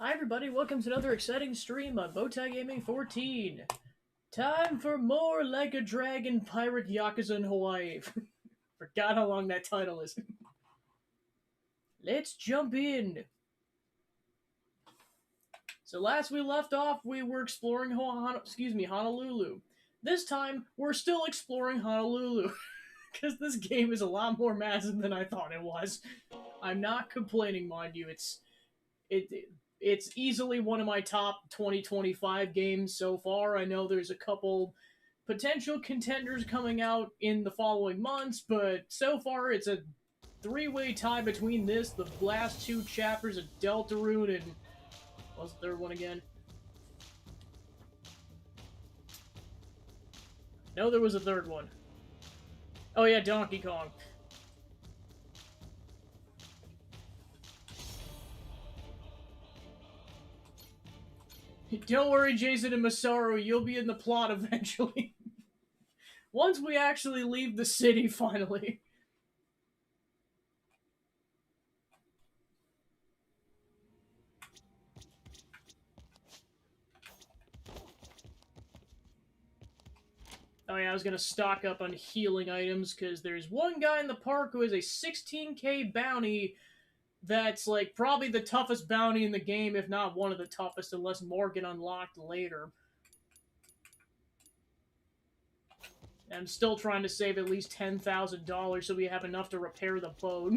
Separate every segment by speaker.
Speaker 1: Hi everybody, welcome to another exciting stream on Bowtie Gaming 14. Time for more Like a Dragon Pirate Yakuza in Hawaii. Forgot how long that title is. Let's jump in. So last we left off, we were exploring Honolulu. This time, we're still exploring Honolulu. Because this game is a lot more massive than I thought it was. I'm not complaining, mind you. It it's easily one of my top 2025 games so far. I know there's a couple potential contenders coming out in the following months, but so far it's a three-way tie between this, the last two chapters of Deltarune, and what's the third one again? No, there was a third one. Oh yeah, Donkey Kong. Don't worry, Jason and Masaru, you'll be in the plot eventually. Once we actually leave the city, finally. Oh yeah, I was gonna stock up on healing items, because there's one guy in the park who has a 16k bounty that's, like, probably the toughest bounty in the game, if not one of the toughest, unless more get unlocked later. I'm still trying to save at least $10,000 so we have enough to repair the boat.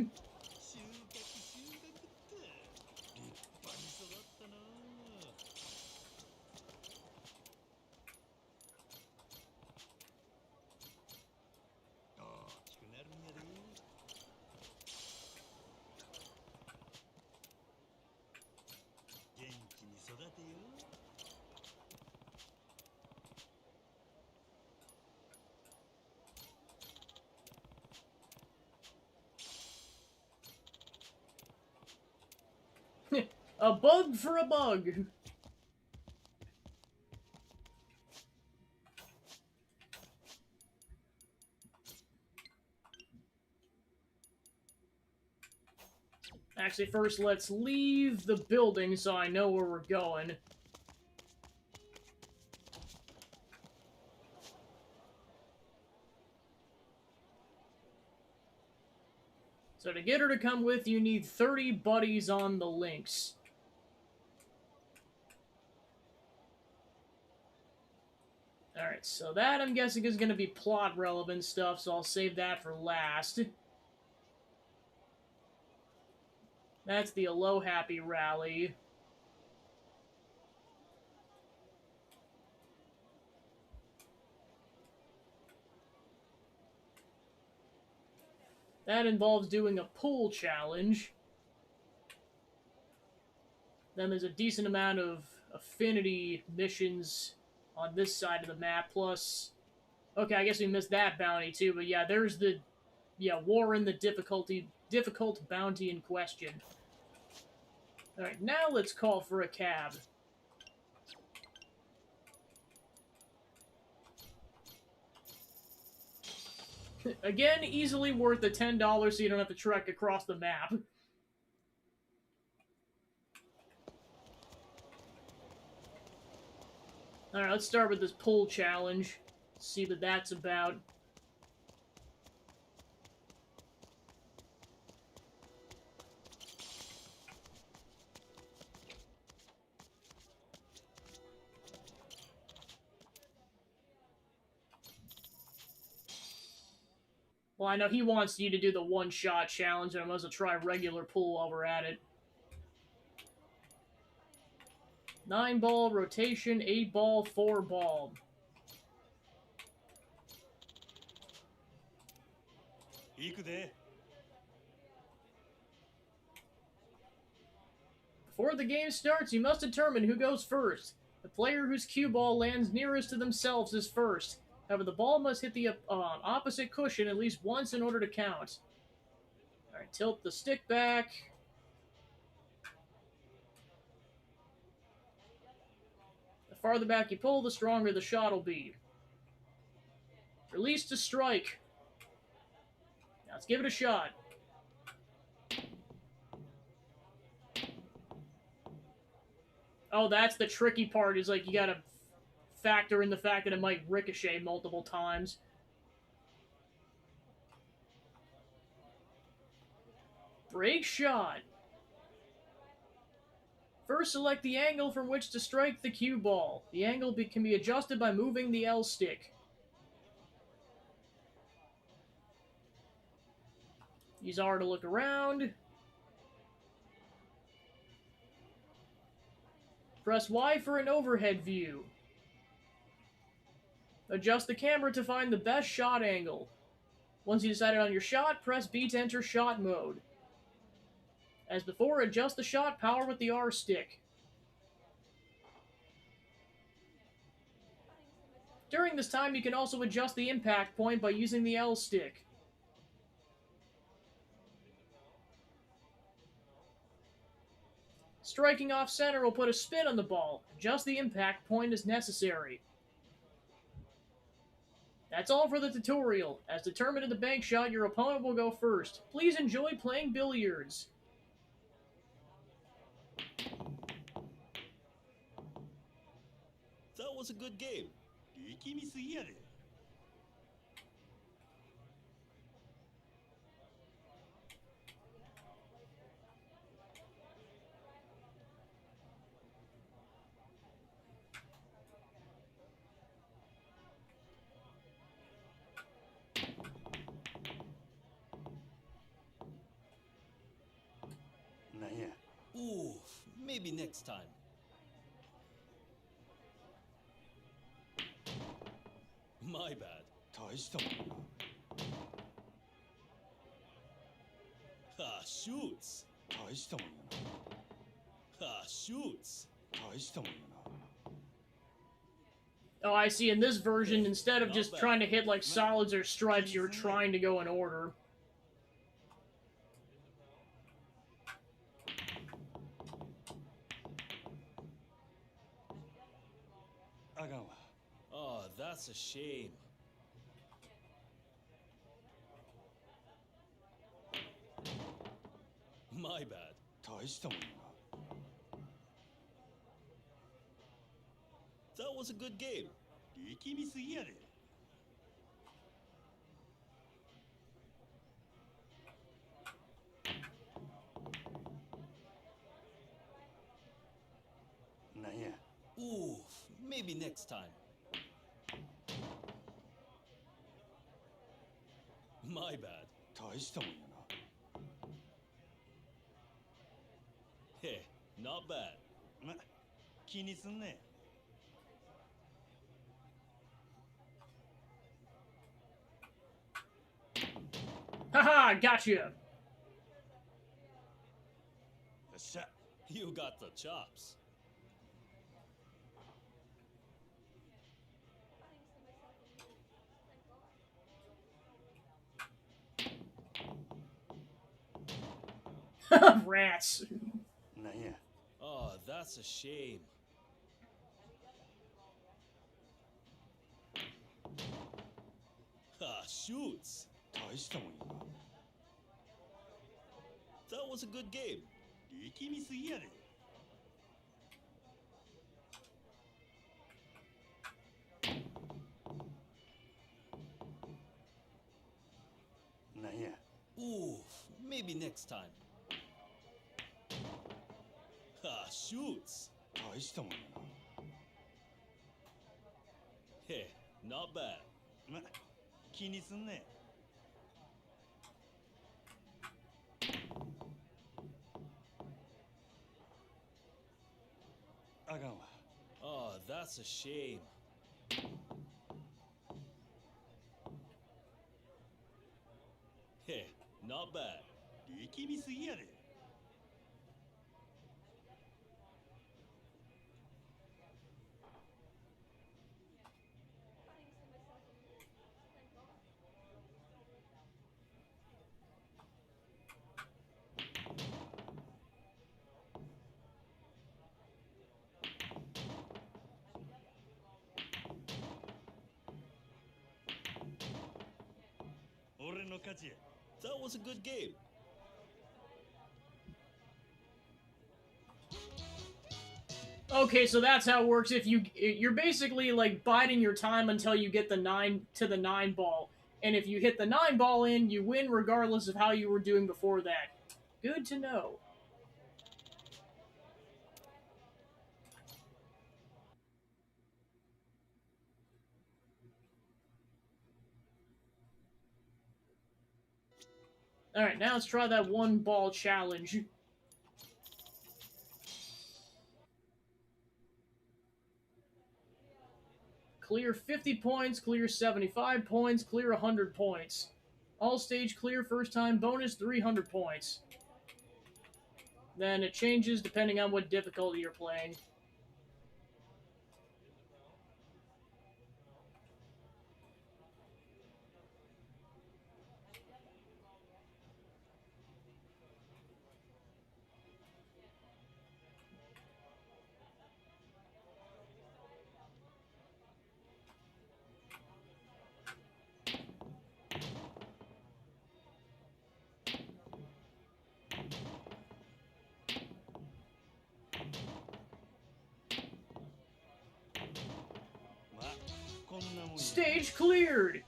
Speaker 1: A bug for a bug. Actually, first let's leave the building so I know where we're going. So to get her to come with, you need 30 buddies on the links. Alright, so that I'm guessing is going to be plot relevant stuff, so I'll save that for last. That's the Alohappy rally. That involves doing a pool challenge. Then there's a decent amount of affinity missions on this side of the map, plus... Okay, I guess we missed that bounty too, but yeah, there's the... Yeah, war in the difficult bounty in question. Alright, now let's call for a cab. Again, easily worth the $10 so you don't have to trek across the map. Alright, let's start with this pull challenge. See what that's about. Well, I know he wants you to do the one-shot challenge, and I might as well try regular pull while we're at it. 9-ball, rotation, 8-ball, 4-ball. Before the game starts, you must determine who goes first. The player whose cue ball lands nearest to themselves is first. However, the ball must hit the opposite cushion at least once in order to count. Alright, tilt the stick back. The farther back you pull, the stronger the shot will be. Release to strike. Now let's give it a shot. Oh, that's the tricky part, is like you gotta factor in the fact that it might ricochet multiple times. Break shot. First, select the angle from which to strike the cue ball. The angle can be adjusted by moving the L stick. Use R to look around. Press Y for an overhead view. Adjust the camera to find the best shot angle. Once you decided on your shot, press B to enter shot mode. As before, adjust the shot power with the R stick. During this time, you can also adjust the impact point by using the L stick. Striking off center will put a spin on the ball. Adjust the impact point as necessary. That's all for the tutorial. As determined in the bank shot, your opponent will go first. Please enjoy playing billiards.
Speaker 2: That was a good game. 力みすぎやで。なんや。Ooh, maybe next time. My bad. 大したもんやな。Ah, shoots. 大したもんやな。Ah, shoots. 大したもんやな。
Speaker 1: Oh, I see. In this version, instead of just trying to hit like solids or stripes, you're trying to go in order.
Speaker 2: Oh, that's a shame. My bad. 大したもんやな。That was a good game. 力みすぎやで。なんや。Ooh, maybe next time. My bad. 大したもんやな。Hey, not bad. ま、気にすんね。
Speaker 1: Haha, gotcha!
Speaker 2: よっしゃ。You got the chops.
Speaker 1: Rats.
Speaker 2: なんや。Oh, that's a shame. Ah, shoots. 大したもんやな。That was a good game. 力みすぎやで。なんや。Ooh, maybe next time. Ah, shoots. 大したもんやな。Hey, not bad. ま、気にすんね。あかんわ。Oh, that's a shame. Hey, not bad. 力みすぎやで。俺の勝ちや。That was a good game.
Speaker 1: Okay, so that's how it works. If you're basically like biding your time until you get the 9 ball, and if you hit the 9 ball in, you win regardless of how you were doing before that. Good to know. All right, now let's try that 1 ball challenge. Clear 50 points, clear 75 points, clear 100 points. All stage clear first time bonus 300 points. Then it changes depending on what difficulty you're playing. Stage cleared!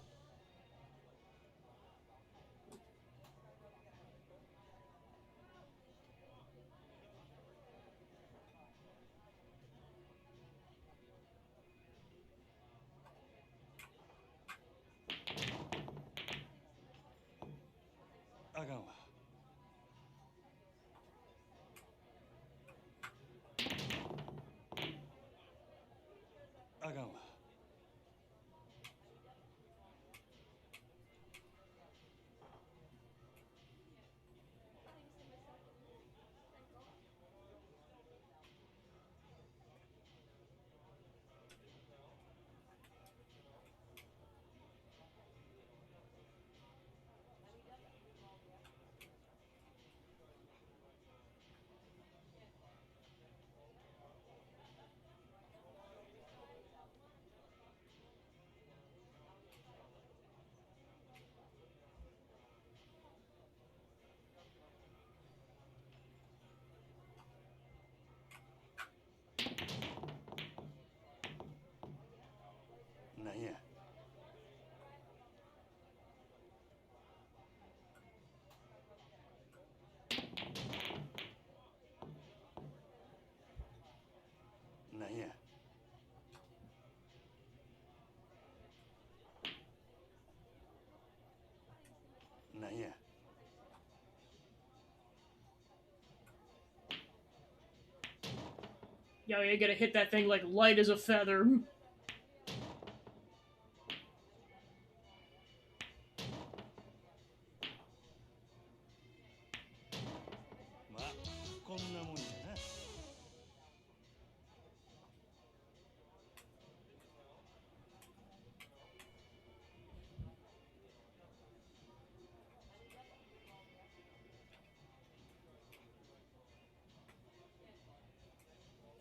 Speaker 1: Yo, you gotta hit that thing like light as a feather.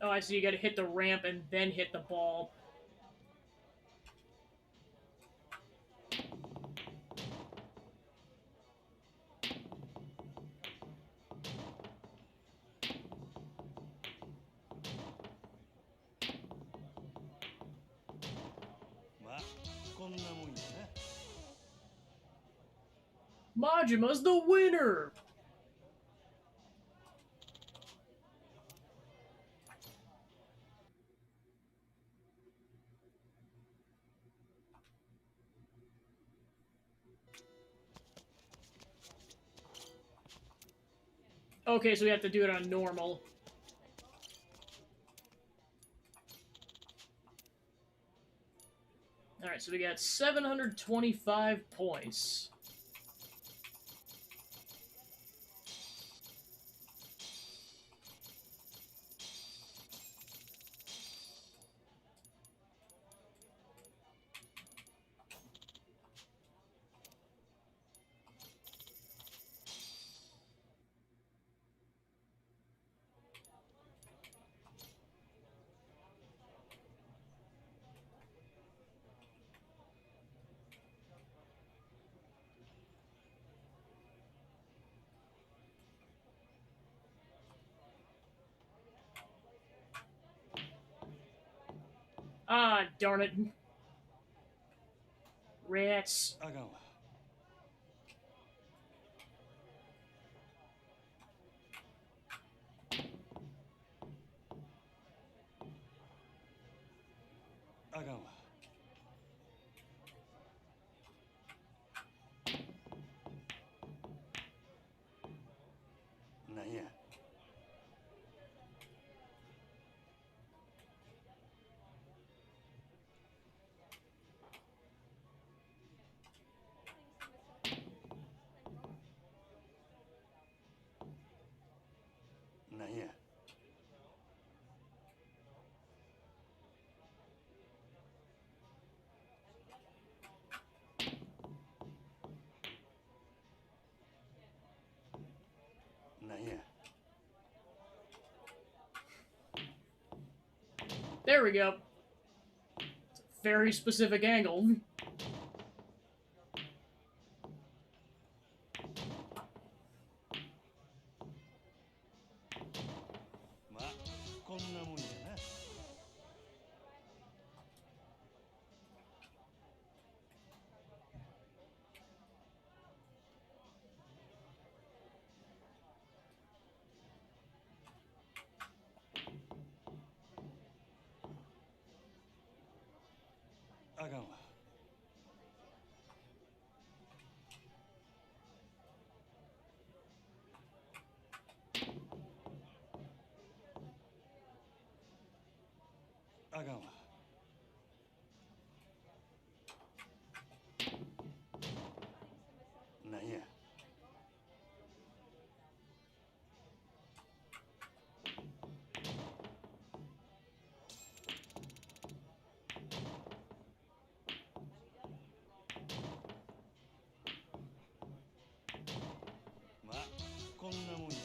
Speaker 1: Oh, I see. You gotta hit the ramp and then hit the ball. Majima's the winner! Okay, so we have to do it on normal. Alright, so we got 725 points. Ah, darn it. Rats.
Speaker 2: あかんわ。あかんわ。なんや。なんや。なんや。
Speaker 1: There we go. It's a very specific angle.
Speaker 2: まあこんなもんやな。あかんわ。あかんわ。なんや。まあこんなもんやな。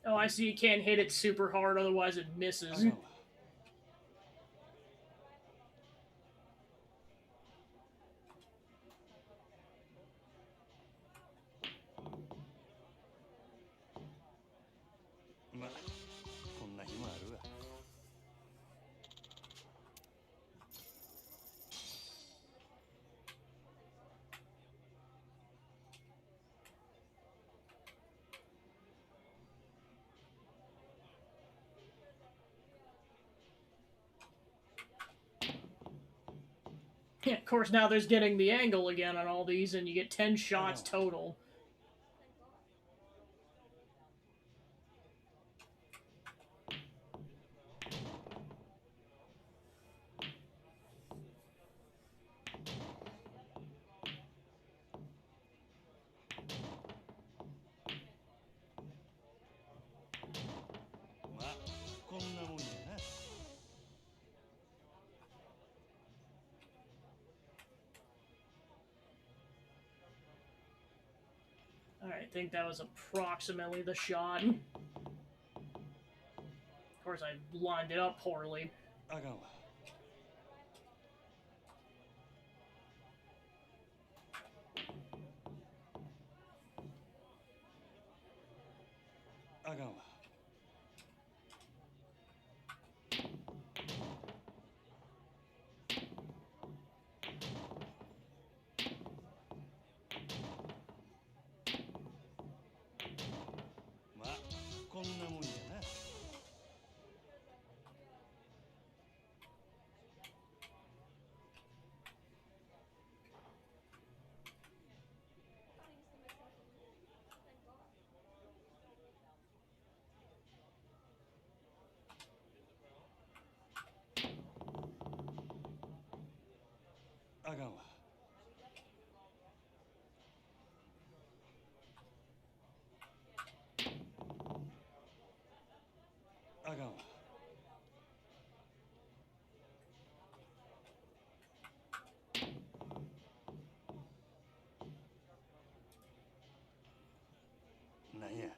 Speaker 1: Oh, I see you can't hit it super hard, otherwise it
Speaker 2: あ
Speaker 1: misses.
Speaker 2: かんわ。まあこんな日もあるわ。
Speaker 1: Yeah, of course, now there's getting the angle again on all these, and you get 10 shots total. I think that was approximately the shot. Of course, I lined it up poorly.
Speaker 2: あかんわ。あかんわ。まあこんなもんやな。 あかんわ。あかんわ。なんや。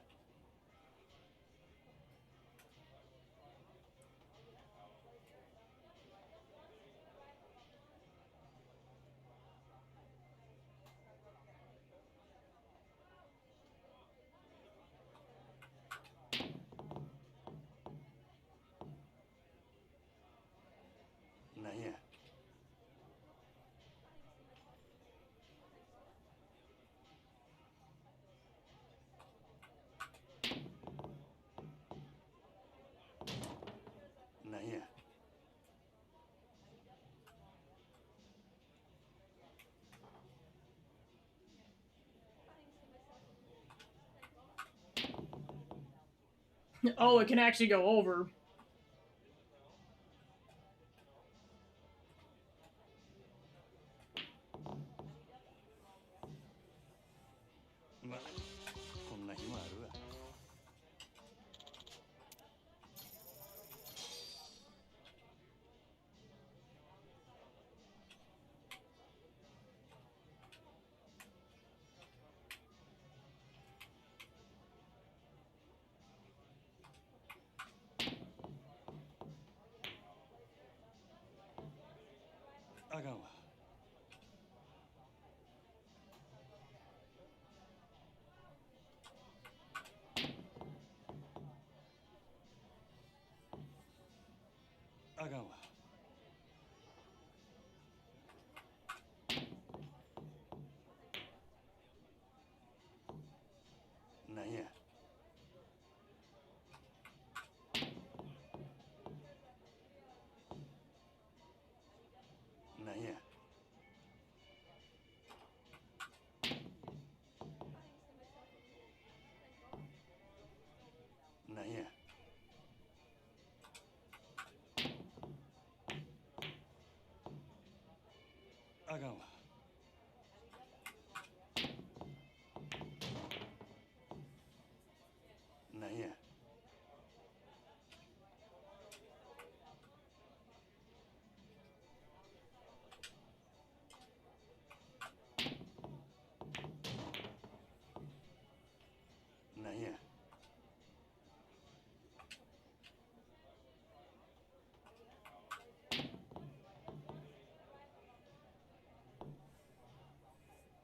Speaker 1: Oh, it can actually go over.
Speaker 2: ま、こんな日もあるわ。あかんわ。あかんわ。なんや。なんや。なんや。あかんわ。なんや。なんや。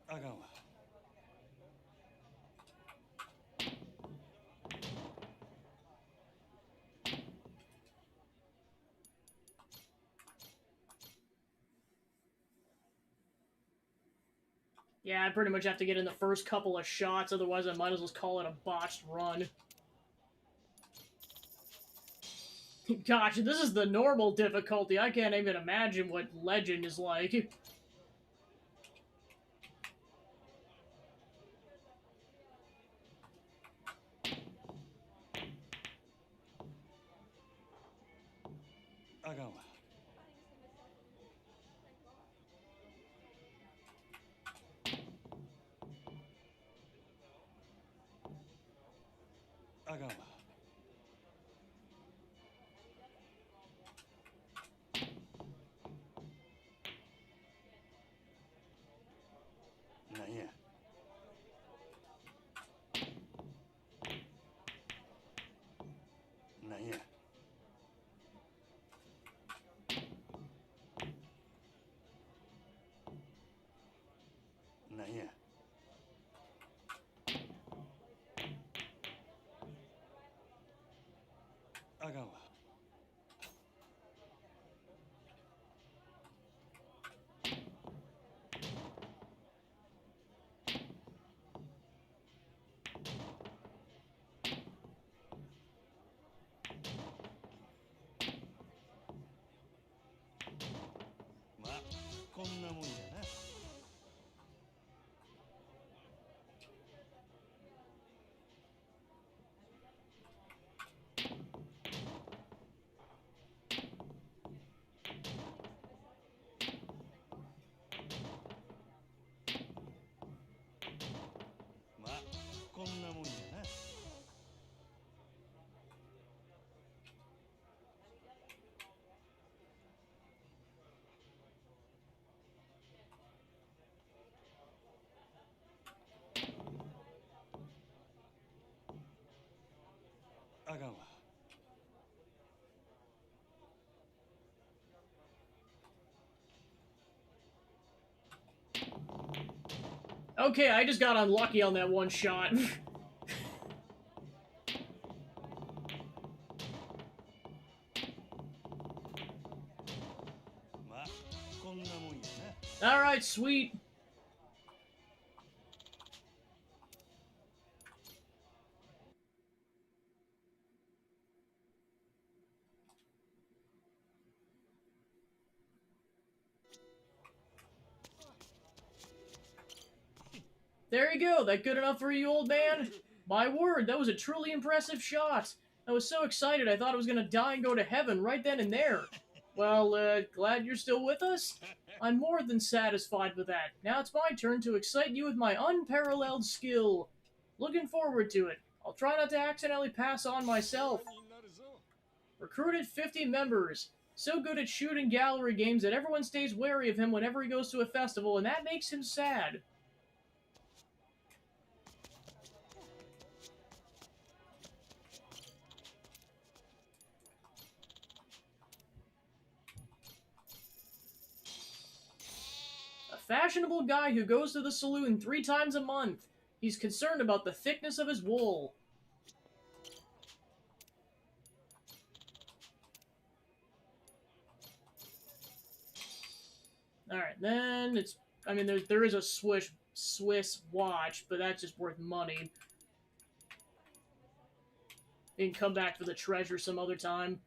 Speaker 2: あかんわ。
Speaker 1: Yeah, I pretty much have to get in the first couple of shots, otherwise I might as well call it a botched run. Gosh, this is the normal difficulty. I can't even imagine what Legend is like.
Speaker 2: あかんわ。あかんわ。なんや。なんや。なんや。あかんわ。まあ、こんなもんやな。まあ、こんなもんやな。あかんわ。
Speaker 1: Okay, I just got unlucky on that one shot.
Speaker 2: まあ、こんなもんやな。
Speaker 1: Alright, sweet. There you go. That good enough for you, old man? My word, that was a truly impressive shot. I was so excited I thought I was gonna die and go to heaven right then and there. Well, glad you're still with us? I'm more than satisfied with that. Now it's my turn to excite you with my unparalleled skill. Looking forward to it. I'll try not to accidentally pass on myself. Recruited 50 members. So good at shooting gallery games that everyone stays wary of him whenever he goes to a festival, and that makes him sad. A fashionable guy who goes to the saloon 3 times a month. He's concerned about the thickness of his wool. Alright, then it's... I mean, there is a Swiss watch, but that's just worth money. You can come back for the treasure some other time.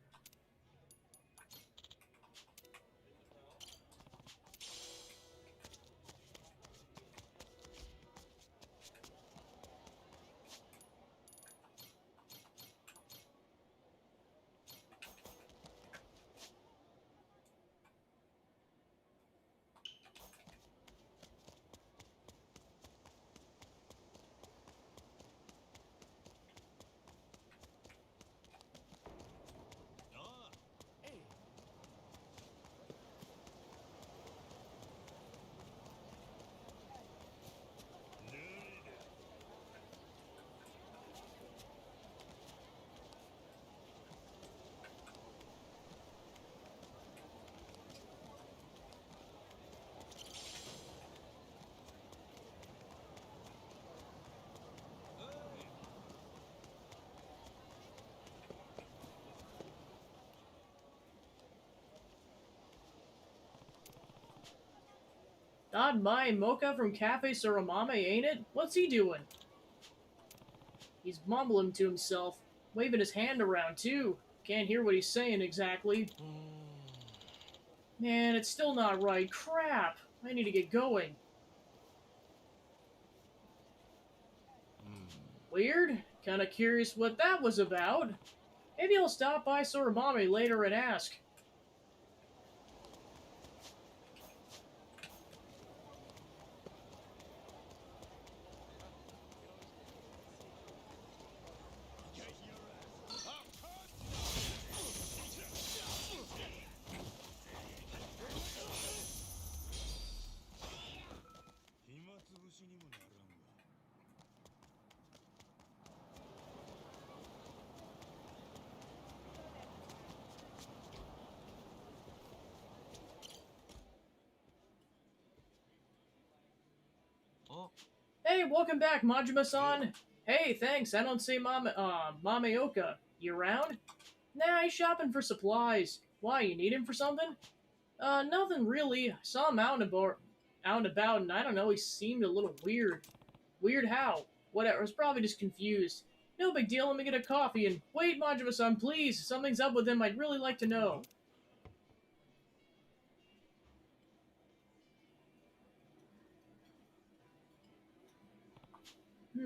Speaker 1: God, my Mocha from Cafe Suramame, ain't it? What's he doing? He's mumbling to himself, waving his hand around, too. Can't hear what he's saying exactly. Man, it's still not right. Crap! I need to get going. Weird. Kinda curious what that was about. Maybe I'll stop by Suramame later and ask. Hey, welcome back, Majima-san. Hey, thanks. I don't see Mameoka. You around? Nah, he's shopping for supplies. Why, you need him for something? Nothing really. I saw him out and about, and I don't know, he seemed a little weird. Weird how? Whatever, I was probably just confused. No big deal, let me get a coffee, and wait, Majima-san, please. Something's up with him, I'd really like to know.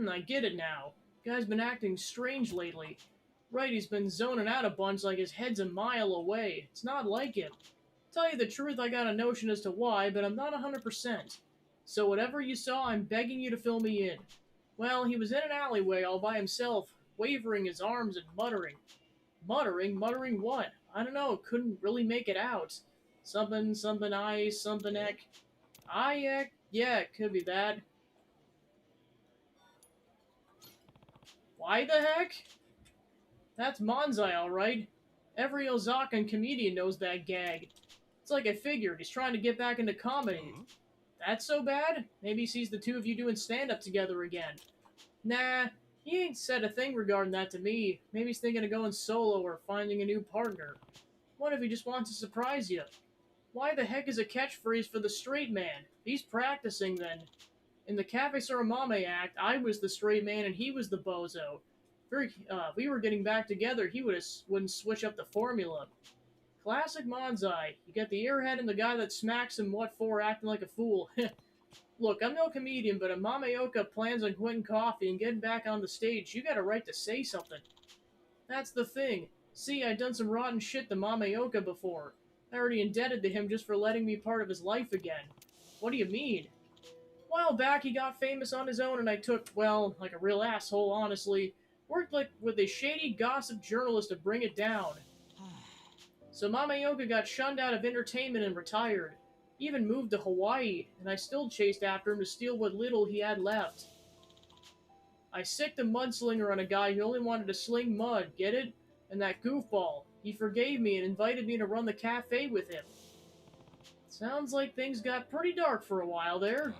Speaker 1: I get it now. Guy's been acting strange lately. Right, he's been zoning out a bunch like his head's a mile away. It's not like him. Tell you the truth, I got a notion as to why, but I'm not 100%. So whatever you saw, I'm begging you to fill me in. Well, he was in an alleyway all by himself, wavering his arms and muttering. Muttering? Muttering what? I don't know, couldn't really make it out. Something, something I, something ek. Ayek? Yeah, it could be that. Why the heck? That's Manzai, alright. Every Ozakan comedian knows that gag. It's like I figured, he's trying to get back into comedy. That's so bad? Maybe he sees the two of you doing stand-up together again. Nah, he ain't said a thing regarding that to me. Maybe he's thinking of going solo or finding a new partner. What if he just wants to surprise you? Why the heck is a catchphrase for the straight man? He's practicing then. In the Cafe Suramame act, I was the straight man and he was the bozo. If we were getting back together, he wouldn't switch up the formula. Classic Manzai. You get the airhead and the guy that smacks him what for acting like a fool. Look, I'm no comedian, but if Mameoka plans on quitting coffee and getting back on the stage, you got a right to say something. That's the thing. See, I'd done some rotten shit to Mamaoka before. I already indebted to him just for letting me part of his life again. What do you mean? A while back, he got famous on his own, and I took, well, like a real asshole, honestly. Worked like with a shady gossip journalist to bring it down. So Mamaoka got shunned out of entertainment and retired. He even moved to Hawaii, and I still chased after him to steal what little he had left. I sicked a mudslinger on a guy who only wanted to sling mud, get it? And that goofball. He forgave me and invited me to run the cafe with him. Sounds like things got pretty dark for a while there.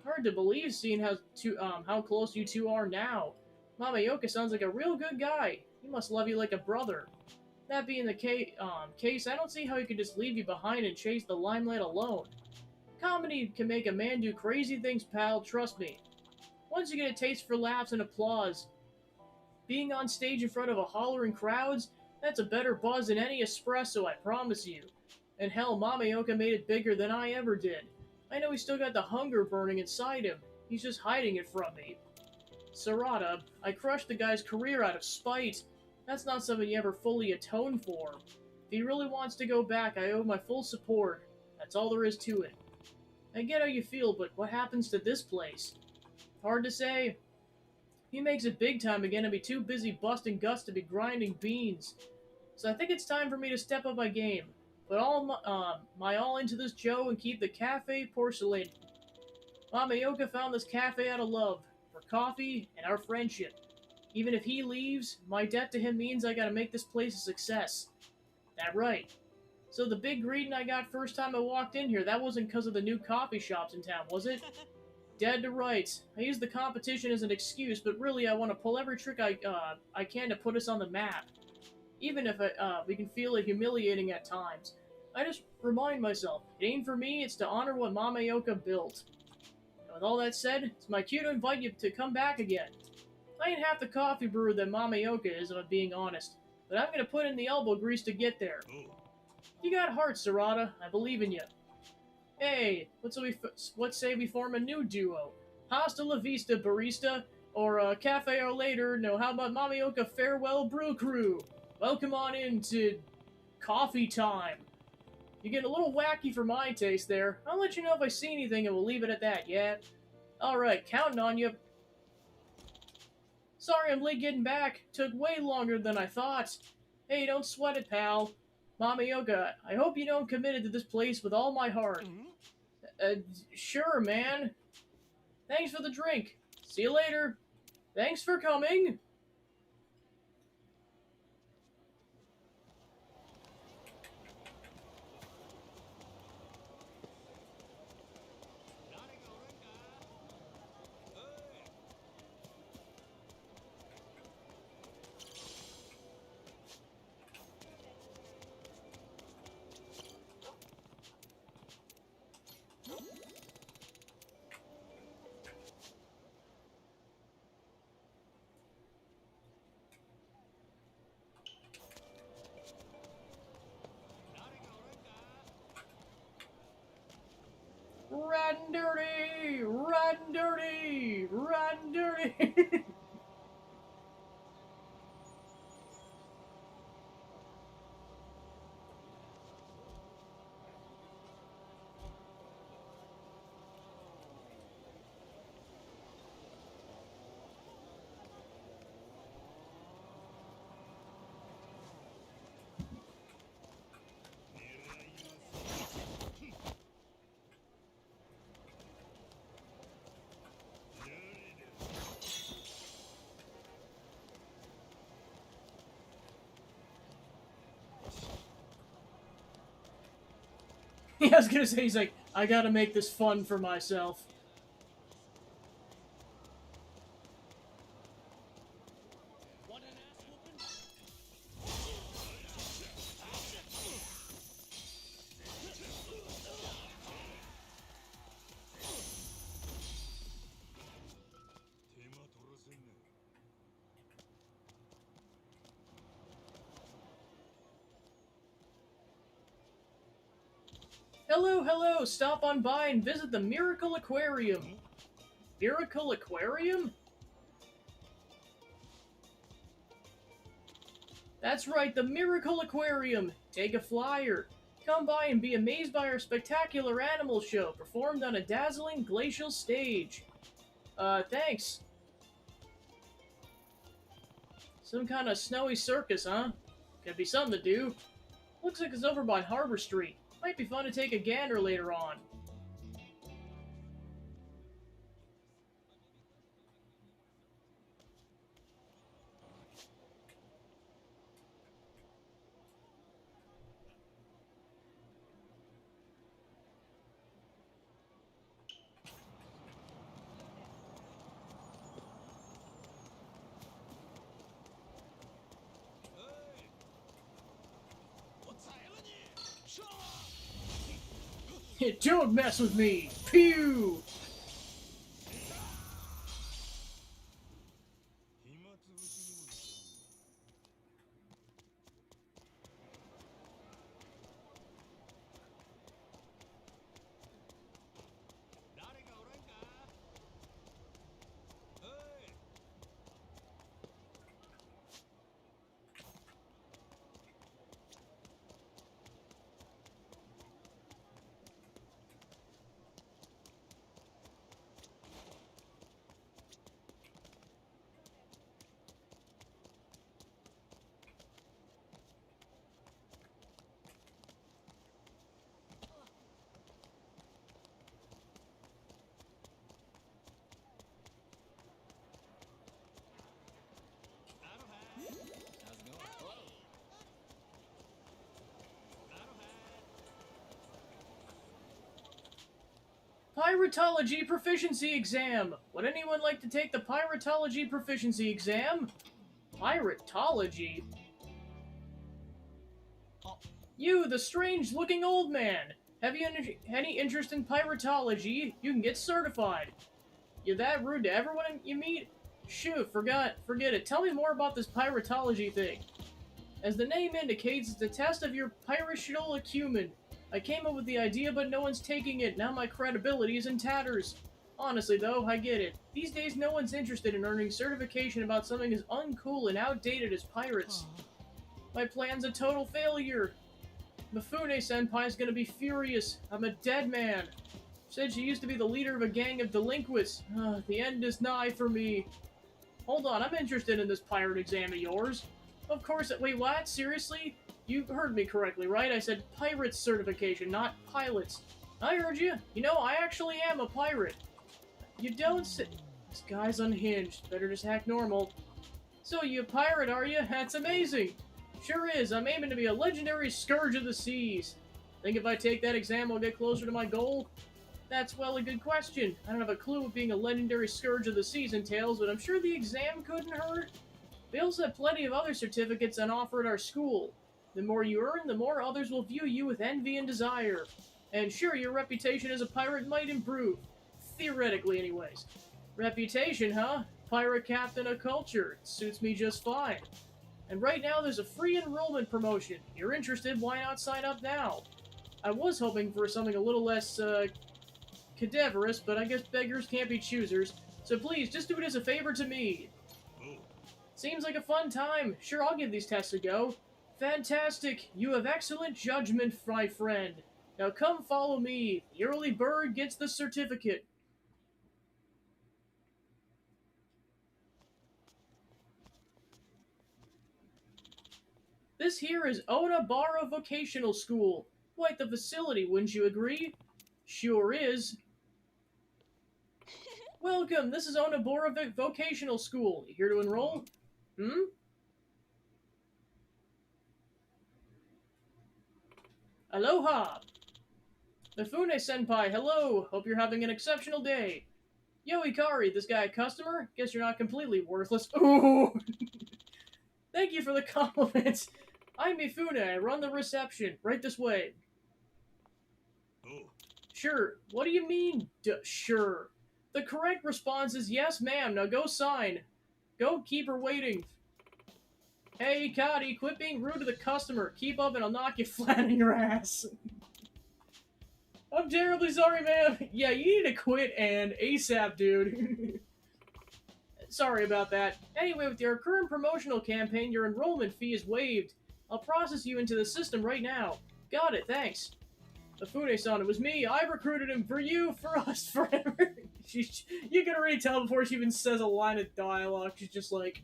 Speaker 1: Hard to believe seeing how close you two are now. Mamaoka sounds like a real good guy. He must love you like a brother. That being the case, I don't see how he could just leave you behind and chase the limelight alone. Comedy can make a man do crazy things, pal, trust me. Once you get a taste for laughs and applause, being on stage in front of a hollering crowds, that's a better buzz than any espresso, I promise you. And hell, Mamaoka made it bigger than I ever did. I know he's still got the hunger burning inside him. He's just hiding it from me. Sarada, I crushed the guy's career out of spite. That's not something you ever fully atone for. If he really wants to go back, I owe my full support. That's all there is to it. I get how you feel, but what happens to this place? Hard to say. If he makes it big time again, I'll be too busy busting guts to be grinding beans. So I think it's time for me to step up my game. Put my all into this Joe and keep the cafe porcelain. Mamaoka found this cafe out of love, for coffee and our friendship. Even if he leaves, my debt to him means I gotta make this place a success. That right. So the big greeting I got first time I walked in here, that wasn't because of the new coffee shops in town, was it? Dead to rights. I use the competition as an excuse, but really I want to pull every trick I can to put us on the map. Even if we can feel it humiliating at times. I just remind myself, it ain't for me, it's to honor what Mamaoka built. And with all that said, it's my cue to invite you to come back again. I ain't half the coffee brewer that Mamaoka is, if I'm being honest, but I'm gonna put in the elbow grease to get there. You got heart, Sarada. I believe in you. Hey, let's say we form a new duo. Hasta la vista, barista, or cafe or later. No, how about Mamaoka Farewell Brew Crew? Welcome on into coffee time. You get a little wacky for my taste there. I'll let you know if I see anything and we'll leave it at that, yeah? Alright, counting on you. Sorry I'm late getting back. Took way longer than I thought. Hey, don't sweat it, pal. Mamaoka, I hope you know I'm committed to this place with all my heart. Sure, man. Thanks for the drink. See you later. Thanks for coming. Riding dirty, riding dirty, riding dirty. Yeah, I was gonna say, he's like, I gotta make this fun for myself. Hello, hello, stop on by and visit the Miracle Aquarium. Miracle Aquarium? That's right, the Miracle Aquarium. Take a flyer. Come by and be amazed by our spectacular animal show, performed on a dazzling glacial stage. Thanks. Some kind of snowy circus, huh? Could be something to do. Looks like it's over by Harbor Street. Might be fun to take a gander later on. Don't mess with me! Pew! Piratology Proficiency Exam! Would anyone like to take the Piratology Proficiency Exam? Piratology? You, the strange-looking old man! Have you any interest in piratology? You can get certified. You're that rude to everyone you meet? Shoot, forget it. Tell me more about this piratology thing. As the name indicates, it's a test of your piratical acumen. I came up with the idea, but no one's taking it. Now my credibility is in tatters. Honestly, though, I get it. These days, no one's interested in earning certification about something as uncool and outdated as pirates. My plan's a total failure. Mifune-senpai's gonna be furious. I'm a dead man. Said she used to be the leader of a gang of delinquents. The end is nigh for me. Hold on, I'm interested in this pirate exam of yours. Of course, wait, what? Seriously? You heard me correctly, right? I said pirates certification, not pilots. I heard you. You know, I actually am a pirate. You don't say... This guy's unhinged. Better just act normal. So, you a pirate, are you? That's amazing. Sure is. I'm aiming to be a legendary scourge of the seas. Think if I take that exam, I'll get closer to my goal? That's, well, a good question. I don't have a clue what being a legendary scourge of the seas entails, but I'm sure the exam couldn't hurt. We also have plenty of other certificates on offer at our school. The more you earn, the more others will view you with envy and desire. And sure, your reputation as a pirate might improve. Theoretically, anyways. Reputation, huh? Pirate captain of culture. It suits me just fine. And right now, there's a free enrollment promotion. You're interested, why not sign up now? I was hoping for something a little less, cadaverous, but I guess beggars can't be choosers. So please, just do it as a favor to me. Seems like a fun time. Sure, I'll give these tests a go. Fantastic! You have excellent judgment, my friend. Now come follow me. The early bird gets the certificate. This here is Onabara Vocational School. Quite the facility, wouldn't you agree? Sure is. Welcome, this is Onabara Vocational School. You here to enroll? Aloha! Mifune-senpai, hello! Hope you're having an exceptional day. Yo, Ikari, this guy a customer? Guess you're not completely worthless. Ooh! Thank you for the compliments. I'm Mifune, I run the reception. Right this way. Sure. What do you mean, sure? The correct response is yes, ma'am. Now go sign. Go, keep her waiting. Hey, Ikari, quit being rude to the customer. Keep up and I'll knock you flat on your ass. I'm terribly sorry, ma'am. Yeah, you need to quit and ASAP, dude. Sorry about that. Anyway, with your current promotional campaign, your enrollment fee is waived. I'll process you into the system right now. Got it, thanks. Mifune-san, it was me. I recruited him for you, for us, forever. You can already tell before she even says a line of dialogue. She's just like,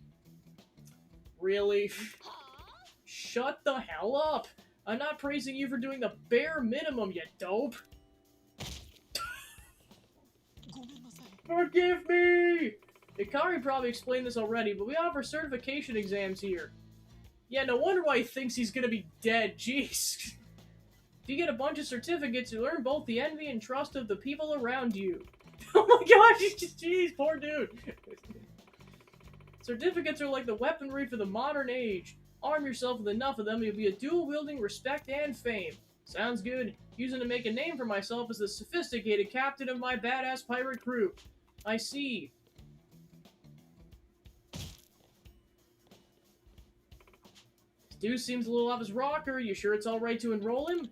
Speaker 1: really? Shut the hell up. I'm not praising you for doing the bare minimum, you dope. Forgive me! Ikari probably explained this already, but we offer certification exams here. Yeah, no wonder why he thinks he's gonna be dead, jeez. If you get a bunch of certificates, you learn both the envy and trust of the people around you. Oh my gosh, jeez, poor dude. Certificates are like the weaponry for the modern age. Arm yourself with enough of them, you'll be a dual-wielding respect and fame. Sounds good. Using to make a name for myself as the sophisticated captain of my badass pirate crew. I see. This dude seems a little off his rocker. You sure it's alright to enroll him?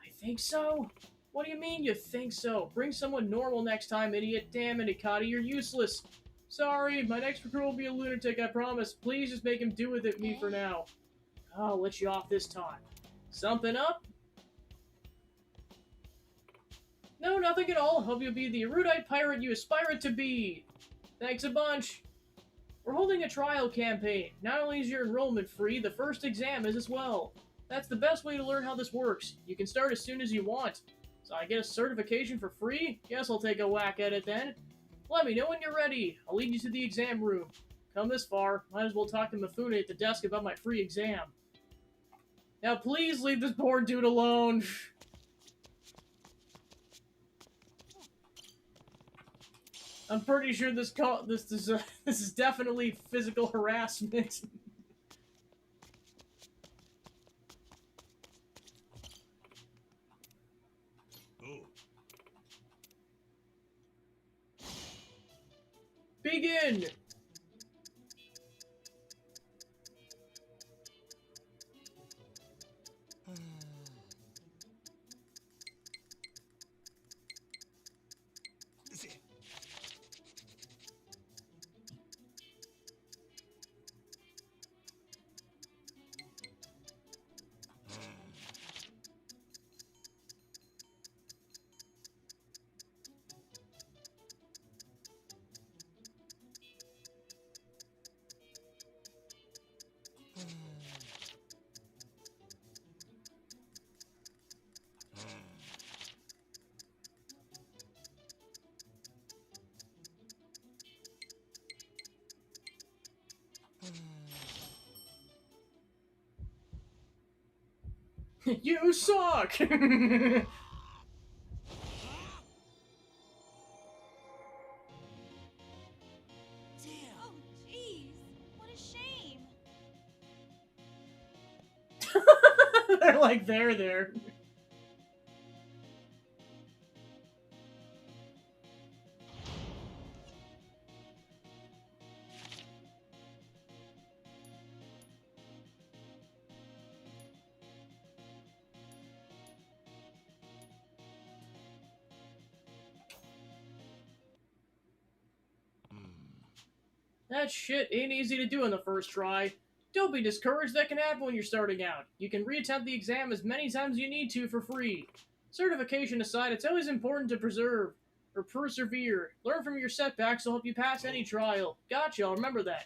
Speaker 1: I think so. What do you mean you think so? Bring someone normal next time, idiot. Damn it, Ikari, you're useless. Sorry, my next recruit will be a lunatic, I promise. Please just make him do with it me for now. I'll let you off this time. Something up? No, nothing at all. Hope you'll be the erudite pirate you aspire to be. Thanks a bunch. We're holding a trial campaign. Not only is your enrollment free, the first exam is as well. That's the best way to learn how this works. You can start as soon as you want. So I get a certification for free? Guess I'll take a whack at it then. Let me know when you're ready. I'll lead you to the exam room. Come this far, might as well talk to Mifune at the desk about my free exam. Now please leave this poor dude alone. I'm pretty sure this is definitely physical harassment. Begin! You suck!
Speaker 3: Oh, jeez. What a shame.
Speaker 1: They're like, there. That shit ain't easy to do in the first try. Don't be discouraged, that can happen when you're starting out. You can reattempt the exam as many times as you need to for free. Certification aside, it's always important to persevere. Learn from your setbacks will help you pass any trial. Gotcha, I'll remember that.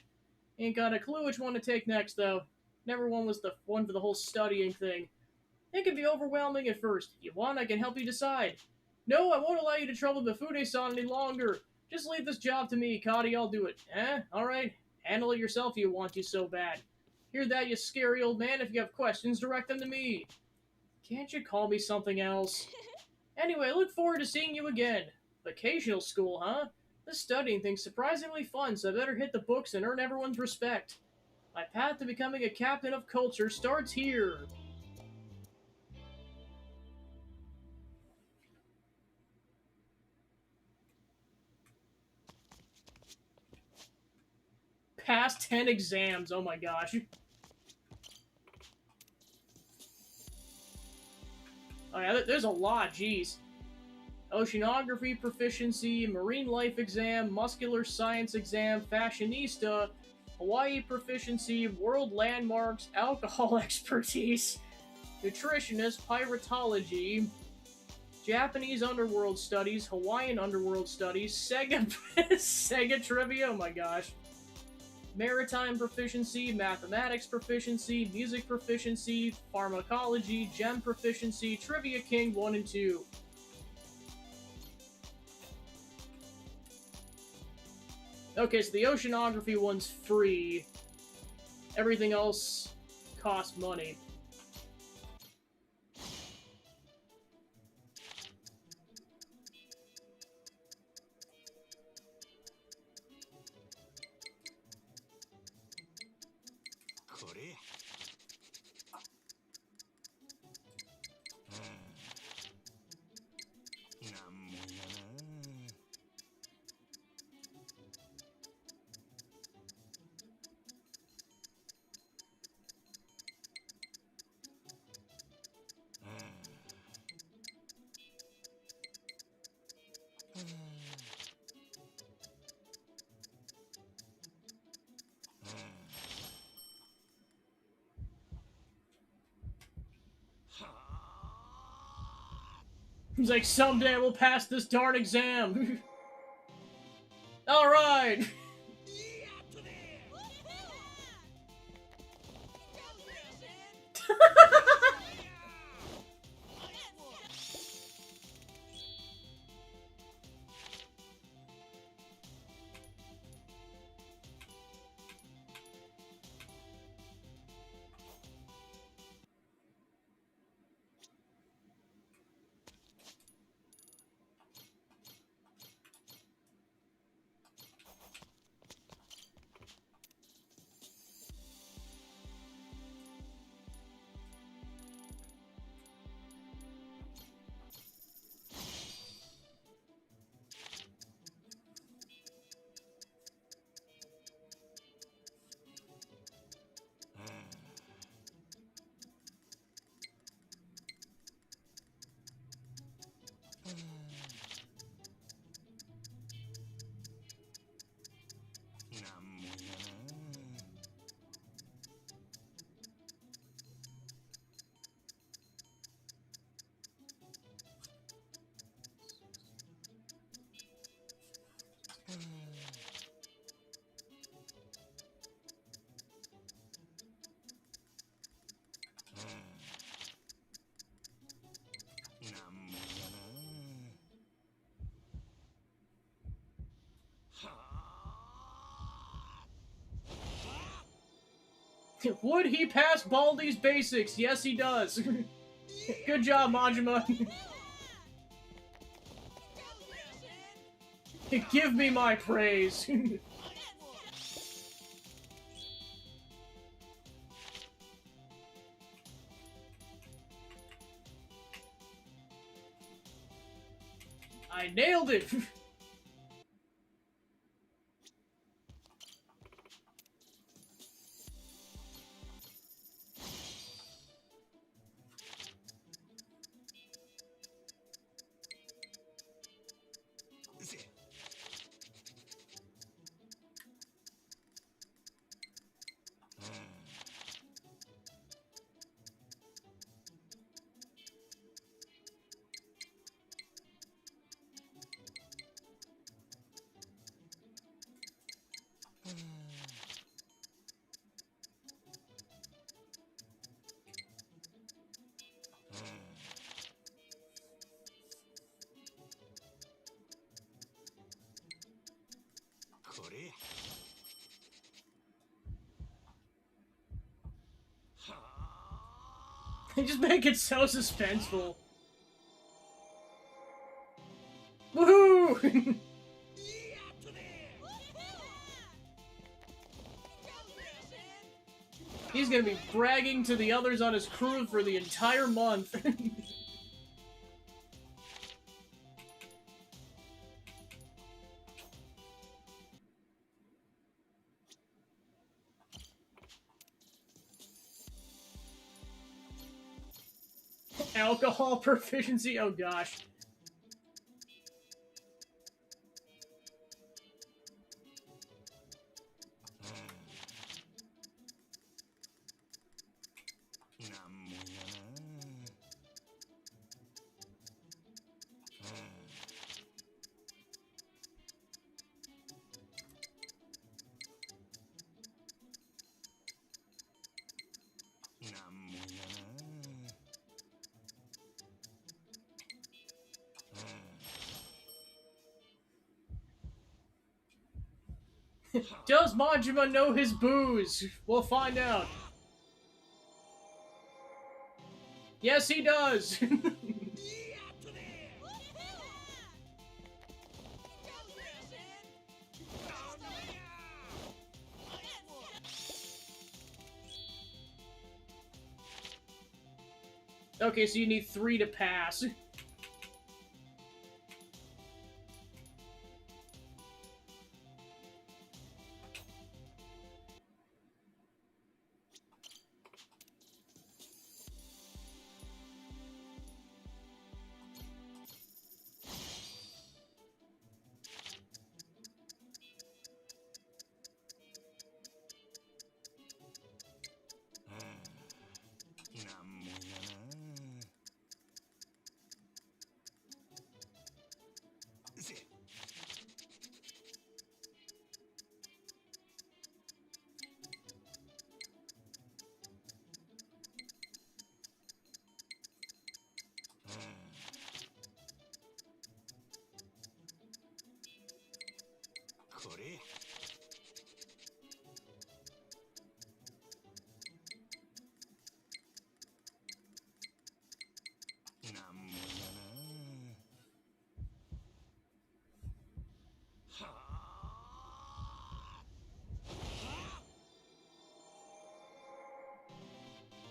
Speaker 1: Ain't got a clue which one to take next, though. Never one was the one for the whole studying thing. It can be overwhelming at first. If you want, I can help you decide. No, I won't allow you to trouble Mifune-san any longer. Just leave this job to me, Kadi, I'll do it. Alright. Handle it yourself if you want to so bad. Hear that, you scary old man? If you have questions, direct them to me. Can't you call me something else? Anyway, I look forward to seeing you again. Vocational school, huh? This studying thing's surprisingly fun, so I better hit the books and earn everyone's respect. My path to becoming a captain of culture starts here. Past 10 exams, oh my gosh. Oh yeah, there's a lot, jeez. Oceanography proficiency, marine life exam, muscular science exam, fashionista, Hawaii proficiency, world landmarks, alcohol expertise, nutritionist, piratology, Japanese underworld studies, Hawaiian underworld studies, Sega Sega trivia, oh my gosh. Maritime proficiency, mathematics proficiency, music proficiency, pharmacology, gem proficiency, Trivia King 1 and 2. Okay, so the oceanography one's free. Everything else costs money. He's like, someday we'll pass this darn exam. Alright! Would he pass Baldi's basics? Yes, he does. Good job, Majima. Give me my praise. I nailed it. They just make it so suspenseful. Woohoo! He's gonna be bragging to the others on his crew for the entire month. Alcohol proficiency? Oh gosh. Does Majima know his booze? We'll find out. Yes, he does. Okay, so you need 3 to pass.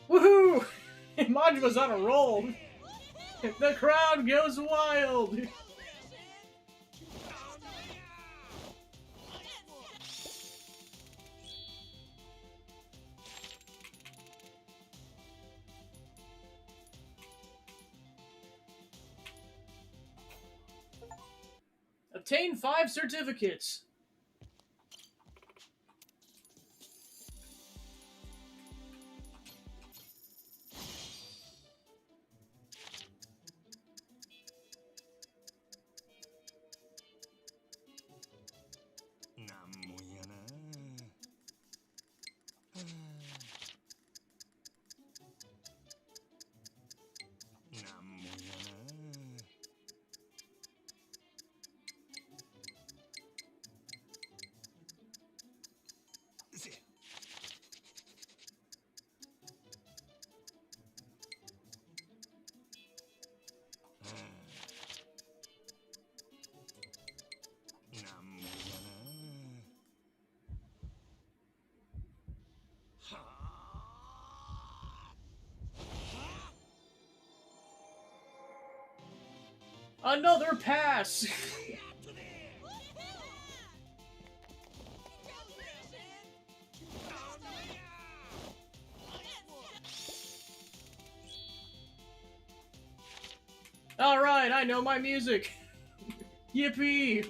Speaker 1: Woohoo! Majima's on a roll. The crowd goes wild. Obtain 5 certificates. Another pass! Alright, I know my music! Yippee!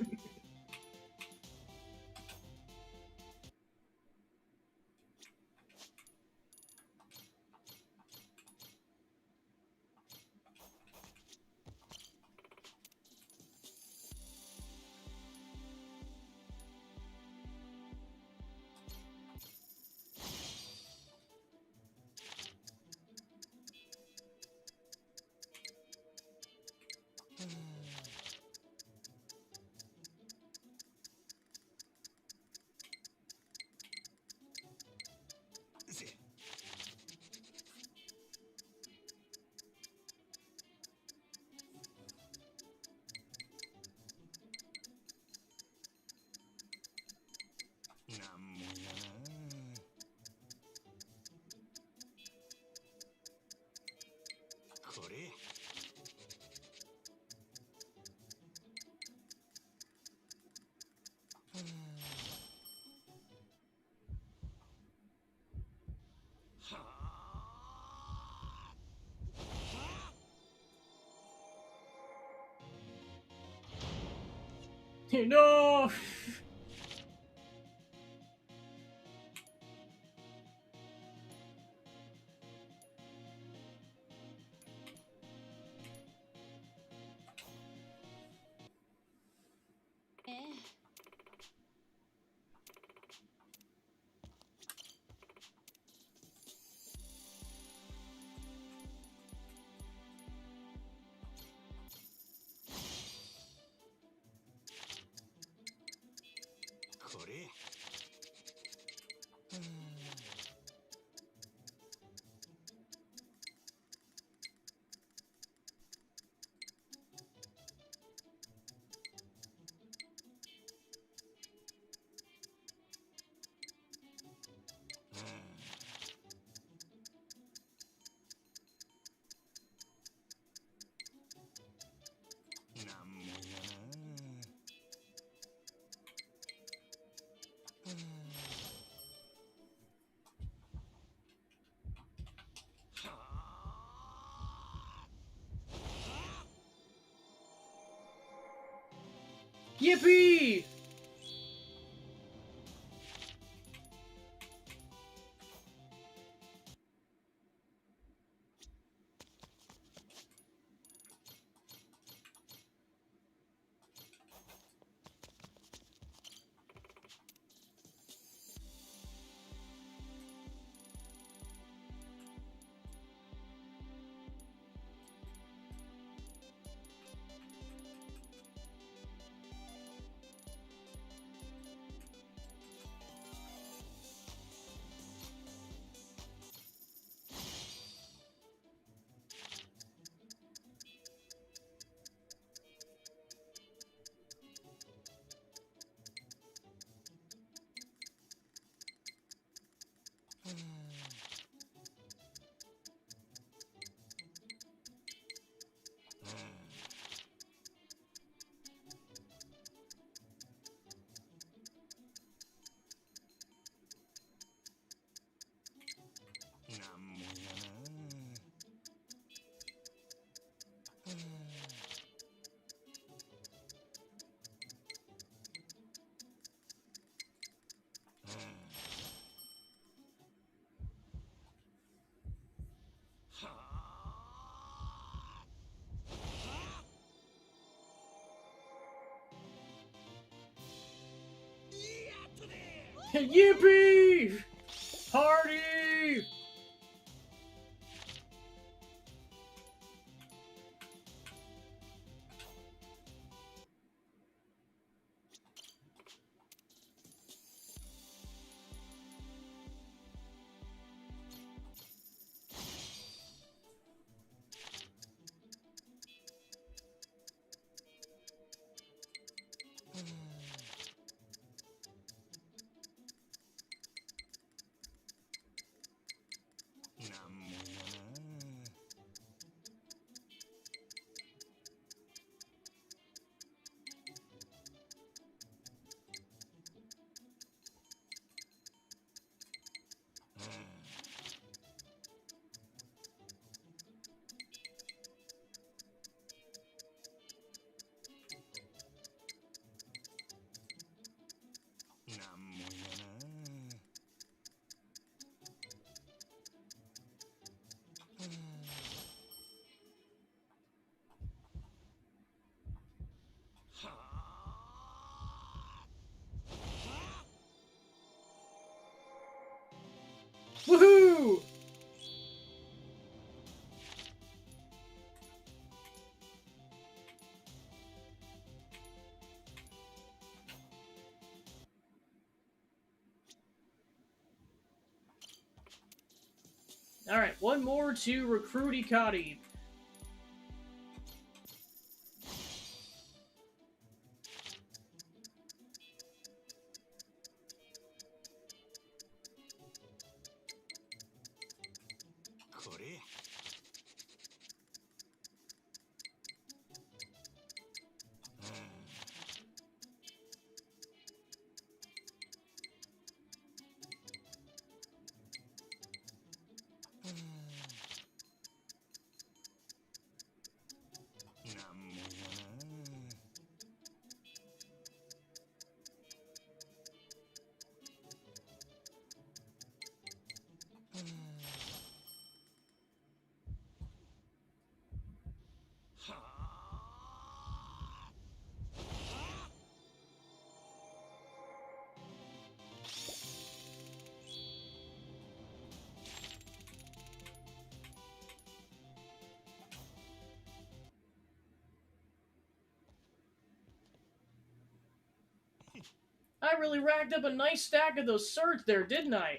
Speaker 1: No! Yippee! Yippee! Party! Woohoo! Alright, one more to recruit Ikari. I really racked up a nice stack of those certs there, didn't I?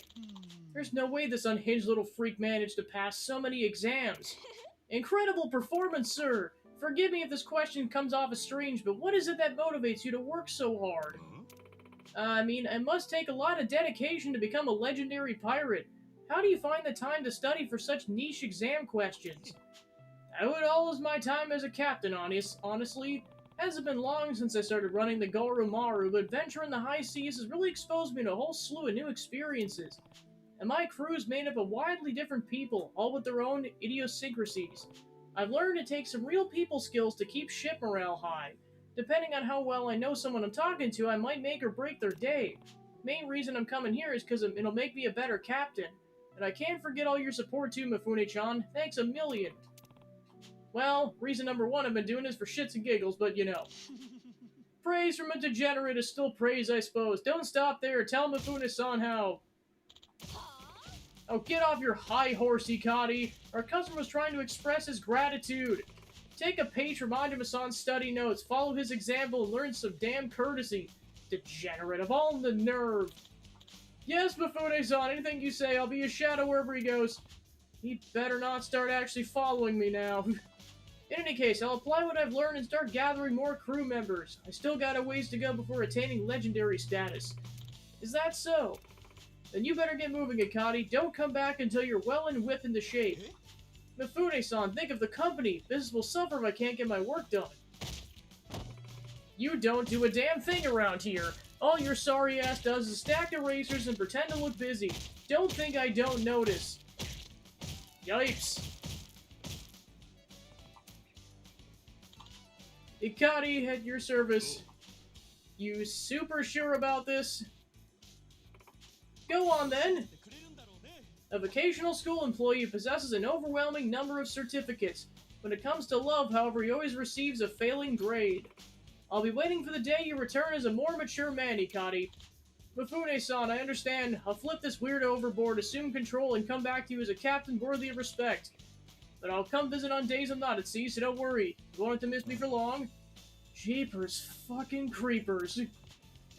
Speaker 1: There's no way this unhinged little freak managed to pass so many exams. Incredible performance, sir! Forgive me if this question comes off as strange, but what is it that motivates you to work so hard? I mean, it must take a lot of dedication to become a legendary pirate. How do you find the time to study for such niche exam questions? I would all as my time as a captain, honestly. Hasn't been long since I started running the Gorumaru, but venturing the high seas has really exposed me to a whole slew of new experiences. And my crew is made up of widely different people, all with their own idiosyncrasies. I've learned it takes some real people skills to keep ship morale high. Depending on how well I know someone I'm talking to, I might make or break their day. Main reason I'm coming here is because it'll make me a better captain. And I can't forget all your support too, Mifune-chan. Thanks a million. Well, reason number one, I've been doing this for shits and giggles, but you know. Praise from a degenerate is still praise, I suppose. Don't stop there. Tell Mifune-san how. Oh, get off your high horse, Ikari. Our customer was trying to express his gratitude. Take a page from Majima-san's study notes, follow his example, and learn some damn courtesy. Degenerate of all the nerve. Yes, Mifune-san, anything you say, I'll be a shadow wherever he goes. He better not start actually following me now. In any case, I'll apply what I've learned and start gathering more crew members. I still got a ways to go before attaining legendary status. Is that so? Then you better get moving, Ikari. Don't come back until you're well and whip into shape. Mifune-san, think of the company. Business will suffer if I can't get my work done. You don't do a damn thing around here. All your sorry ass does is stack erasers and pretend to look busy. Don't think I don't notice. Yipes. Ikari, at your service. You super sure about this? Go on then. A vocational school employee possesses an overwhelming number of certificates. When it comes to love, however, he always receives a failing grade. I'll be waiting for the day you return as a more mature man, Ikari. Mifune-san, I understand. I'll flip this weirdo overboard, assume control, and come back to you as a captain worthy of respect. But I'll come visit on days I'm not at sea, so don't worry. You won't have to miss me for long? Jeepers fucking creepers.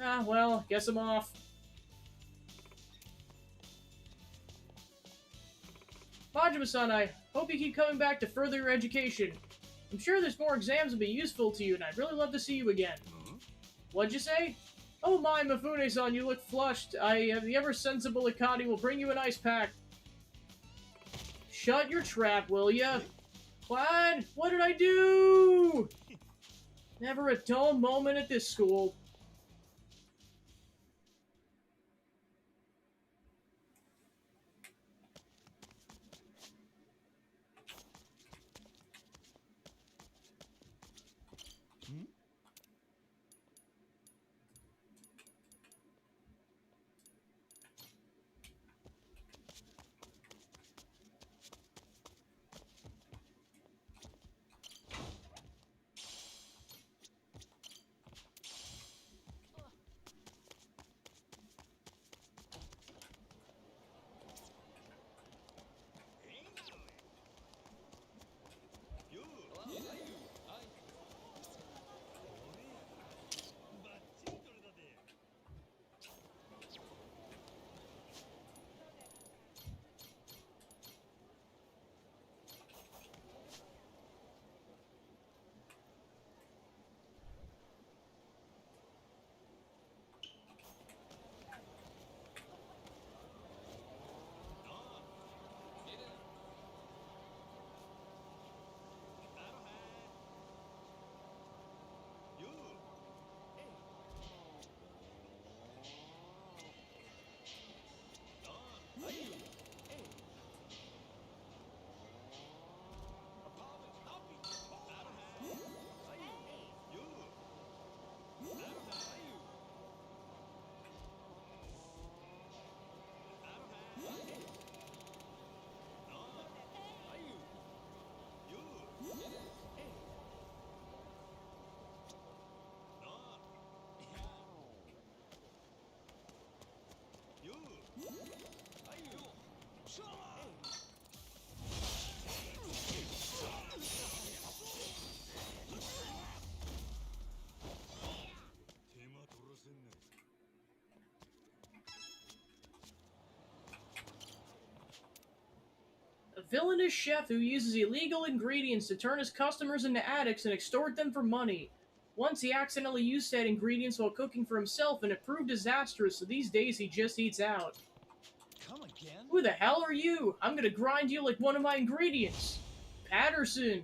Speaker 1: Ah, well, guess I'm off. Majima-san, I hope you keep coming back to further your education. I'm sure there's more exams will be useful to you, and I'd really love to see you again. What'd you say? Oh my, Mifune-san, you look flushed. The ever-sensible Ikari will bring you an ice pack. Shut your trap, will ya? What? What did I do? Never a dull moment at this school. A villainous chef who uses illegal ingredients to turn his customers into addicts and extort them for money. Once he accidentally used said ingredients while cooking for himself and it proved disastrous, so these days he just eats out.
Speaker 2: Come again?
Speaker 1: Who the hell are you? I'm gonna grind you like one of my ingredients. Patterson.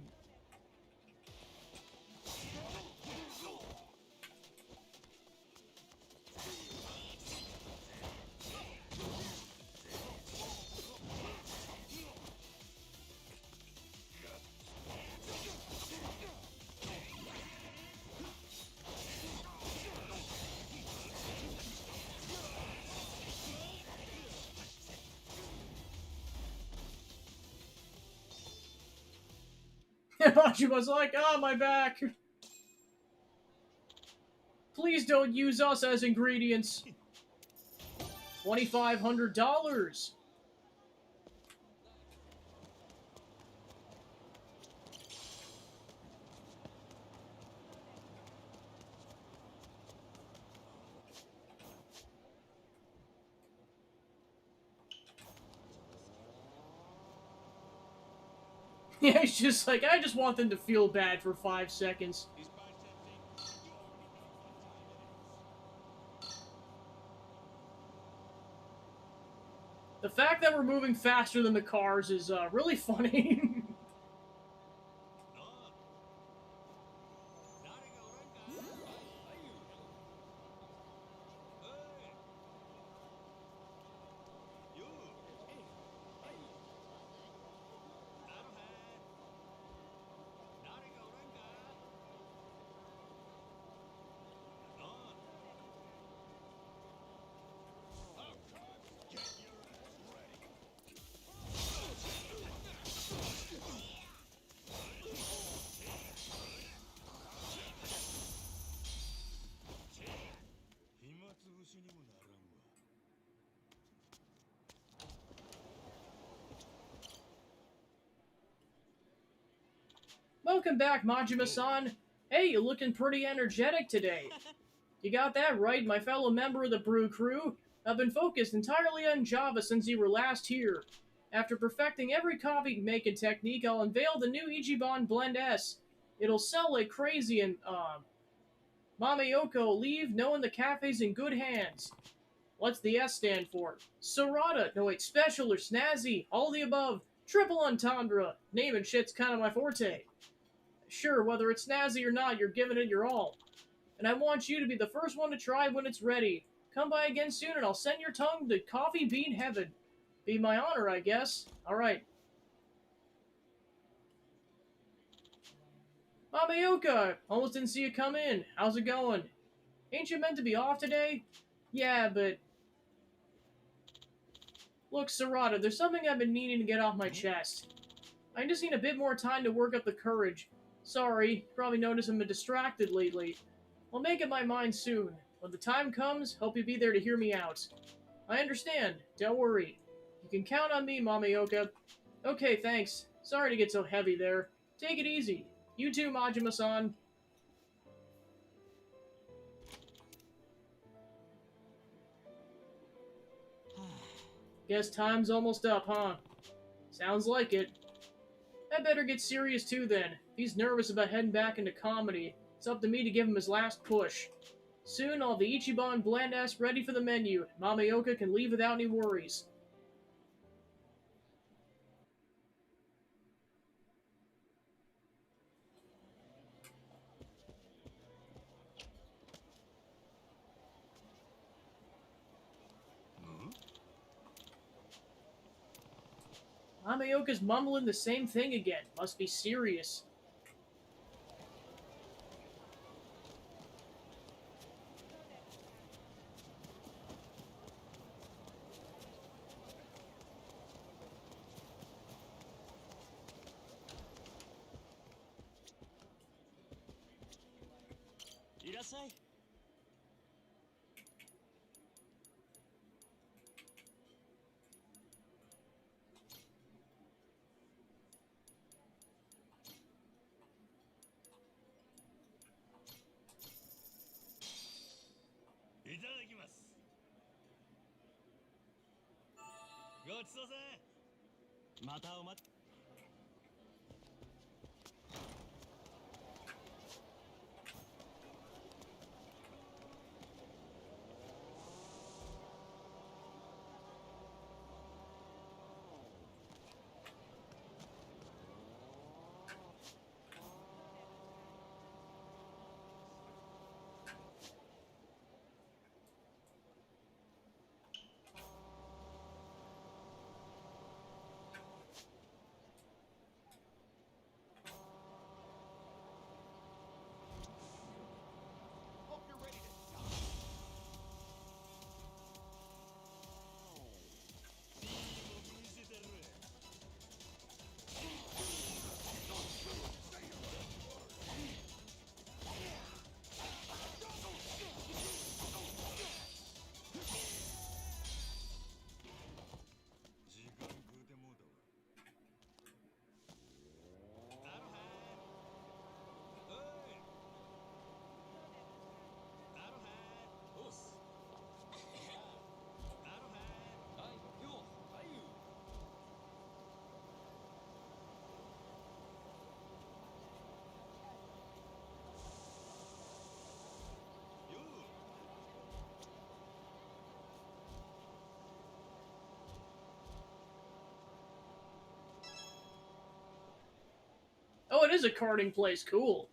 Speaker 1: Majima's like, oh, my back. Please don't use us as ingredients. $2,500. Yeah, he's just like, I just want them to feel bad for 5 seconds. The fact that we're moving faster than the cars is really funny. Welcome back, Majima-san. Hey, you're looking pretty energetic today. You got that right, my fellow member of the Brew Crew. I've been focused entirely on Java since you were last here. After perfecting every coffee making technique, I'll unveil the new Ichiban Blend S. It'll sell like crazy and, Mamayoko will leave knowing the cafe's in good hands. What's the S stand for? Serrata. No, wait, special or snazzy. All the above. Triple entendre. Naming shit's kind of my forte. Sure, whether it's snazzy or not, you're giving it your all. And I want you to be the first one to try when it's ready. Come by again soon and I'll send your tongue to coffee bean heaven. Be my honor, I guess. Alright. Mamayoka! Almost didn't see you come in. How's it going? Ain't you meant to be off today? Yeah, but... Look, Serrata, there's something I've been needing to get off my chest. I just need a bit more time to work up the courage. Sorry, probably noticed I've been distracted lately. I'll make up my mind soon. When the time comes, hope you'll be there to hear me out. I understand. Don't worry. You can count on me, Mamayoka. Okay, thanks. Sorry to get so heavy there. Take it easy. You too, Majima-san. Guess time's almost up, huh? Sounds like it. I better get serious too then. If he's nervous about heading back into comedy, it's up to me to give him his last push. Soon I'll have the Ichiban Blend S ready for the menu. Mamayoka can leave without any worries. Mamayoka's mumbling the same thing again. Must be serious. is a karting place. Cool.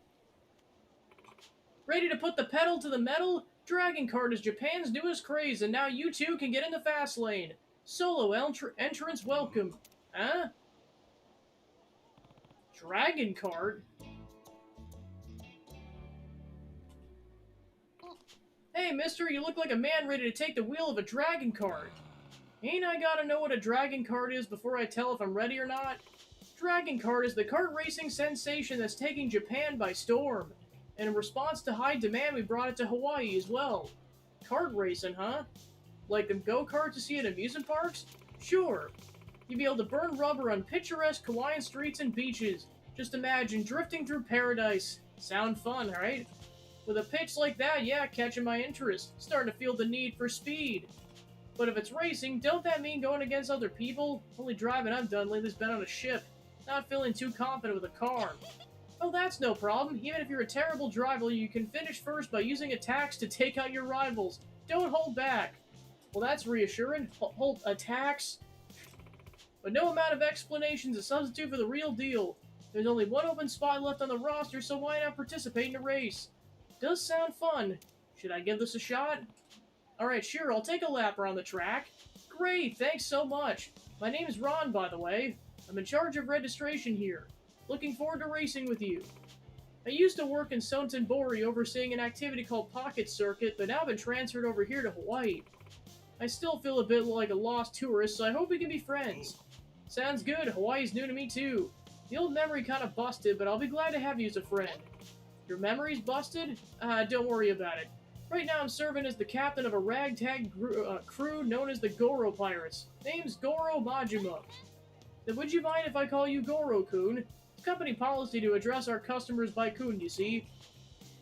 Speaker 1: Ready to put the pedal to the metal? Dragon Kart is Japan's newest craze, and now you too can get in the fast lane. Solo entrance welcome. Huh? Dragon Kart? Hey, mister, you look like a man ready to take the wheel of a dragon kart. Ain't I gotta know what a dragon kart is before I tell if I'm ready or not? Dragon Kart is the kart racing sensation that's taking Japan by storm. And in response to high demand, we brought it to Hawaii as well. Kart racing, huh? Like them go-karts you see at amusement parks? Sure. You'd be able to burn rubber on picturesque Hawaiian streets and beaches. Just imagine drifting through paradise. Sound fun, right? With a pitch like that, yeah, catching my interest. Starting to feel the need for speed. But if it's racing, don't that mean going against other people? Only driving I've done lately has been on a ship. Not feeling too confident with a car. Oh, that's no problem. Even if you're a terrible driver, you can finish first by using attacks to take out your rivals. Don't hold back. Well, that's reassuring. Hold attacks? But no amount of explanations is a substitute for the real deal. There's only one open spot left on the roster, so why not participate in the race? Does sound fun. Should I give this a shot? Alright, sure, I'll take a lap around the track. Great, thanks so much. My name's Ron, by the way. I'm in charge of registration here. Looking forward to racing with you. I used to work in Sotenbori overseeing an activity called Pocket Circuit, but now I've been transferred over here to Hawaii. I still feel a bit like a lost tourist, so I hope we can be friends. Sounds good, Hawaii's new to me too. The old memory kinda busted, but I'll be glad to have you as a friend. Your memory's busted? Don't worry about it. Right now I'm serving as the captain of a ragtag crew known as the Goro Pirates. Name's Goro Majima. Then would you mind if I call you Goro-kun? It's company policy to address our customers by kun, you see.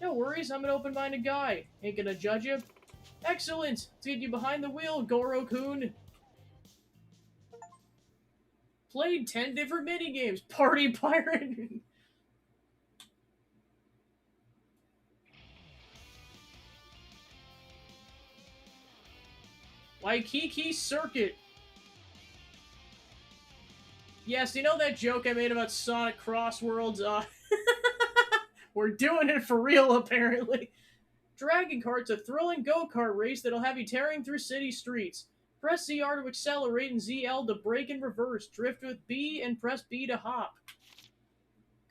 Speaker 1: No worries, I'm an open-minded guy. Ain't gonna judge you. Excellent! Let's get you behind the wheel, Goro-kun. Played 10 different minigames. Party pirate! Waikiki Circuit. Yes, you know that joke I made about Sonic Crossworlds? We're doing it for real, apparently. Dragon Kart's a thrilling go-kart race that'll have you tearing through city streets. Press ZR to accelerate and ZL to brake and reverse. Drift with B and press B to hop.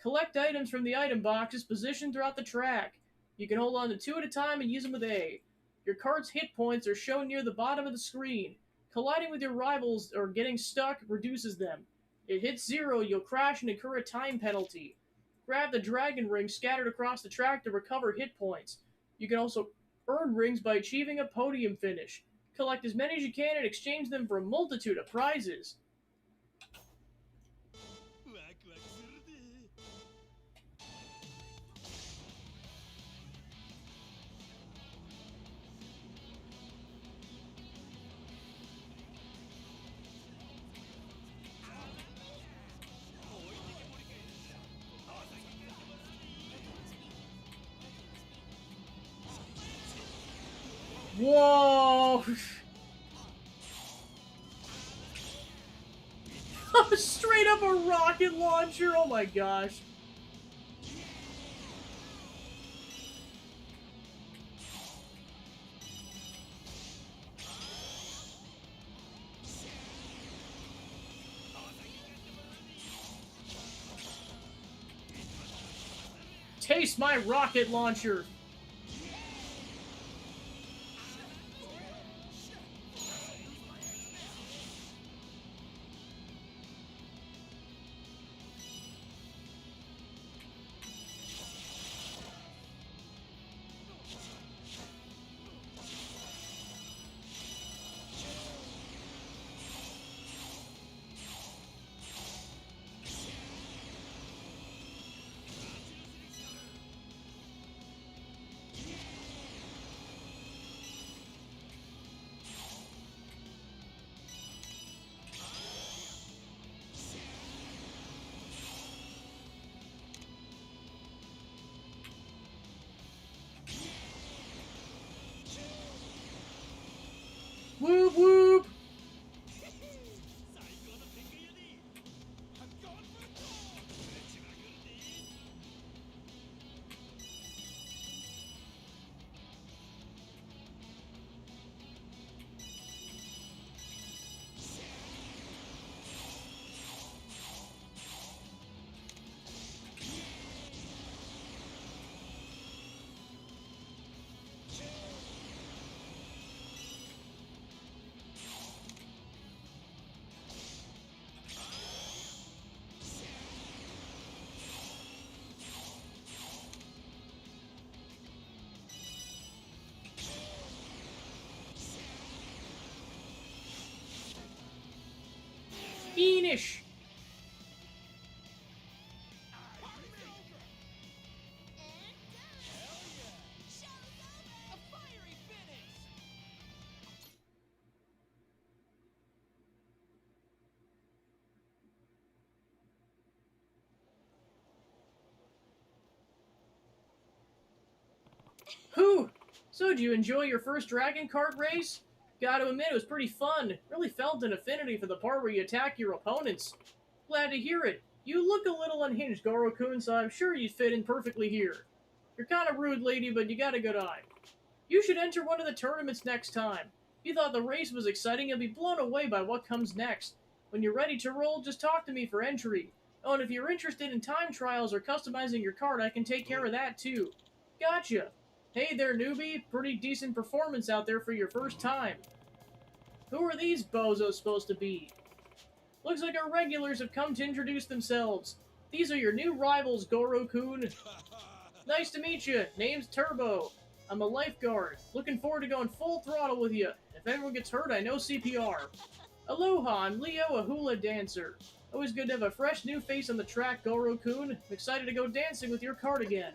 Speaker 1: Collect items from the item boxes positioned throughout the track. You can hold on to 2 at a time and use them with A. Your kart's hit points are shown near the bottom of the screen. Colliding with your rivals or getting stuck reduces them. It hits 0, you'll crash and incur a time penalty. Grab the dragon ring scattered across the track to recover hit points. You can also earn rings by achieving a podium finish. Collect as many as you can and exchange them for a multitude of prizes. Whoa! Straight up a rocket launcher! Oh my gosh. Taste my rocket launcher! finish! Whew! So, did you enjoy your first Dragon Kart race? Gotta admit, it was pretty fun. Really felt an affinity for the part where you attack your opponents. Glad to hear it. You look a little unhinged, Goro-kun, so I'm sure you'd fit in perfectly here. You're kinda rude, lady, but you got a good eye. You should enter one of the tournaments next time. If you thought the race was exciting, you'll be blown away by what comes next. When you're ready to roll, just talk to me for entry. Oh, and if you're interested in time trials or customizing your card, I can take care of that too. Gotcha. Hey there, newbie. Pretty decent performance out there for your first time. Who are these bozos supposed to be? Looks like our regulars have come to introduce themselves. These are your new rivals, Goro-kun. Nice to meet you. Name's Turbo. I'm a lifeguard. Looking forward to going full throttle with you. If anyone gets hurt, I know CPR. Aloha, I'm Leo, a hula dancer. Always good to have a fresh new face on the track, Goro-kun. I'm excited to go dancing with your cart again.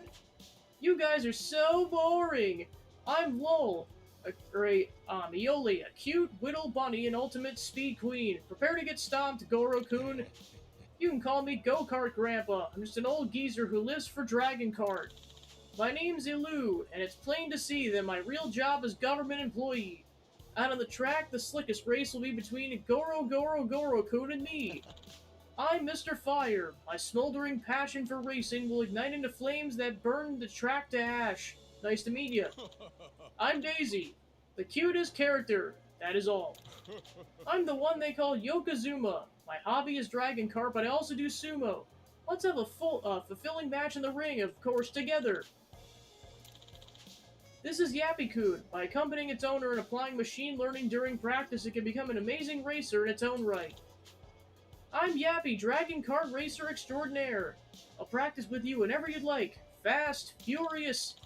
Speaker 1: You guys are so boring. I'm Lol, Ioli, a cute whittle bunny and ultimate speed queen. Prepare to get stomped, Goro-kun. You can call me Go-Kart Grandpa. I'm just an old geezer who lives for Dragon Kart. My name's Ilu, and it's plain to see that my real job is government employee. Out on the track, the slickest race will be between Goro-kun and me. I'm Mr. Fire. My smoldering passion for racing will ignite into flames that burn the track to ash. Nice to meet you. I'm Daisy, the cutest character. That is all. I'm the one they call Yokozuna. My hobby is Dragon Kart, but I also do sumo. Let's have a fulfilling match in the ring, of course, together. This is Yappy-kun. By accompanying its owner and applying machine learning during practice, it can become an amazing racer in its own right. I'm Yappy, Dragon Kart Racer Extraordinaire. I'll practice with you whenever you'd like. Fast, furious.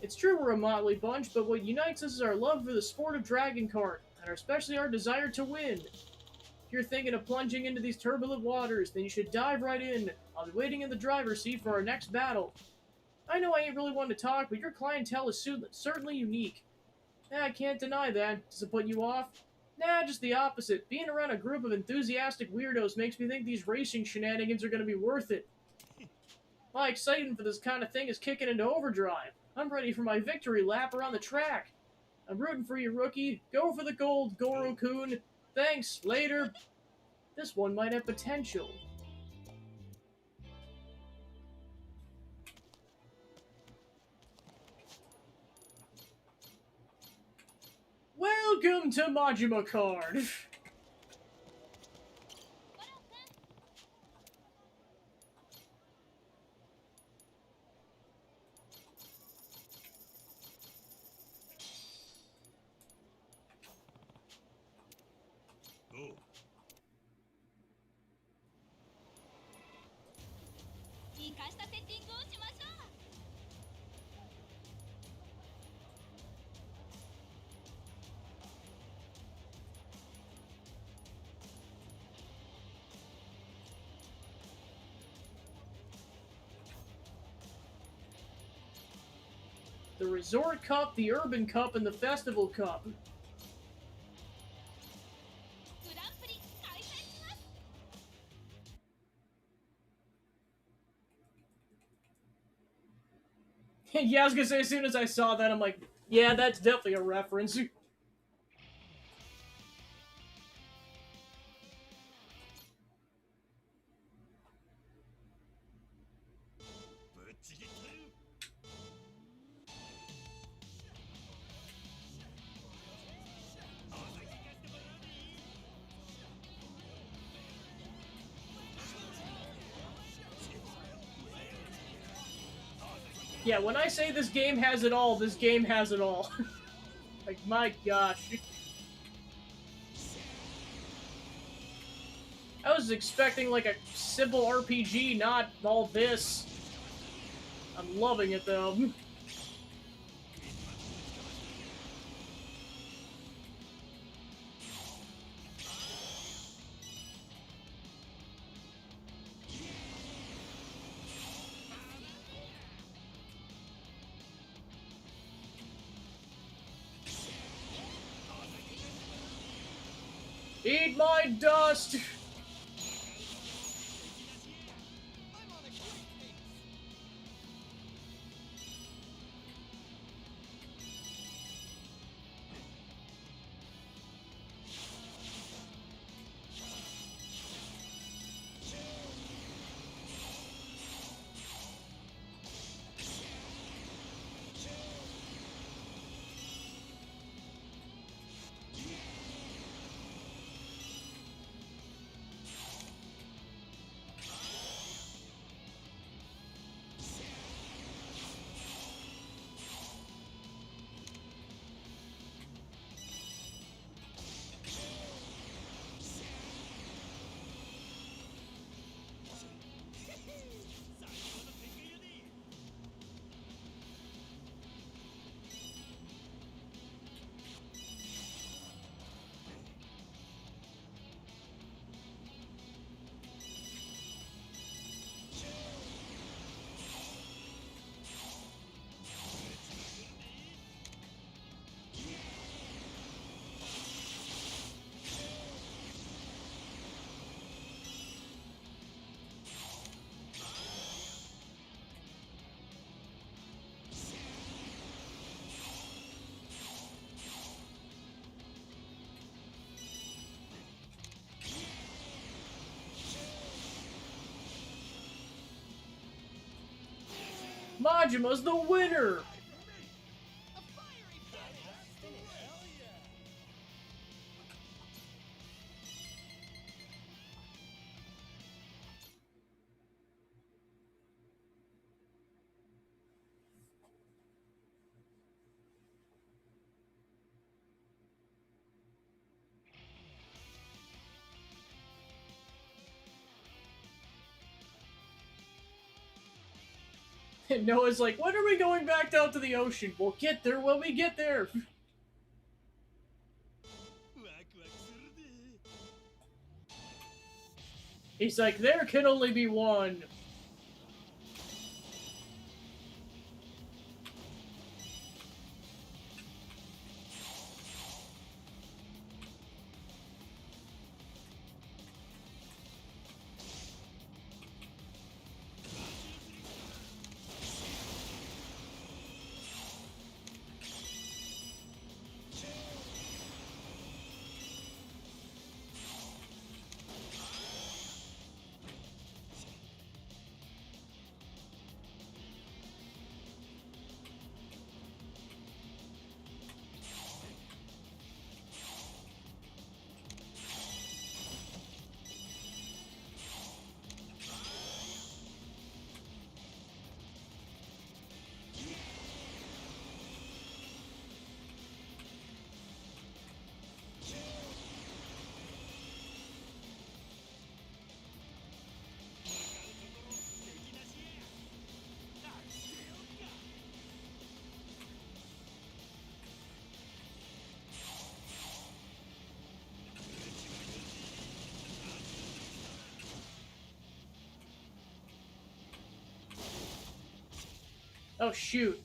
Speaker 1: It's true we're a motley bunch, but what unites us is our love for the sport of Dragon Kart, and especially our desire to win. If you're thinking of plunging into these turbulent waters, then you should dive right in. I'll be waiting in the driver's seat for our next battle. I know I ain't really one to talk, but your clientele is certainly unique. I can't deny that. Does it put you off? Nah, just the opposite. Being around a group of enthusiastic weirdos makes me think these racing shenanigans are going to be worth it. My excitement for this kind of thing is kicking into overdrive. I'm ready for my victory lap around the track. I'm rooting for you, rookie. Go for the gold, Goro-kun. Thanks, later. This one might have potential. Welcome to Majima Card.
Speaker 2: Go.
Speaker 1: The Resort Cup, the Urban Cup, and the Festival Cup. Yeah, I was gonna say, as soon as I saw that, I'm like, yeah, that's definitely a reference. Yeah, when I say this game has it all, this game has it all. Like, my gosh. I was expecting, like, a simple RPG, not all this. I'm loving it, though. Eat my dust!
Speaker 2: I'm on a great pace.
Speaker 1: Majima's the winner!
Speaker 2: A fiery finish. Hell yeah.
Speaker 1: And Noah's like, when are we going back down to the ocean? We'll get there when we get there. He's like, there can only be one. Oh, shoot.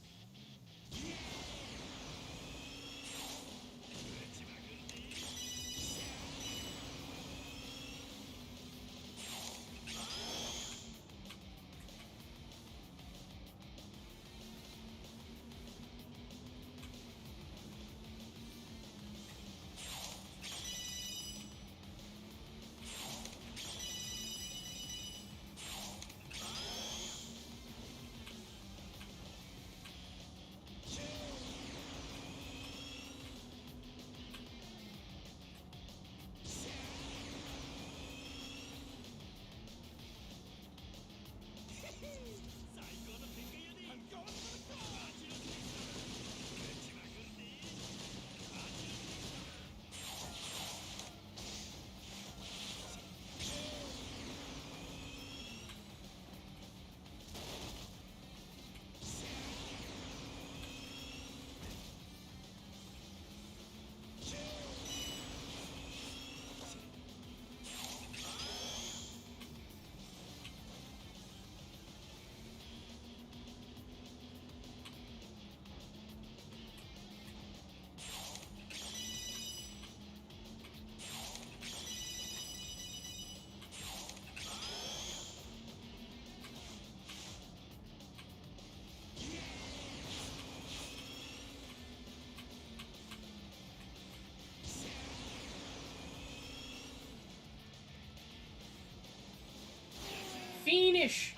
Speaker 1: Fiendish!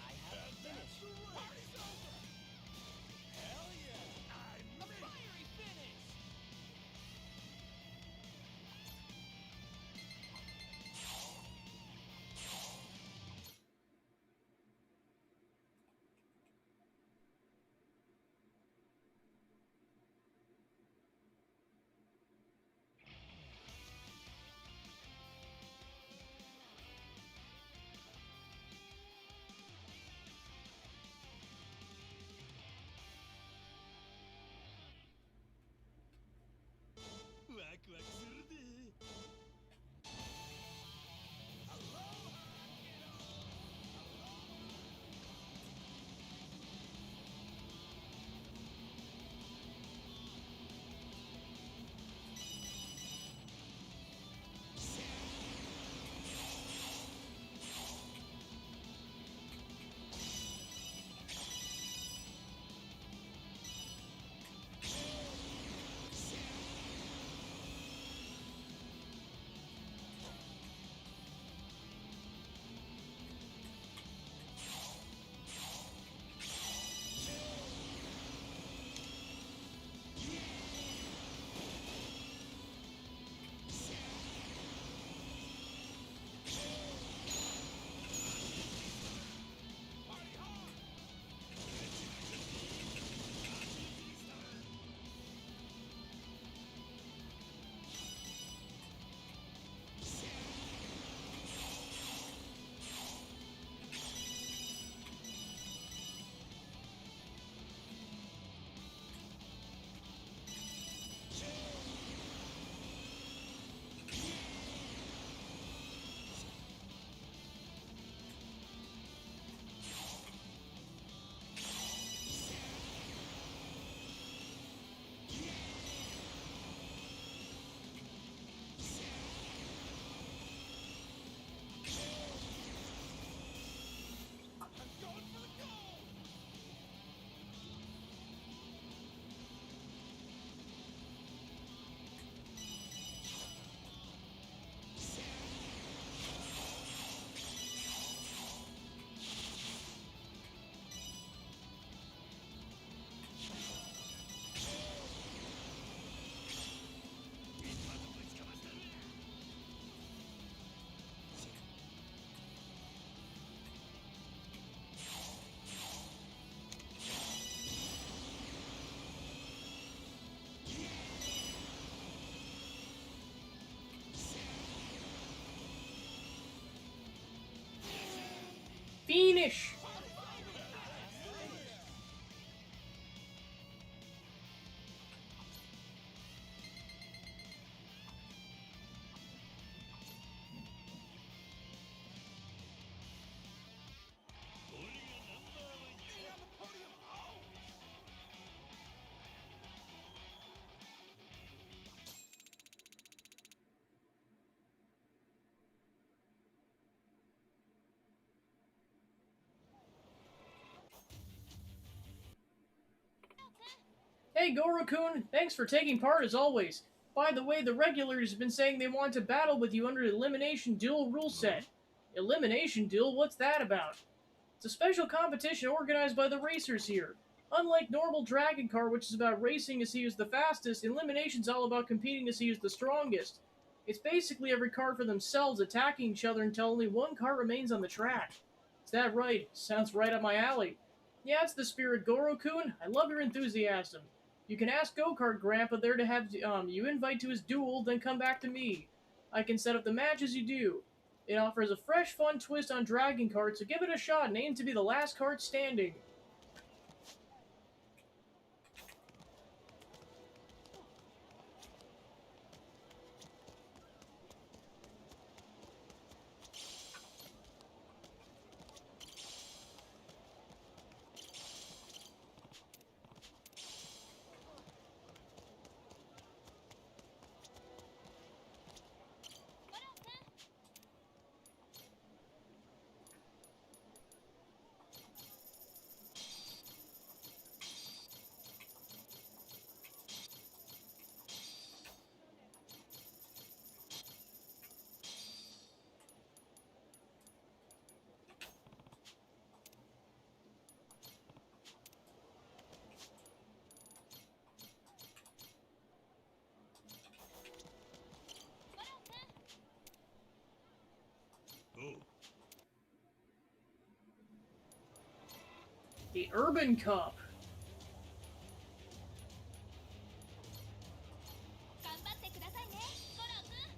Speaker 2: Hell yeah! A fiery finish!
Speaker 1: Fiendish! Hey, Goro-kun, thanks for taking part as always. By the way, the regulars have been saying they want to battle with you under the Elimination Duel rule set. Elimination Duel? What's that about? It's a special competition organized by the racers here. Unlike normal Dragon Car, which is about racing to see who's the fastest, Elimination's all about competing to see who's the strongest. It's basically every car for themselves attacking each other until only one car remains on the track. Is that right? Sounds right up my alley. Yeah, it's the spirit, Goro-kun. I love your enthusiasm. You can ask Go-Kart Grandpa there to have you invite to his duel, then come back to me. I can set up the matches you do. It offers a fresh, fun twist on Dragon Kart, so give it a shot and aim to be the last kart standing. The Urban Cup.
Speaker 3: 頑張ってくださいね、ゴローくん。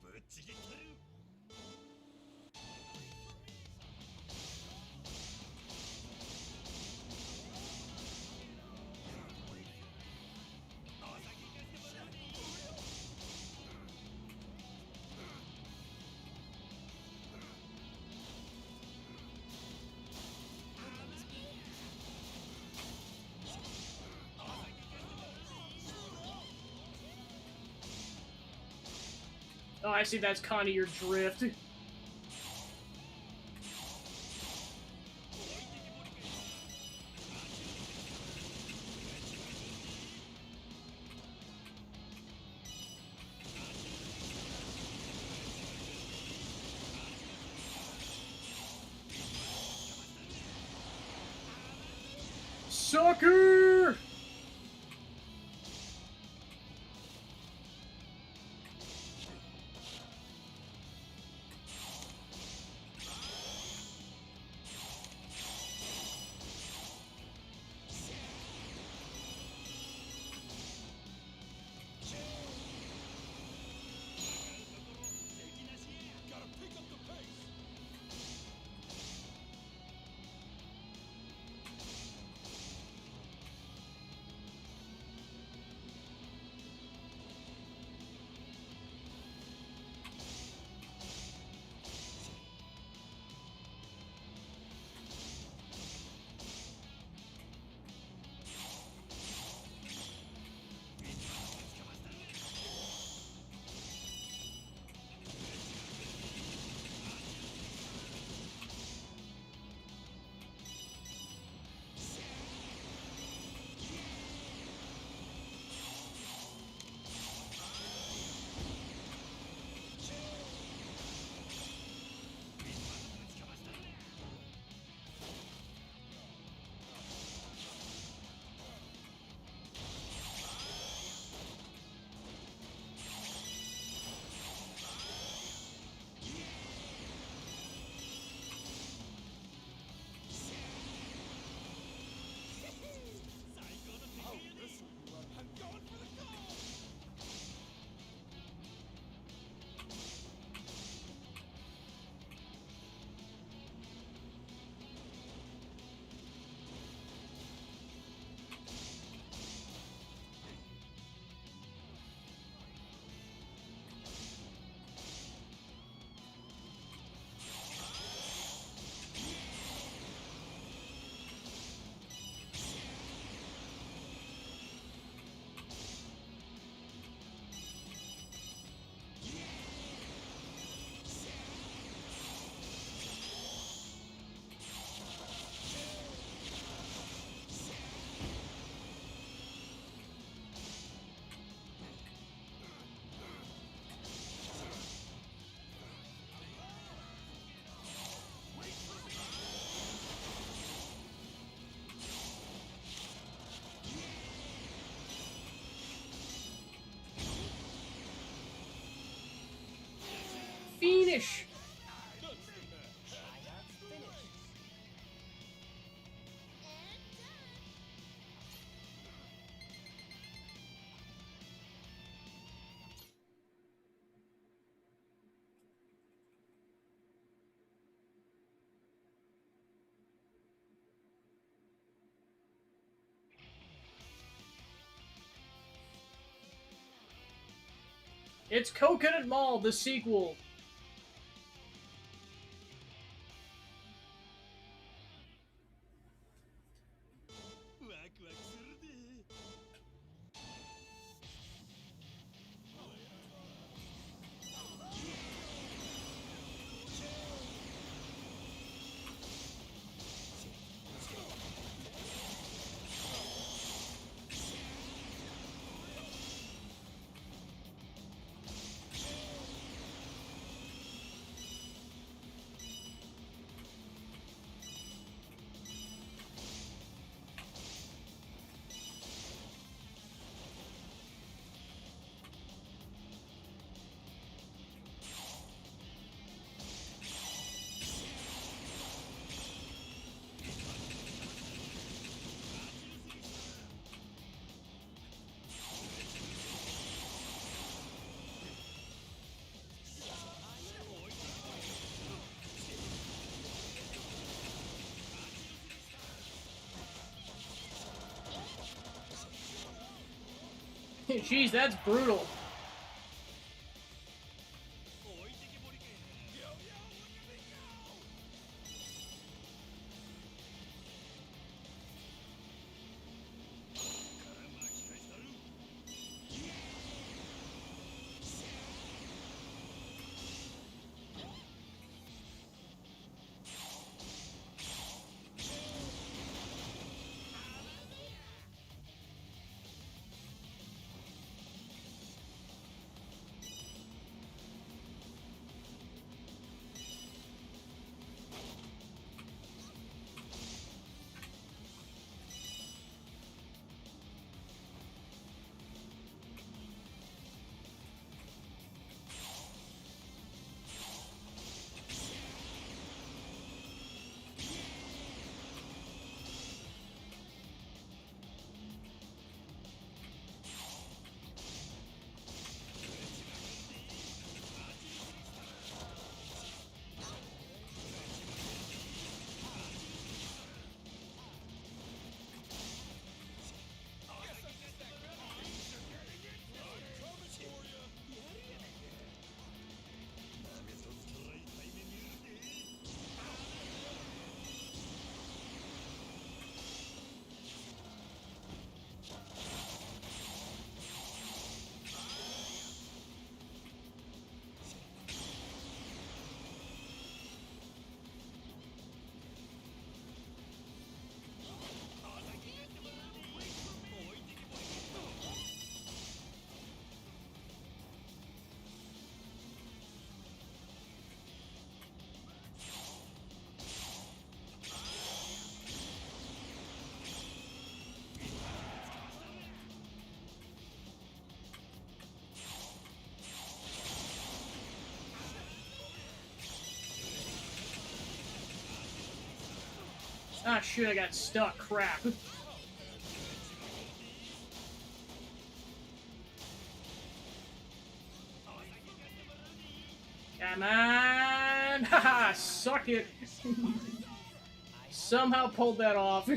Speaker 2: ぶっちぎってる。
Speaker 1: Oh, I see, that's kind of your drift. Sucker!
Speaker 2: Gotta pick up the pace.
Speaker 1: Finish! It's Coconut Mall, the sequel. Jeez, that's brutal. Ah, shoot, I got stuck. Crap. Come on! Haha, suck it! Somehow pulled that off.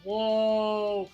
Speaker 1: Whoa!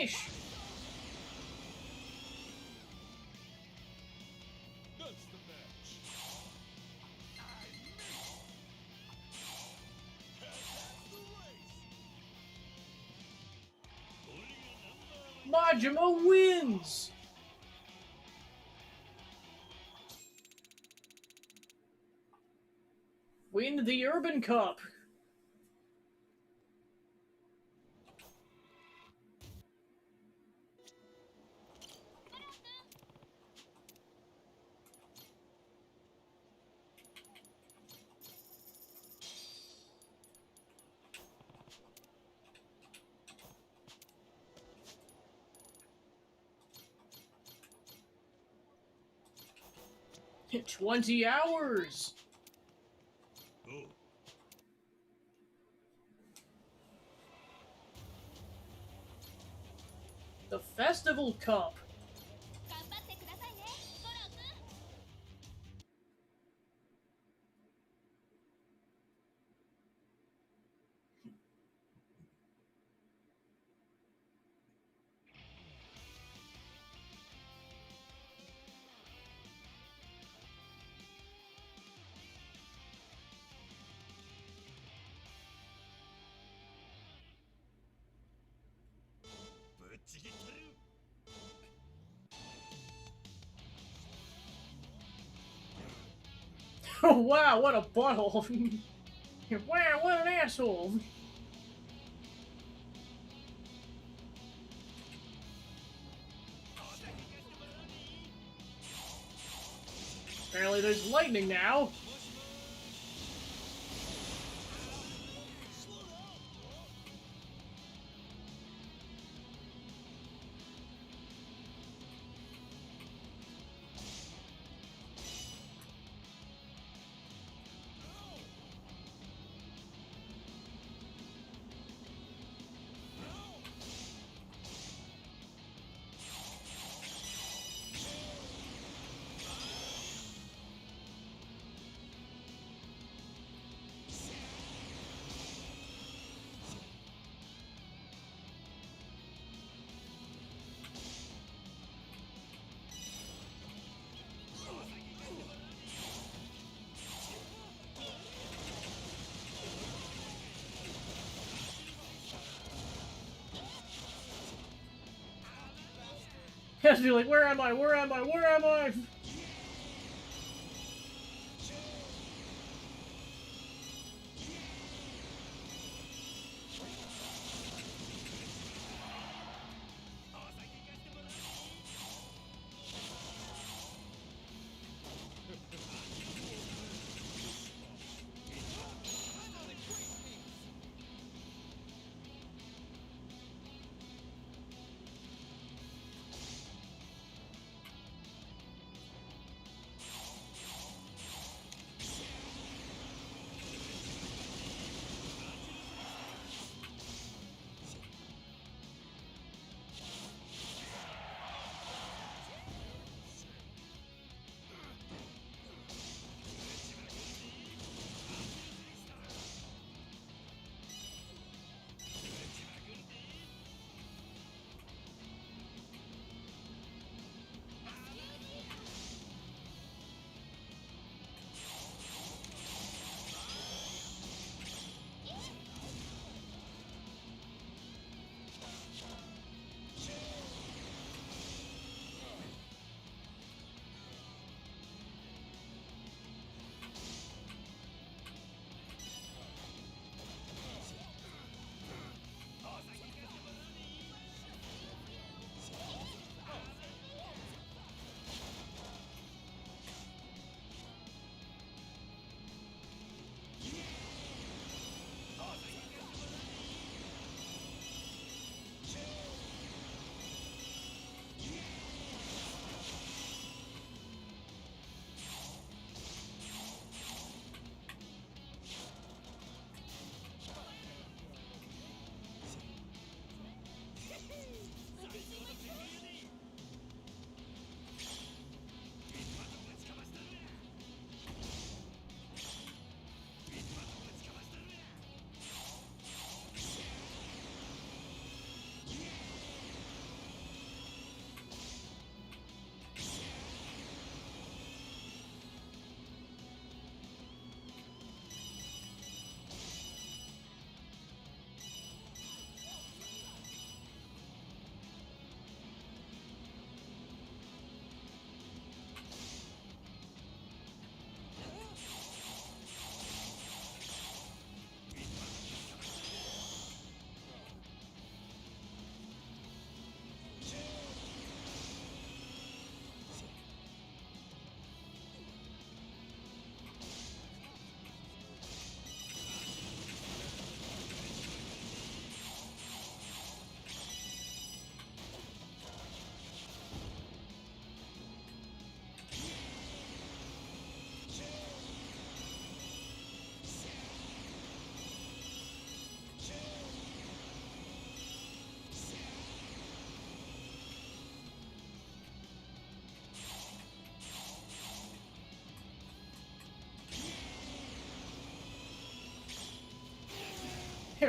Speaker 1: finish.
Speaker 2: That's the match. That's the race.
Speaker 1: Majima wins. Win the Urban Cup. In 20 hours.
Speaker 2: Oh.
Speaker 1: The Festival Cup.
Speaker 3: 頑張ってくださいねゴロくん
Speaker 2: ぶっちぎってる。
Speaker 1: Oh wow, what a butthole. Wow, what an asshole. Apparently there's lightning now. He has to be like, where am I? Where am I? Where am I?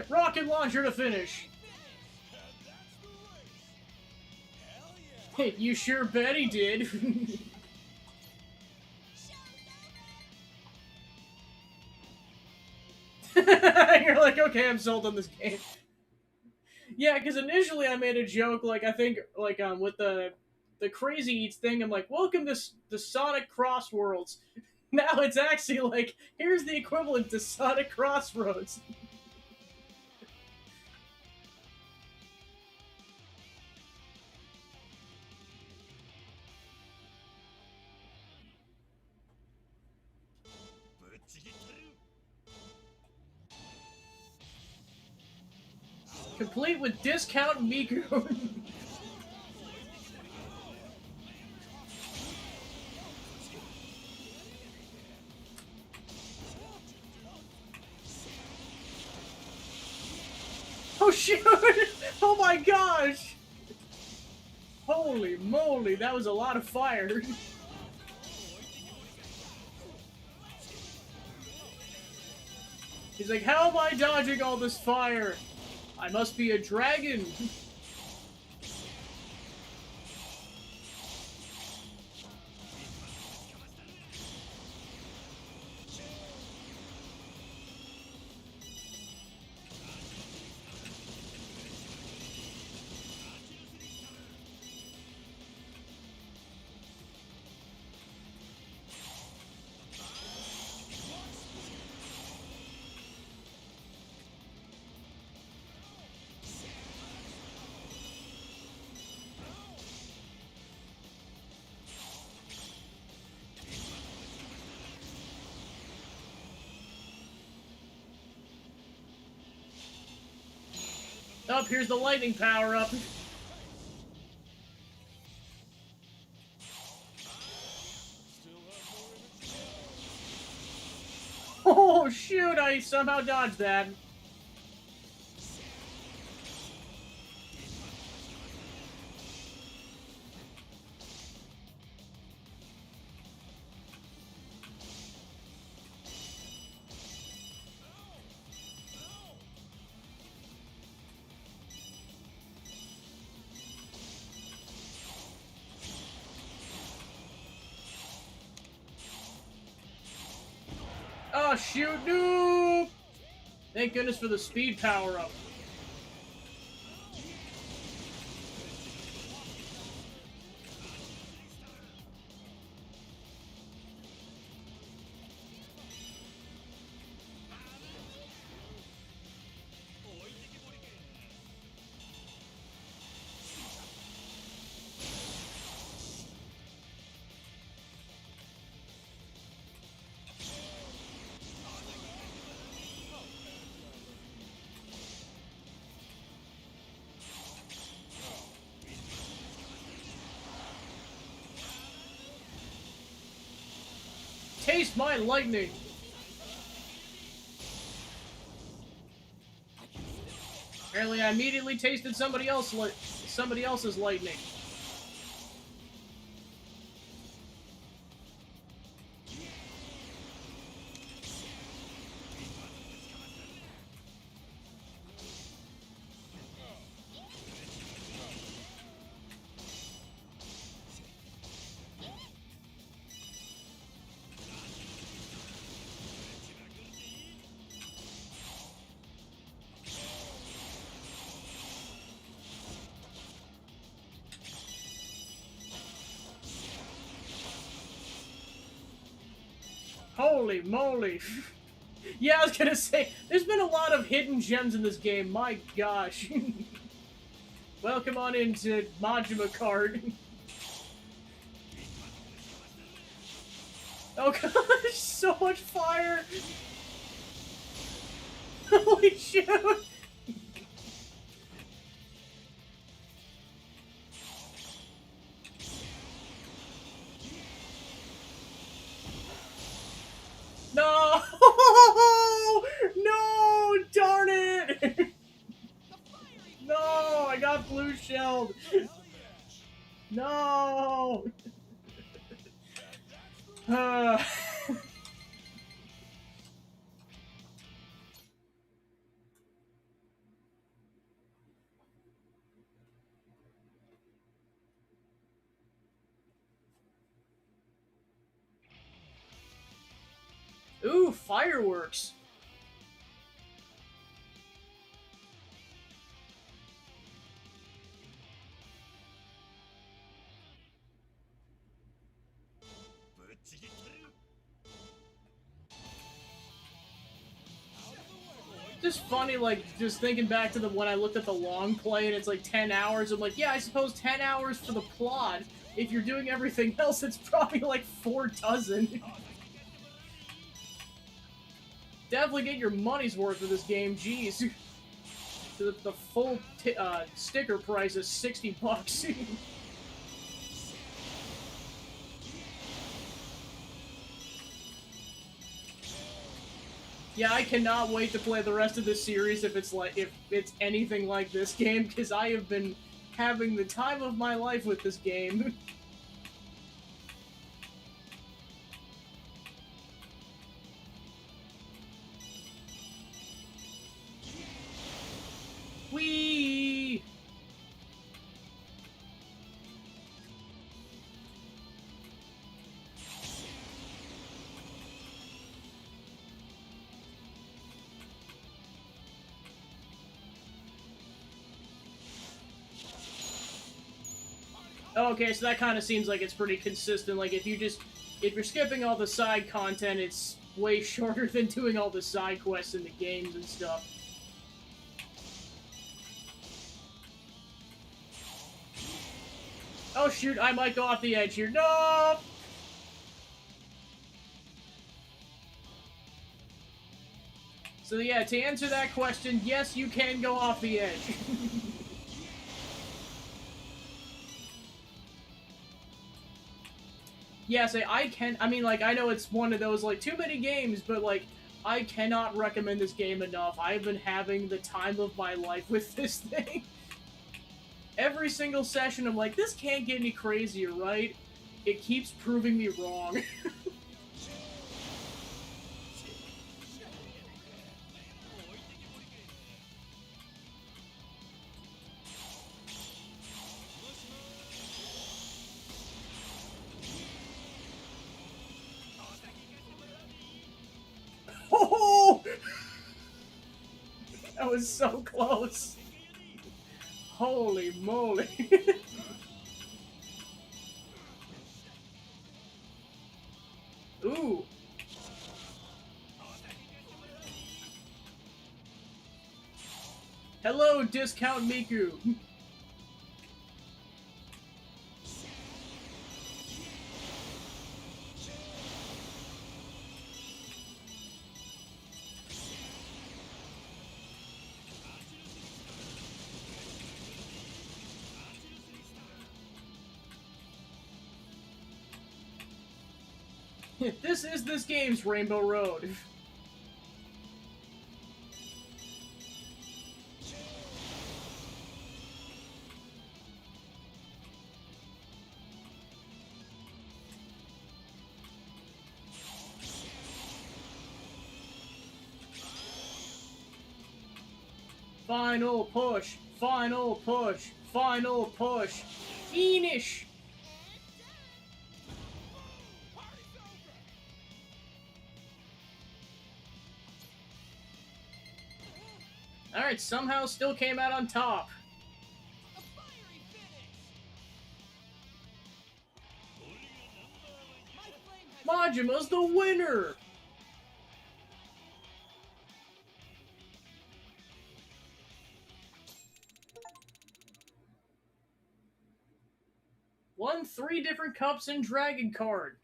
Speaker 1: Rocket launcher to finish. You sure bet he did. You're like, okay, I'm sold on this game. Yeah, because initially I made a joke, like, I think, like, with the Crazy Eats thing, I'm like, welcome to the Sonic Crossworlds. Now it's actually like, here's the equivalent to Sonic Crossroads. Complete with discount Miku. Oh shoot! Oh my gosh! Holy moly, that was a lot of fire. He's like, how am I dodging all this fire? I must be a dragon. Oh, here's the lightning power-up. Oh, shoot, I somehow dodged that. Oh, shoot, no! Thank goodness for the speed power-up. Taste my lightning! Apparently I immediately tasted somebody else's lightning. Holy moly. Yeah, I was gonna say, there's been a lot of hidden gems in this game, my gosh. Welcome on into Majima Card. Oh gosh, so much fire! Holy shit! No! No! Darn it! No! I got blue shelled! No! Ooh, fireworks. Just funny, like, just thinking back to when I looked at the long play and it's like 10 hours, I'm like, yeah, I suppose 10 hours for the plot. If you're doing everything else, it's probably like 4 dozen. Definitely get your money's worth of this game, jeez. The full sticker price is $60. Yeah, I cannot wait to play the rest of this series if it's anything like this game, because I have been having the time of my life with this game. Whee! Okay, so that kind of seems like it's pretty consistent. Like, if you're skipping all the side content, it's way shorter than doing all the side quests in the games and stuff. Oh shoot, I might go off the edge here. No! So yeah, to answer that question, yes, you can go off the edge. Yes, I can. I mean, like, I know it's one of those, like, too many games, but, like, I cannot recommend this game enough. I've been having the time of my life with this thing. Every single session, I'm like, this can't get any crazier, right? It keeps proving me wrong. Oh! That was so close. Holy moly. Ooh. Hello, Discount Miku. This is this game's Rainbow Road. Final push, final push, final push. Finish! Alright, somehow still came out on top. Majima's the winner! Won 3 different cups in Dragon Card.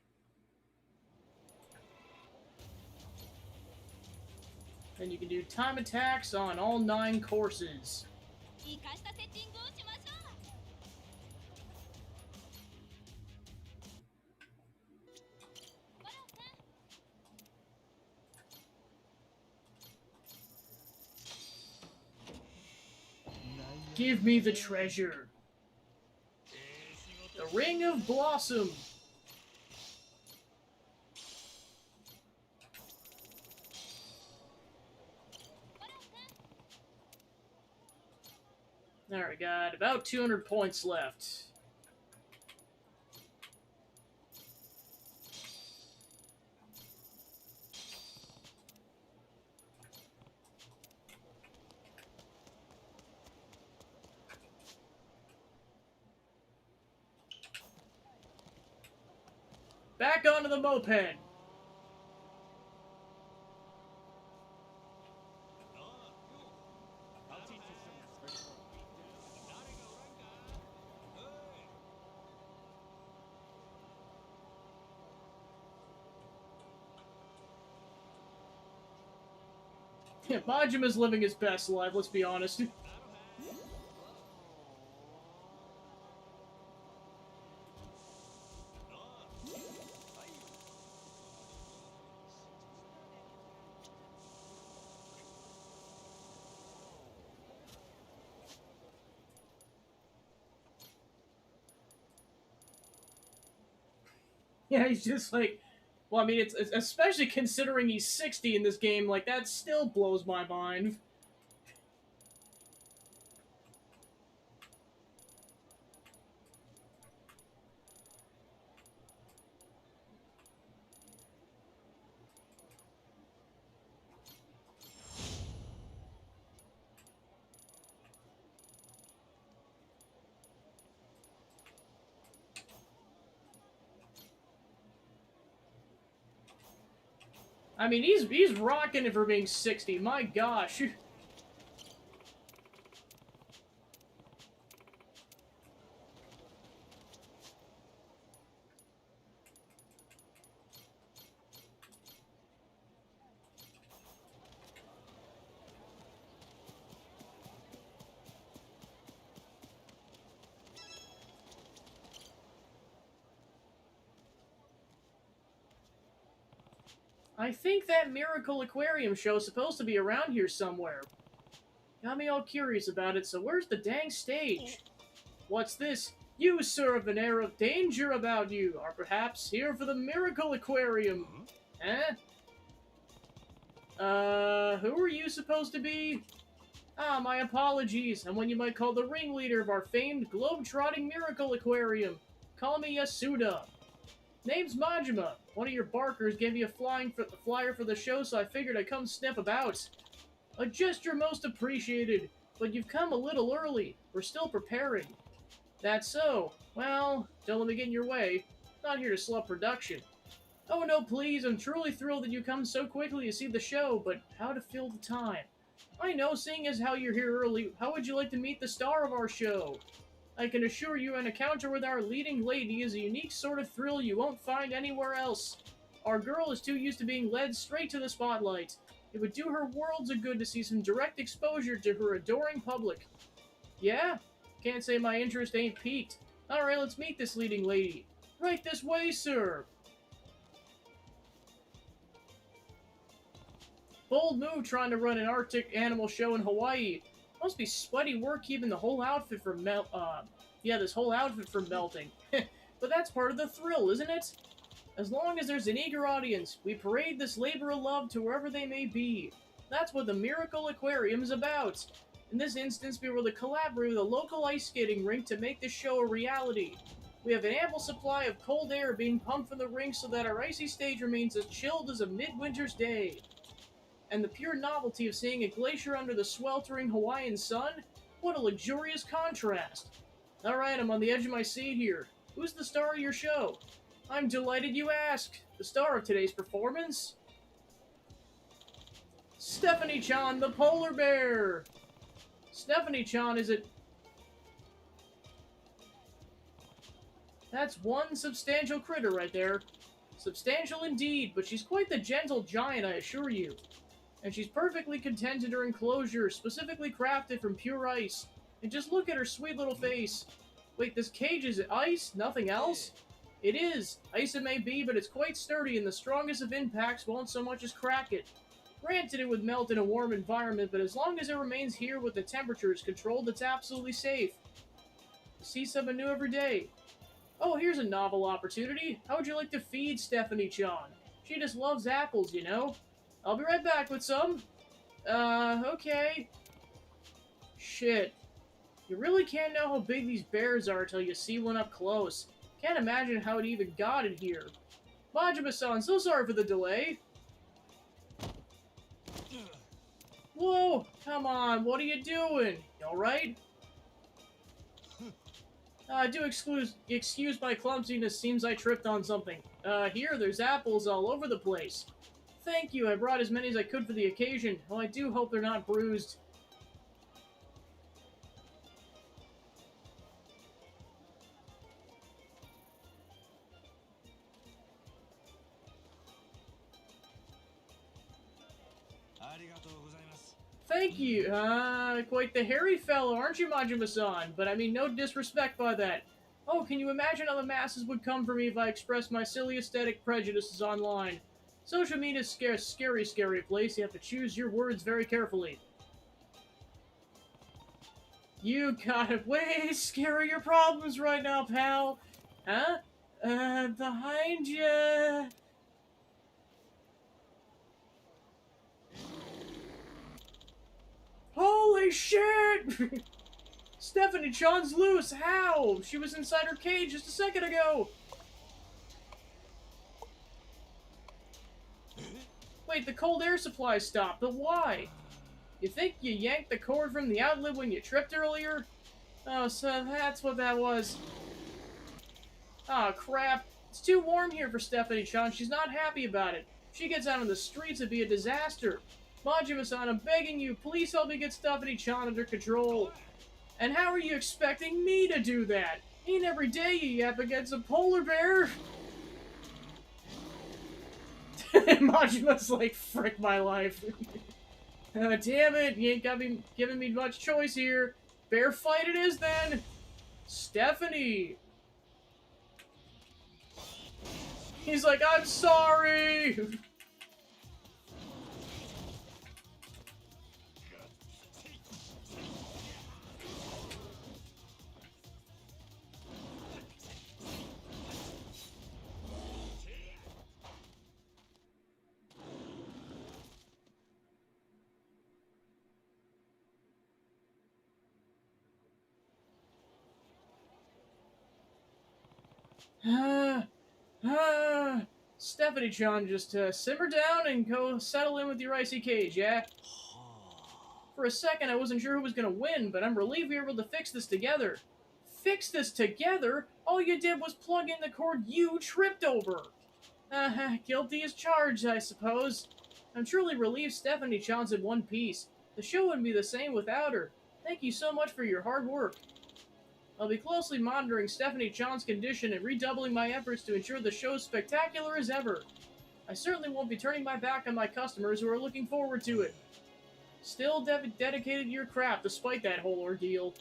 Speaker 1: And you can do time attacks on all 9 courses. Give me the treasure. The Ring of Blossom. Alright, got about 200 points left. Back onto the moped. Yeah, Majima's living his best life, let's be honest. Yeah, he's just like, well, I mean, it's especially considering he's 60 in this game, like, that still blows my mind. I mean, he's rocking it for being 60, my gosh. I think that Miracle Aquarium show is supposed to be around here somewhere. Got me all curious about it, so where's the dang stage? What's this? You, sir, have an air of danger about you, are perhaps here for the Miracle Aquarium. Eh? Who are you supposed to be? Ah, my apologies. I'm what you might call the ringleader of our famed globe-trotting Miracle Aquarium. Call me Yasuda. Name's Majima. One of your barkers gave me a flyer for the show, so I figured I'd come sniff about. A gesture most appreciated, but you've come a little early. We're still preparing. That's so. Well, don't let me get in your way. Not here to slow up production. Oh no, please, I'm truly thrilled that you come so quickly to see the show, but how to fill the time? I know, seeing as how you're here early, how would you like to meet the star of our show? I can assure you an encounter with our leading lady is a unique sort of thrill you won't find anywhere else. Our girl is too used to being led straight to the spotlight. It would do her worlds of good to see some direct exposure to her adoring public. Yeah? Can't say my interest ain't piqued. Alright, let's meet this leading lady. Right this way, sir. Bold move trying to run an Arctic animal show in Hawaii. Must be sweaty work keeping the whole outfit from this whole outfit from melting. But that's part of the thrill, isn't it? As long as there's an eager audience, we parade this labor of love to wherever they may be. That's what the Miracle Aquarium is about. In this instance, we were to collaborate with a local ice skating rink to make this show a reality. We have an ample supply of cold air being pumped from the rink so that our icy stage remains as chilled as a midwinter's day. And the pure novelty of seeing a glacier under the sweltering Hawaiian sun? What a luxurious contrast! Alright, I'm on the edge of my seat here. Who's the star of your show? I'm delighted you asked. The star of today's performance? Stephanie-chan, the polar bear! Stephanie-chan, is it... That's one substantial critter right there. Substantial indeed, but she's quite the gentle giant, I assure you. And she's perfectly content in her enclosure, specifically crafted from pure ice. And just look at her sweet little face. Wait, this cage is ice? Nothing else? It is. Ice it may be, but it's quite sturdy, and the strongest of impacts won't so much as crack it. Granted, it would melt in a warm environment, but as long as it remains here with the temperatures controlled, it's absolutely safe. See something new every day. Oh, here's a novel opportunity. How would you like to feed Stephanie-chan? She just loves apples, you know? I'll be right back with some. Okay. Shit. You really can't know how big these bears are till you see one up close. Can't imagine how it even got in here. Majima-san, so sorry for the delay. Whoa, come on, what are you doing? You alright? Do excuse my clumsiness, seems I tripped on something. Here, there's apples all over the place. Thank you, I brought as many as I could for the occasion. Well, I do hope they're not bruised. Thank you. Quite the hairy fellow, aren't you, Majima-san? But I mean no disrespect by that. Oh, can you imagine how the masses would come for me if I expressed my silly aesthetic prejudices online? Social media's scary place. You have to choose your words very carefully. You got way scarier problems right now, pal. Huh? Behind ya. Holy shit! Stephanie-chan's loose! How? She was inside her cage just a second ago! Wait, the cold air supply stopped, but why? You think you yanked the cord from the outlet when you tripped earlier? Oh, so that's what that was. Aw, crap. It's too warm here for Stephanie-chan. She's not happy about it. If she gets out on the streets, it'd be a disaster. Majima-san, I'm begging you, please help me get Stephanie-chan under control. And how are you expecting me to do that? Ain't every day you yap against a polar bear. Majima's like, frick my life. Damn it, you ain't giving me much choice here. Bear fight it is then. Stephanie. He's like, I'm sorry. Stephanie-chan, just simmer down and go settle in with your icy cage, yeah? For a second, I wasn't sure who was gonna win, but I'm relieved we were able to fix this together. Fix this together? All you did was plug in the cord you tripped over. Guilty as charged, I suppose. I'm truly relieved Stephanie-chan's in one piece. The show wouldn't be the same without her. Thank you so much for your hard work. I'll be closely monitoring Stephanie-chan's condition and redoubling my efforts to ensure the show's spectacular as ever. I certainly won't be turning my back on my customers who are looking forward to it. Still dedicated to your craft despite that whole ordeal.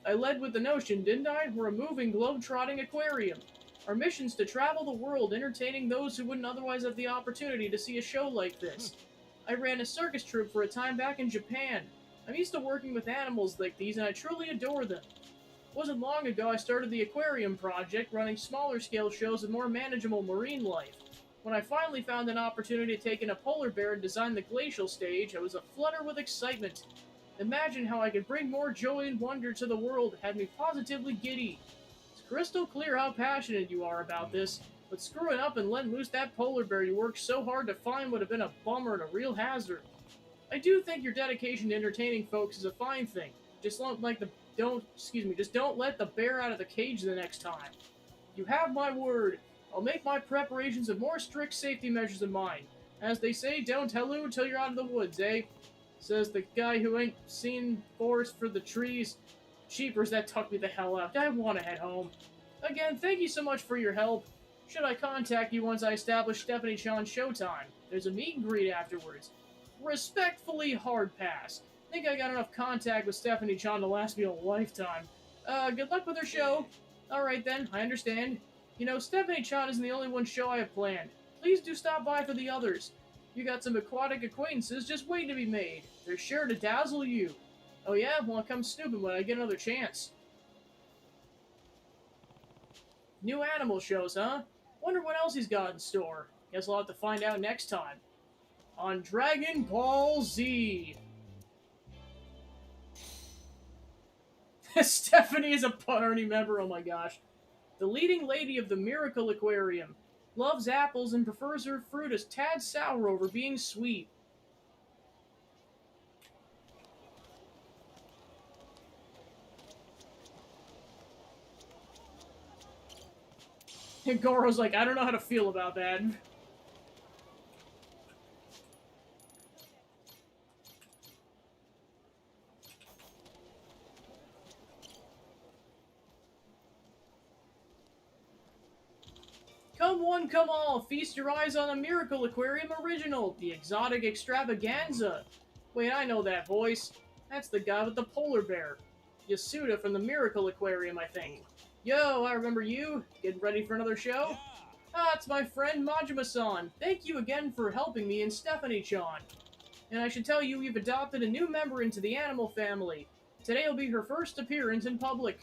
Speaker 1: I led with the notion, didn't I? We're a moving, globe-trotting aquarium. Our mission's to travel the world, entertaining those who wouldn't otherwise have the opportunity to see a show like this. I ran a circus troupe for a time back in Japan. I'm used to working with animals like these, and I truly adore them. It wasn't long ago I started the aquarium project, running smaller-scale shows of more manageable marine life. When I finally found an opportunity to take in a polar bear and design the glacial stage, I was aflutter with excitement. Imagine how I could bring more joy and wonder to the world had me positively giddy. It's crystal clear how passionate you are about this, but screwing up and letting loose that polar bear you worked so hard to find would have been a bummer and a real hazard. I do think your dedication to entertaining folks is a fine thing. Just don't let the bear out of the cage the next time. You have my word. I'll make my preparations with more strict safety measures in mind. As they say, don't halloo till you're out of the woods, eh? Says the guy who ain't seen forest for the trees. Cheapers, that tucked me the hell out. I want to head home. Again, thank you so much for your help. Should I contact you once I establish Stephanie-chan's showtime? There's a meet and greet afterwards. Respectfully, hard pass. Think I got enough contact with Stephanie-chan to last me a lifetime. Good luck with her show. Alright then, I understand. You know, Stephanie-chan isn't the only one show I have planned. Please do stop by for the others. You got some aquatic acquaintances just waiting to be made. They're sure to dazzle you. Oh yeah? Well, I'll come snooping when I get another chance. New animal shows, huh? Wonder what else he's got in store. Guess I'll have to find out next time. On Dragon Ball Z. Stephanie is a party member, oh my gosh. The leading lady of the Miracle Aquarium. Loves apples and prefers her fruit as tad sour over being sweet. And Goro's like, I don't know how to feel about that. Come one, come all, feast your eyes on a Miracle Aquarium original, the exotic extravaganza. Wait, I know that voice. That's the guy with the polar bear. Yasuda from the Miracle Aquarium, I think. Yo, I remember you. Getting ready for another show?
Speaker 2: Yeah.
Speaker 1: Ah, it's my friend Majima-san. Thank you again for helping me and Stephanie-chan. And I should tell you, we've adopted a new member into the animal family. Today will be her first appearance in public.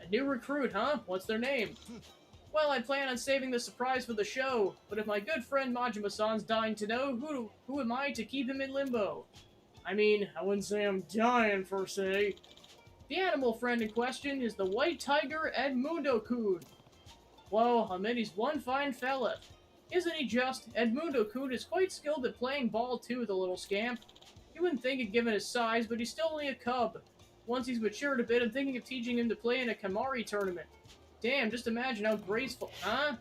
Speaker 1: A new recruit, huh? What's their name? Well, I plan on saving the surprise for the show, but if my good friend Majima-san's dying to know, who am I to keep him in limbo? I mean, I wouldn't say I'm dying, per se. The animal friend in question is the white tiger Edmundo-kun. Whoa, I mean, he's one fine fella. Isn't he just? Edmundo-kun is quite skilled at playing ball too, the little scamp. You wouldn't think it given his size, but he's still only a cub. Once he's matured a bit, I'm thinking of teaching him to play in a Kamari tournament. Damn, just imagine how graceful, huh?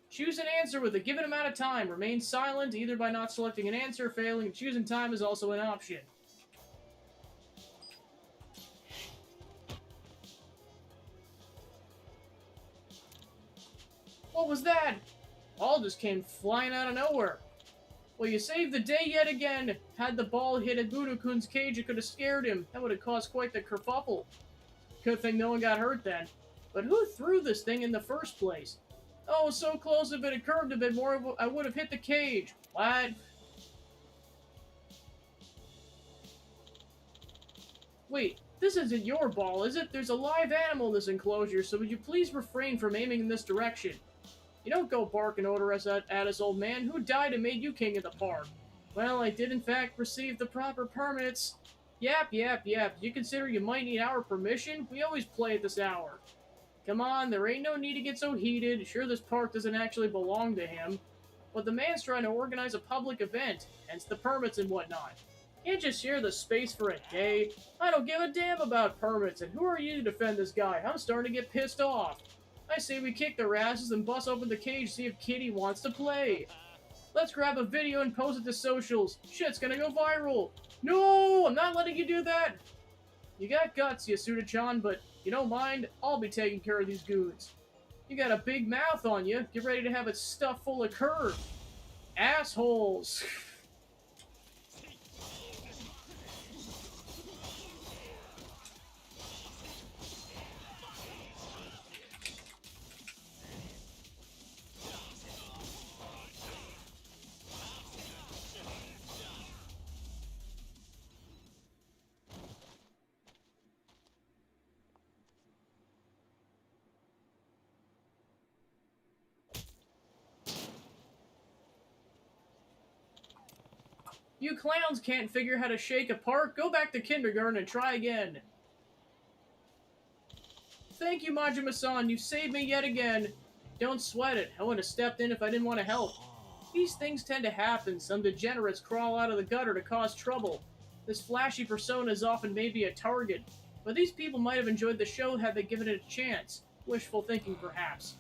Speaker 1: Choose an answer with a given amount of time. Remain silent, either by not selecting an answer, failing to choose in time is also an option. What was that? Ball just came flying out of nowhere. Well, you saved the day yet again. Had the ball hit Edmundo-kun's cage, it could have scared him. That would have caused quite the kerfuffle. Good thing no one got hurt then. But who threw this thing in the first place? Oh, so close, if it had curved a bit more, I would have hit the cage. What? Wait, this isn't your ball, is it? There's a live animal in this enclosure, so would you please refrain from aiming in this direction? You don't go barking orders at us, old man. Who died and made you king of the park? Well, I did in fact receive the proper permits. Yap. You consider you might need our permission? We always play at this hour. Come on, there ain't no need to get so heated. Sure, this park doesn't actually belong to him. But the man's trying to organize a public event, hence the permits and whatnot. Can't just share the space for a day. I don't give a damn about permits, and who are you to defend this guy? I'm starting to get pissed off. I say we kick their asses and bust open the cage, see if Kitty wants to play. Let's grab a video and post it to socials. Shit's gonna go viral. No, I'm not letting you do that. You got guts, Yasuda-chan, but you don't mind, I'll be taking care of these goons. You got a big mouth on you. Get ready to have it stuffed full of curd. Assholes. You clowns can't figure how to shake a park? Go back to kindergarten and try again. Thank you, Majima-san. You saved me yet again. Don't sweat it. I would have stepped in if I didn't want to help. These things tend to happen. Some degenerates crawl out of the gutter to cause trouble. This flashy persona is often maybe a target. But these people might have enjoyed the show had they given it a chance. Wishful thinking, perhaps.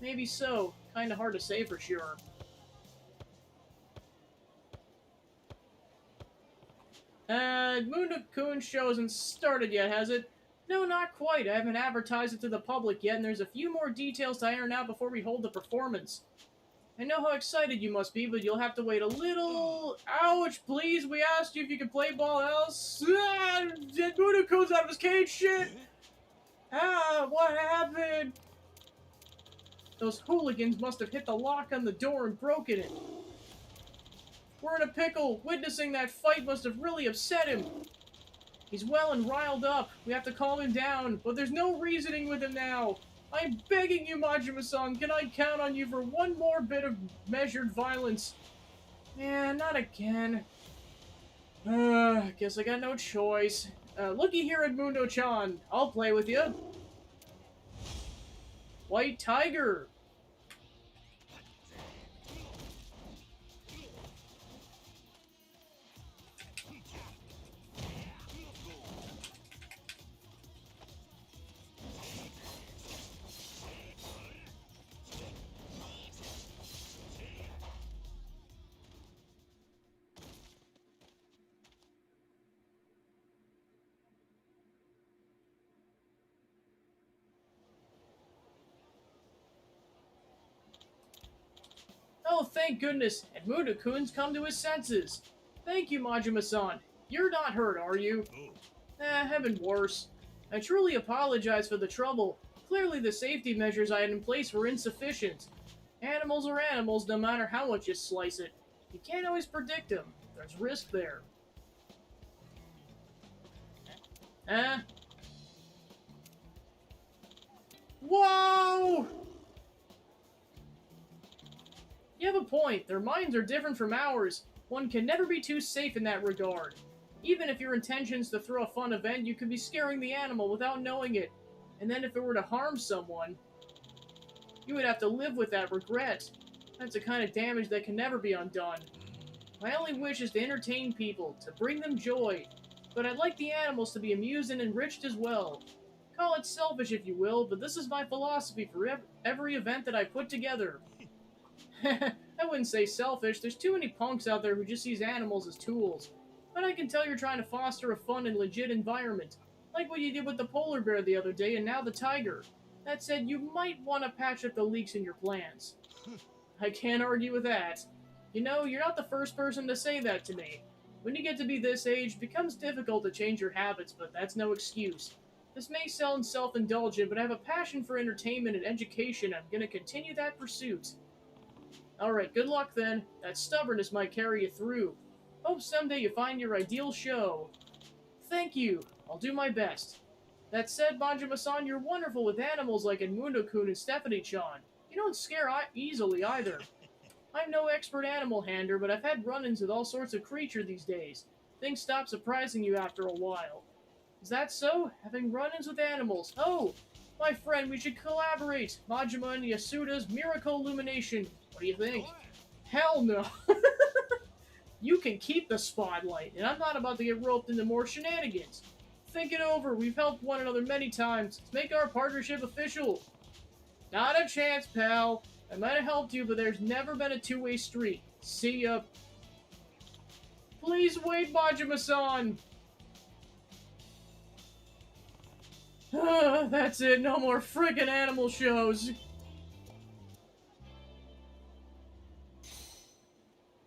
Speaker 1: Maybe so. Kinda hard to say for sure. Edmundo-kun show hasn't started yet, has it? No, not quite. I haven't advertised it to the public yet, and there's a few more details to iron out before we hold the performance. I know how excited you must be, but you'll have to wait a little... Ouch, please, we asked you if you could play ball else. Edmundo-kun's out of his cage, shit! What happened? Those hooligans must have hit the lock on the door and broken it. We're in a pickle. Witnessing that fight must have really upset him. He's well and riled up. We have to calm him down, but there's no reasoning with him now. I'm begging you, Majima-san, can I count on you for one more bit of measured violence? Man, not again. Guess I got no choice. Looky here, Edmundo-chan. I'll play with you. White Tiger. Oh, thank goodness, Edmundo-kun's come to his senses. Thank you, Majima-san. You're not hurt, are you? Have been worse. I truly apologize for the trouble. Clearly the safety measures I had in place were insufficient. Animals are animals no matter how much you slice it. You can't always predict them. There's risk there. Eh? Whoa! You have a point. Their minds are different from ours. One can never be too safe in that regard. Even if your intention's to throw a fun event, you could be scaring the animal without knowing it. And then if it were to harm someone, you would have to live with that regret. That's a kind of damage that can never be undone. My only wish is to entertain people, to bring them joy. But I'd like the animals to be amused and enriched as well. Call it selfish if you will, but this is my philosophy for every event that I put together. I wouldn't say selfish. There's too many punks out there who just use animals as tools. But I can tell you're trying to foster a fun and legit environment. Like what you did with the polar bear the other day and now the tiger. That said, you might want to patch up the leaks in your plans. I can't argue with that. You know, you're not the first person to say that to me. When you get to be this age, it becomes difficult to change your habits, but that's no excuse. This may sound self-indulgent, but I have a passion for entertainment and education. I'm going to continue that pursuit. Alright, good luck then. That stubbornness might carry you through. Hope someday you find your ideal show. Thank you. I'll do my best. That said, Majima-san, you're wonderful with animals like Edmundo-kun and Stephanie-chan. You don't scare easily either. I'm no expert animal handler, but I've had run-ins with all sorts of creatures these days. Things stop surprising you after a while. Is that so? Having run-ins with animals. Oh, my friend, we should collaborate. Majima and Yasuda's Miracle Illumination. What do you think? Hell no. You can keep the spotlight, and I'm not about to get roped into more shenanigans. Think it over. We've helped one another many times. Let's make our partnership official. Not a chance, pal. I might have helped you, but there's never been a two-way street. See ya. Please wait, Majima-san. That's it. No more frickin' animal shows.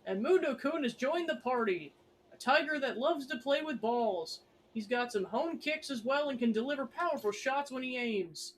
Speaker 1: Edmundo-kun has joined the party. A tiger that loves to play with balls. He's got some hone kicks as well and can deliver powerful shots when he aims.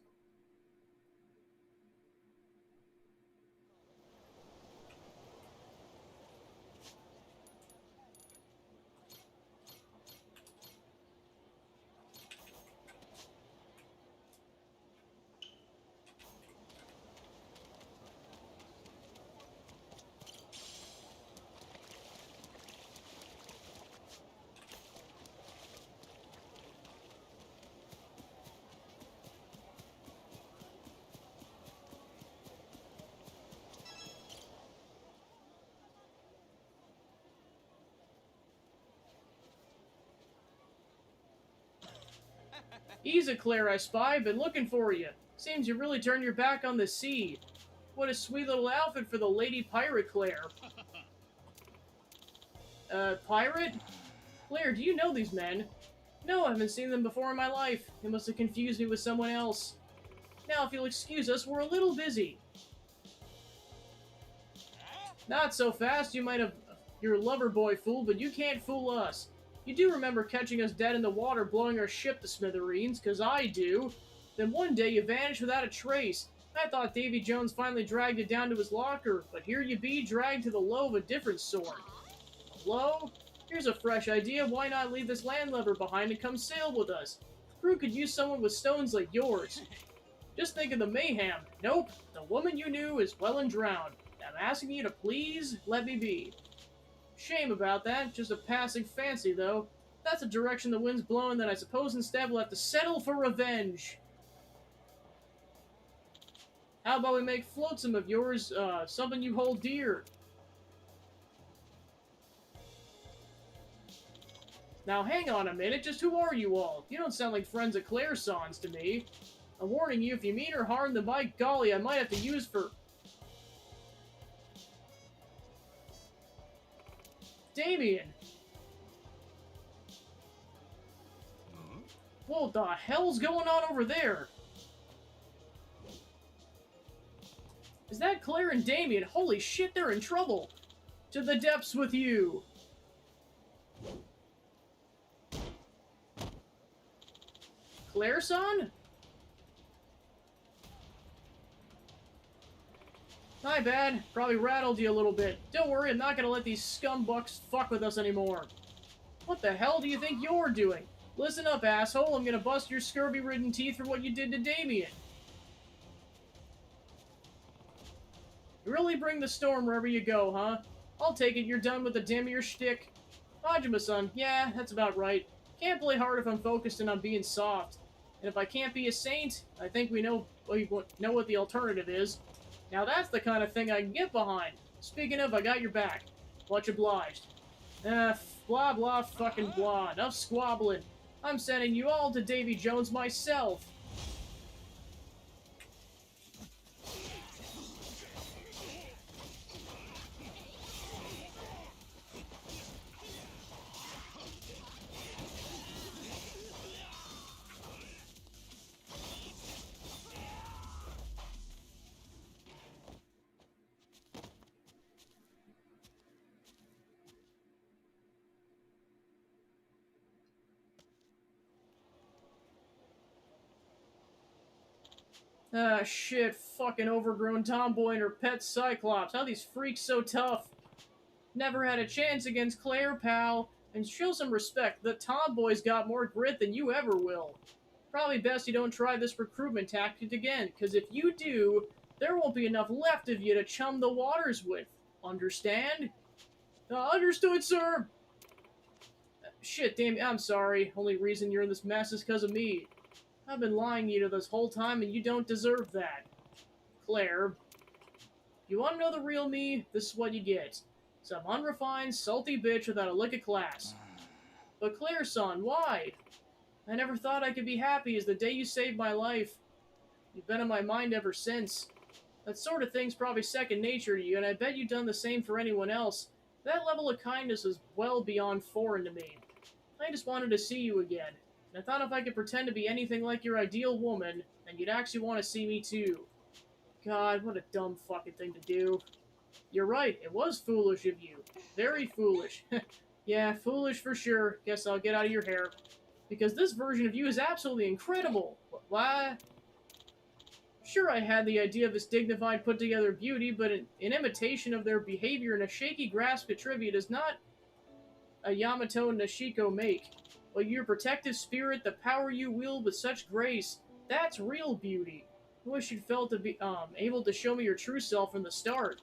Speaker 1: Easy, Claire, I spy. Been looking for you. Seems you really turned your back on the sea. What a sweet little outfit for the lady pirate, Claire. Pirate? Claire, do you know these men? No, I haven't seen them before in my life. They must have confused me with someone else. Now, if you'll excuse us, we're a little busy. Not so fast. You might have your lover boy fooled, but you can't fool us. You do remember catching us dead in the water, blowing our ship to smithereens, 'cause I do. Then one day you vanished without a trace. I thought Davy Jones finally dragged you down to his locker, but here you be, dragged to the low of a different sort. A low? Here's a fresh idea. Why not leave this landlubber behind and come sail with us? The crew could use someone with stones like yours. Just think of the mayhem. Nope, the woman you knew is well and drowned. I'm asking you to please let me be. Shame about that. Just a passing fancy, though. If that's the direction the wind's blowing, then I suppose instead we'll have to settle for revenge. How about we make flotsam of yours, something you hold dear? Now, hang on a minute. Just who are you all? You don't sound like friends of Claire-sans to me. I'm warning you, if you mean her harm, then by golly, I might have to use for... Damien! What the hell's going on over there? Is that Claire and Damien? Holy shit, they're in trouble! To the depths with you! Claire-san? My bad. Probably rattled you a little bit. Don't worry, I'm not gonna let these scumbucks fuck with us anymore. What the hell do you think you're doing? Listen up, asshole. I'm gonna bust your scurvy-ridden teeth for what you did to Damien. You really bring the storm wherever you go, huh? I'll take it you're done with the Demier shtick. Majima-san, yeah, that's about right. Can't play hard if I'm focusing on being soft. And if I can't be a saint, I think we know what the alternative is. Now that's the kind of thing I can get behind. Speaking of, I got your back. Much obliged. Blah blah fucking blah. Enough squabbling. I'm sending you all to Davy Jones myself. Ah, shit, fucking overgrown tomboy and her pet Cyclops. How are these freaks so tough? Never had a chance against Claire, pal. And show some respect. The tomboy's got more grit than you ever will. Probably best you don't try this recruitment tactic again, because if you do, there won't be enough left of you to chum the waters with. Understand? Understood, sir! Shit, damn, I'm sorry. Only reason you're in this mess is because of me. I've been lying to you this whole time, and you don't deserve that. Claire, you want to know the real me? This is what you get. Some unrefined, salty bitch without a lick of class. But Claire-san, why? I never thought I could be happy as the day you saved my life. You've been on my mind ever since. That sort of thing's probably second nature to you, and I bet you've done the same for anyone else. That level of kindness is well beyond foreign to me. I just wanted to see you again. And I thought if I could pretend to be anything like your ideal woman, then you'd actually want to see me too. God, what a dumb fucking thing to do. You're right, it was foolish of you. Very foolish. Yeah, foolish for sure. Guess I'll get out of your hair. Because this version of you is absolutely incredible. Why? Sure, I had the idea of this dignified, put-together beauty, but an imitation of their behavior and a shaky grasp at trivia does not a Yamato Nashiko make. But your protective spirit, the power you wield with such grace, that's real beauty. I wish you'd felt to be able to show me your true self from the start.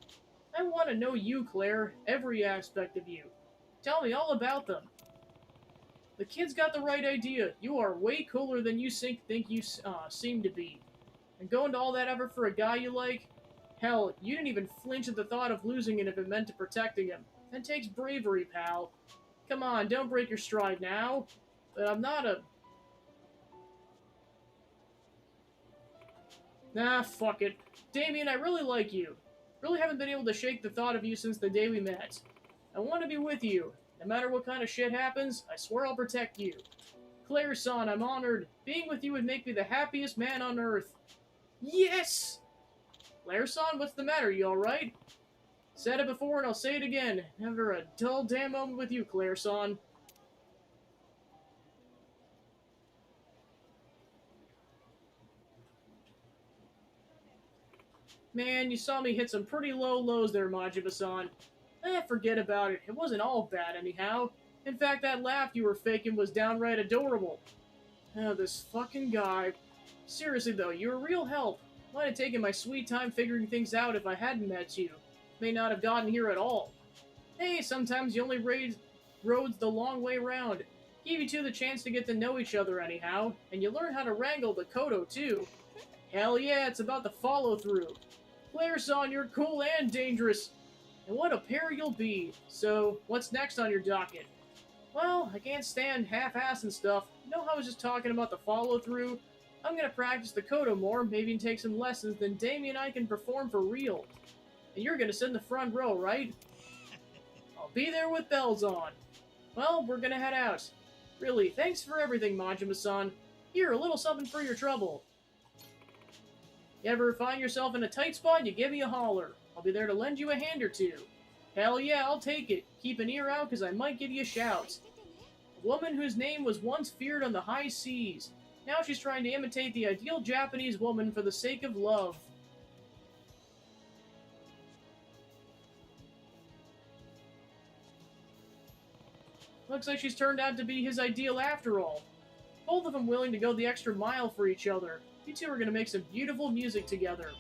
Speaker 1: I want to know you, Claire, every aspect of you. Tell me all about them. The kid's got the right idea. You are way cooler than you think you seem to be. And going to all that effort for a guy you like? Hell, you didn't even flinch at the thought of losing him if it meant to protecting him. That takes bravery, pal. Come on, don't break your stride now. But I'm not a... Nah, fuck it. Damien, I really like you. Really haven't been able to shake the thought of you since the day we met. I want to be with you. No matter what kind of shit happens, I swear I'll protect you. Claire-san, I'm honored. Being with you would make me the happiest man on earth. Yes! Claire-san, what's the matter? You alright? Said it before and I'll say it again. Never a dull damn moment with you, Claire-san. Man, you saw me hit some pretty low lows there, Majima-san. Forget about it. It wasn't all bad anyhow. In fact, that laugh you were faking was downright adorable. Oh, this fucking guy. Seriously though, you're a real help. Might have taken my sweet time figuring things out if I hadn't met you. May not have gotten here at all. Hey, sometimes you only raise roads the long way round. Give you two the chance to get to know each other anyhow, and you learn how to wrangle the Kodo too. Hell yeah, it's about the follow-through. Claire-san, you're cool and dangerous. And what a pair you'll be. So, what's next on your docket? Well, I can't stand half-ass and stuff. You know how I was just talking about the follow-through? I'm gonna practice the Kodo more, maybe take some lessons, then Damien and I can perform for real. And you're gonna sit in the front row, right? I'll be there with bells on. Well, we're gonna head out. Really, thanks for everything, Majima-san. Here, a little something for your trouble. You ever find yourself in a tight spot, you give me a holler. I'll be there to lend you a hand or two. Hell yeah, I'll take it. Keep an ear out, cause I might give you a shout. A woman whose name was once feared on the high seas. Now she's trying to imitate the ideal Japanese woman for the sake of love. Looks like she's turned out to be his ideal after all. Both of them willing to go the extra mile for each other. You two are gonna make some beautiful music together.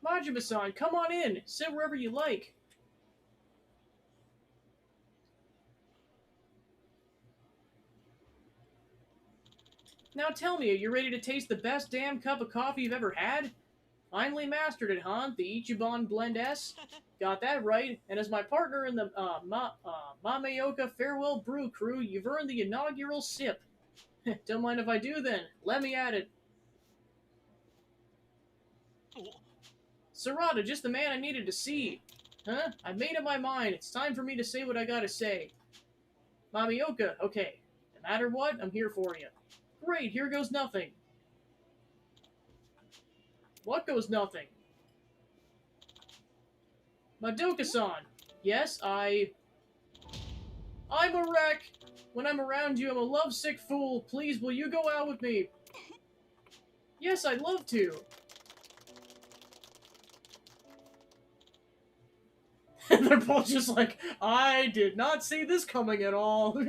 Speaker 1: Majima-san, come on in. Sit wherever you like. Now tell me, are you ready to taste the best damn cup of coffee you've ever had? Finally mastered it, huh? The Ichiban Blend S? Got that right. And as my partner in the Mameoka Farewell Brew crew, you've earned the inaugural sip. Don't mind if I do then. Let me at it. Sarada, just the man I needed to see. Huh? I've made up my mind. It's time for me to say what I gotta say. Mamioka, okay. No matter what, I'm here for you. Great, here goes nothing. What goes nothing? Madoka-san. Yes, I'm a wreck. When I'm around you, I'm a lovesick fool. Please, will you go out with me? Yes, I'd love to. And they're both just like, I did not see this coming at all.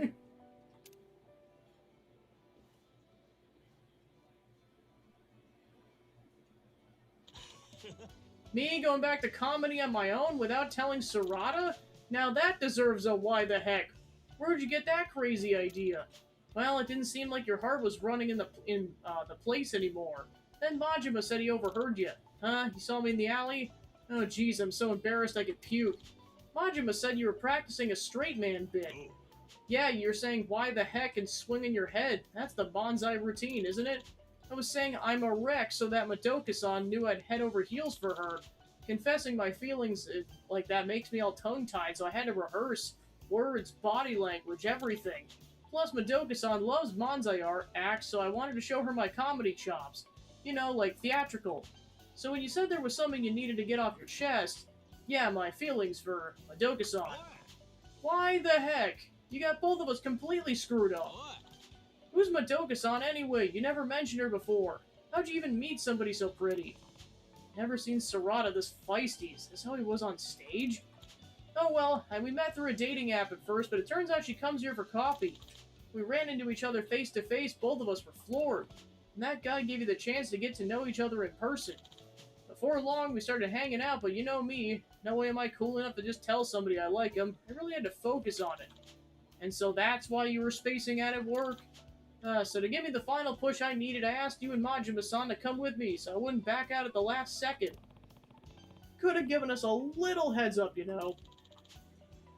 Speaker 1: Me going back to comedy on my own without telling Sarada? Now that deserves a why the heck. Where'd you get that crazy idea? Well, it didn't seem like your heart was running in the place anymore. Then Majima said he overheard you. Huh? He saw me in the alley? Oh jeez, I'm so embarrassed I could puke. Majima said you were practicing a straight man bit. Yeah, you're saying why the heck and swinging your head. That's the bonsai routine, isn't it? I was saying I'm a wreck so that Madoka-san knew I'd head over heels for her. Confessing my feelings like that makes me all tongue-tied, so I had to rehearse. Words, body language, everything. Plus, Madoka-san loves manzai art acts, so I wanted to show her my comedy chops. You know, like theatrical. So when you said there was something you needed to get off your chest, yeah, my feelings for Madoka-san. Why the heck? You got both of us completely screwed up. Who's Madoka-san anyway? You never mentioned her before. How'd you even meet somebody so pretty? Never seen Sarada this feisty. Is this how he was on stage? Oh well, we met through a dating app at first, but it turns out she comes here for coffee. We ran into each other face to face, both of us were floored. And that guy gave you the chance to get to know each other in person. Before long, we started hanging out, but you know me. No way am I cool enough to just tell somebody I like them. I really had to focus on it. And so that's why you were spacing out at work? So to give me the final push I needed, I asked you and Majima-san to come with me, so I wouldn't back out at the last second. Could have given us a little heads up, you know.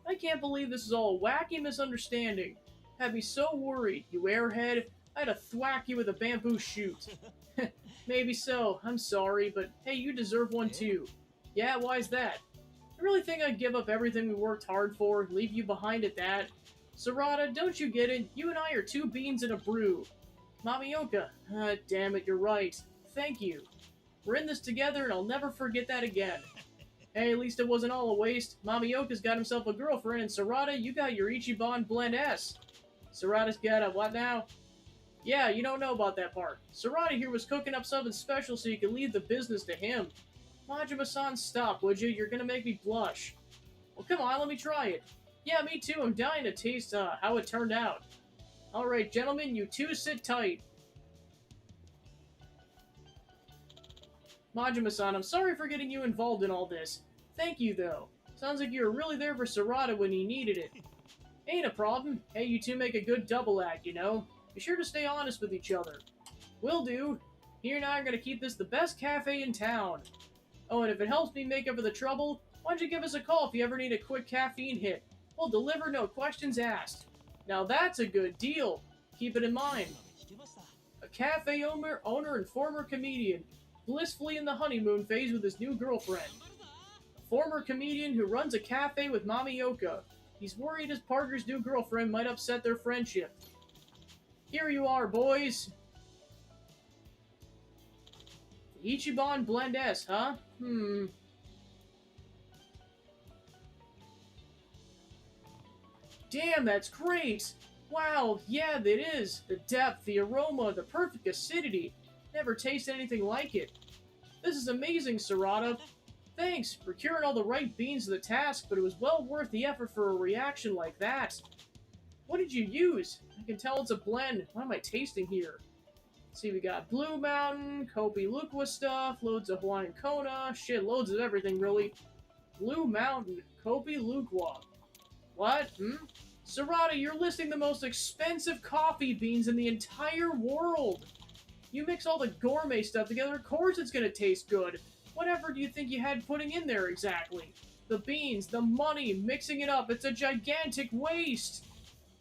Speaker 1: I can't believe this is all a wacky misunderstanding. Had me so worried, you airhead. I had to thwack you with a bamboo shoot. Maybe so, I'm sorry, but hey, you deserve one too. Yeah, why's that? I really think I'd give up everything we worked hard for and leave you behind at that. Sarada, don't you get it? You and I are two beans in a brew. Mamioka. Damn it, you're right. Thank you. We're in this together, and I'll never forget that again. Hey, at least it wasn't all a waste. Mamioka's got himself a girlfriend, and Sarada, you got your Ichiban Blend S. Sarada's got a what now? Yeah, you don't know about that part. Sarada here was cooking up something special so you could leave the business to him. Majima-san, stop, would you? You're gonna make me blush. Well, come on, let me try it. Yeah, me too. I'm dying to taste how it turned out. Alright, gentlemen, you two sit tight. Majima-san, I'm sorry for getting you involved in all this. Thank you, though. Sounds like you were really there for Sarada when he needed it. Ain't a problem. Hey, you two make a good double act, you know? Be sure to stay honest with each other. Will do. He and I are gonna keep this the best cafe in town. Oh, and if it helps me make up for the trouble, why don't you give us a call if you ever need a quick caffeine hit? We'll deliver, no questions asked. Now that's a good deal. Keep it in mind. A cafe owner and former comedian, blissfully in the honeymoon phase with his new girlfriend. A former comedian who runs a cafe with Mamioka. He's worried his partner's new girlfriend might upset their friendship. Here you are, boys. Ichiban Blend S, huh? Damn, that's great! Wow, yeah, it is. The depth, the aroma, the perfect acidity. Never tasted anything like it. This is amazing, Sarada. Thanks for curing all the right beans to the task, but it was well worth the effort for a reaction like that. What did you use? I can tell it's a blend. What am I tasting here? Let's see, we got Blue Mountain, Kopi Luqua stuff, loads of Hawaiian Kona, shit, loads of everything, really. Blue Mountain, Kopi Luqua. What? Sarada, you're listing the most expensive coffee beans in the entire world. You mix all the gourmet stuff together, of course it's gonna taste good. Whatever do you think you had putting in there exactly? The beans, the money, mixing it up, it's a gigantic waste.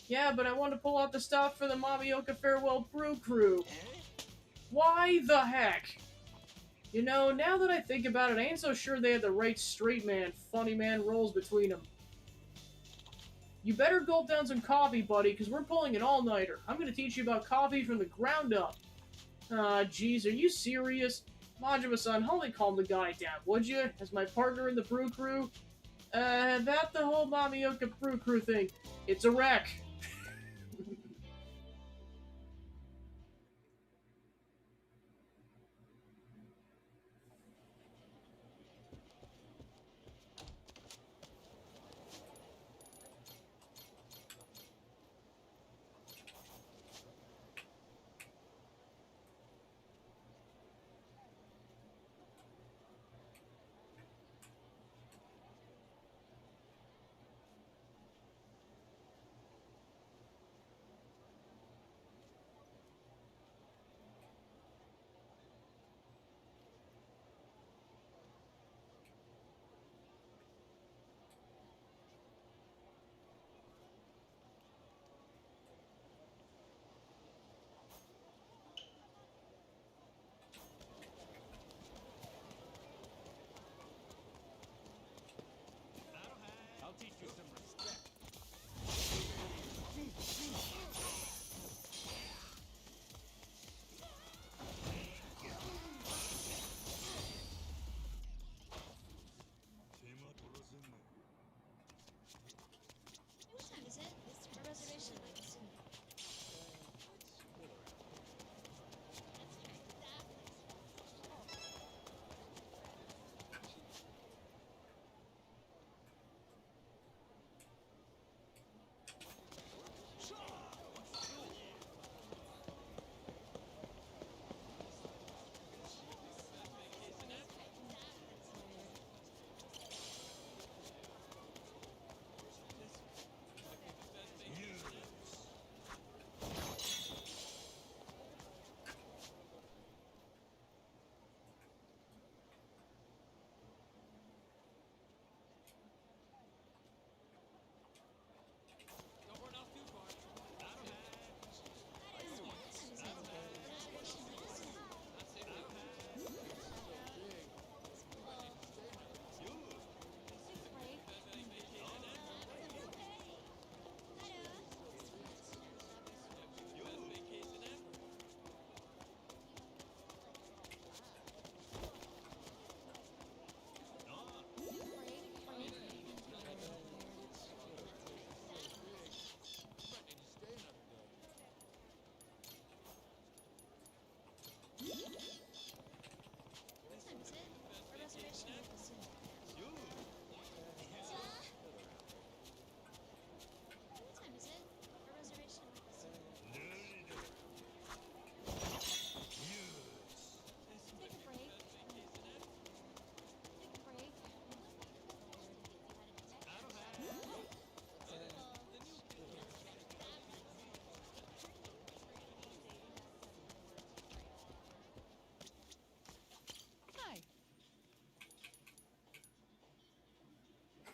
Speaker 1: Yeah, but I want to pull out the stuff for the Mamioka Farewell Brew Crew. Why the heck? You know, now that I think about it, I ain't so sure they had the right straight man, funny man roles between them. You better gulp down some coffee, buddy, because we're pulling an all-nighter. I'm going to teach you about coffee from the ground up. Jeez, are you serious? Majima-san, help me calm the guy down, would you? As my partner in the brew crew? About the whole Mamioka brew crew thing. It's a wreck.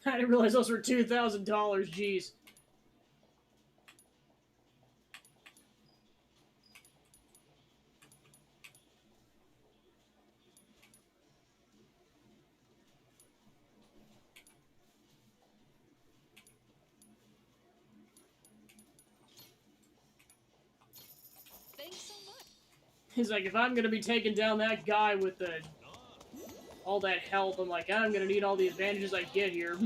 Speaker 1: I didn't realize those were $2,000. Jeez.
Speaker 3: Thanks so much.
Speaker 1: He's like, if I'm gonna be taking down that guy with all that health, I'm like, I'm gonna need all the advantages I get here.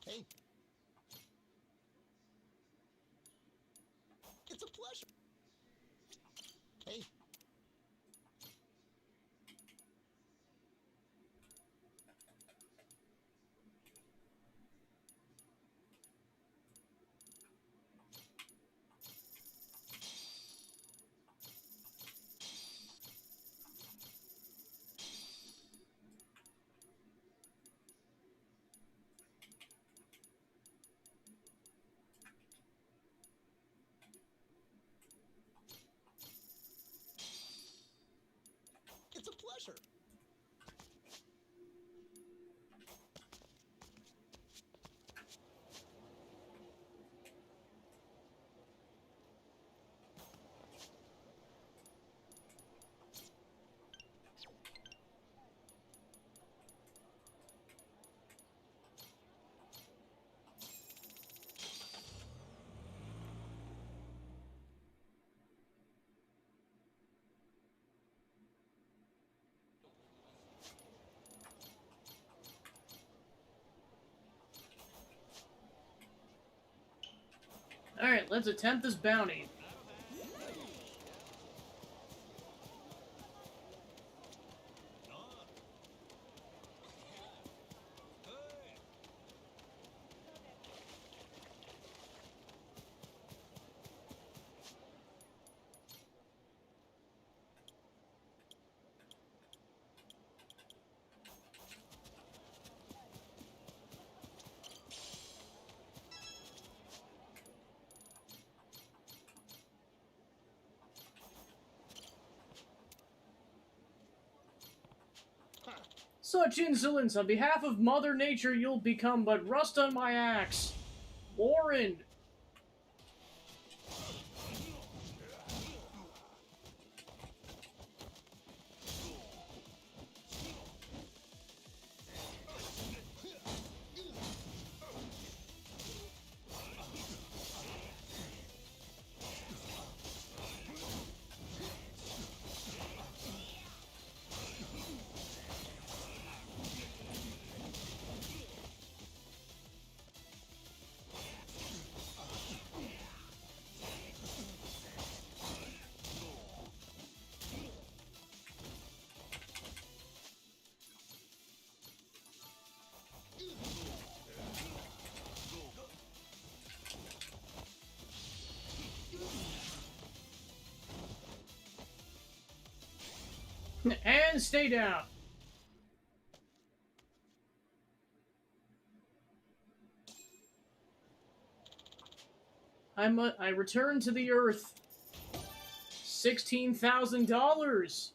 Speaker 4: Hey. It's a pleasure. Hey. It's a pleasure.
Speaker 1: Alright, let's attempt this bounty. Such insolence! On behalf of Mother Nature, you'll become but rust on my axe. Warren! And stay down. I return to the Earth. $16,000.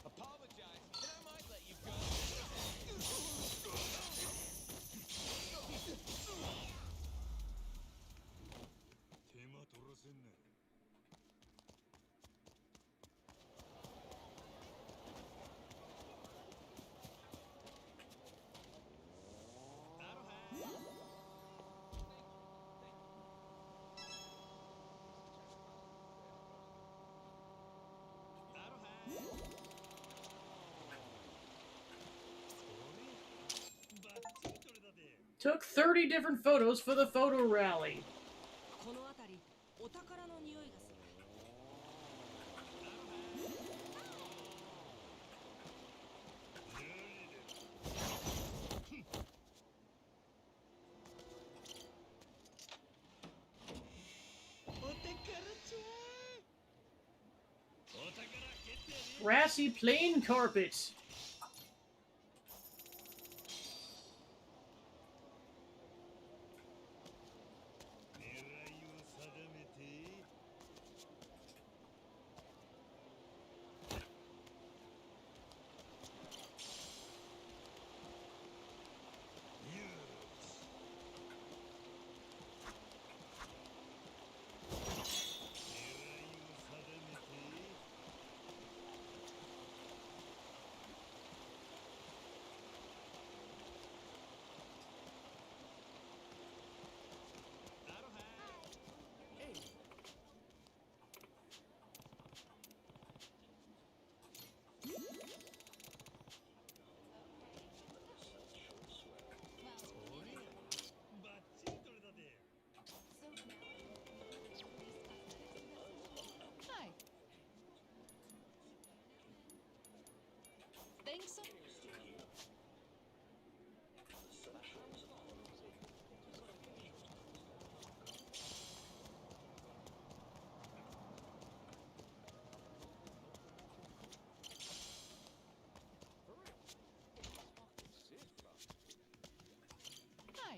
Speaker 2: Apologize, then I might let you go. 手間取らせんな。
Speaker 1: Took 30 different photos for the photo rally.
Speaker 3: この辺りお宝の匂いがする。
Speaker 1: Grassy plain carpet.
Speaker 3: Hi. Think so? Hi.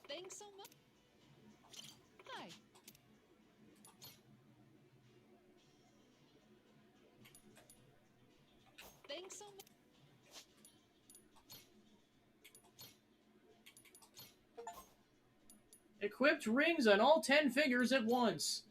Speaker 3: Thanks so much. Hi. Thanks so much.
Speaker 1: Equipped rings on all 10 fingers at once.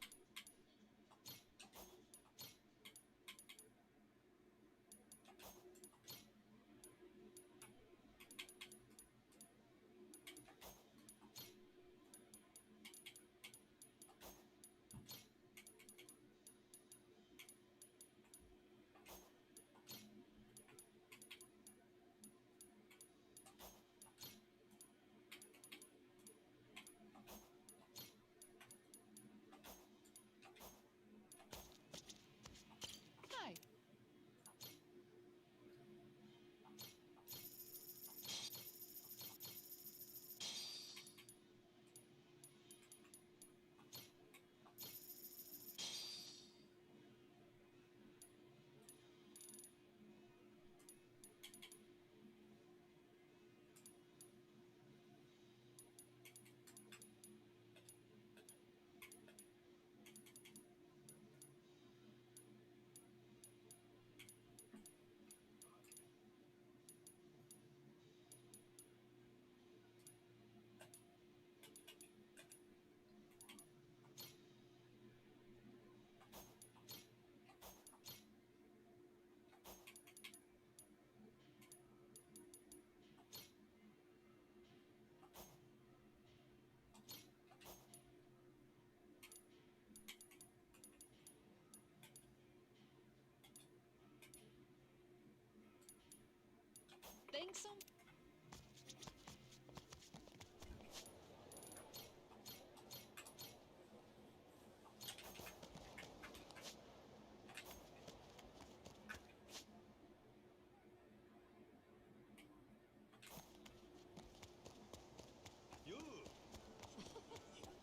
Speaker 3: think so?
Speaker 2: Yo!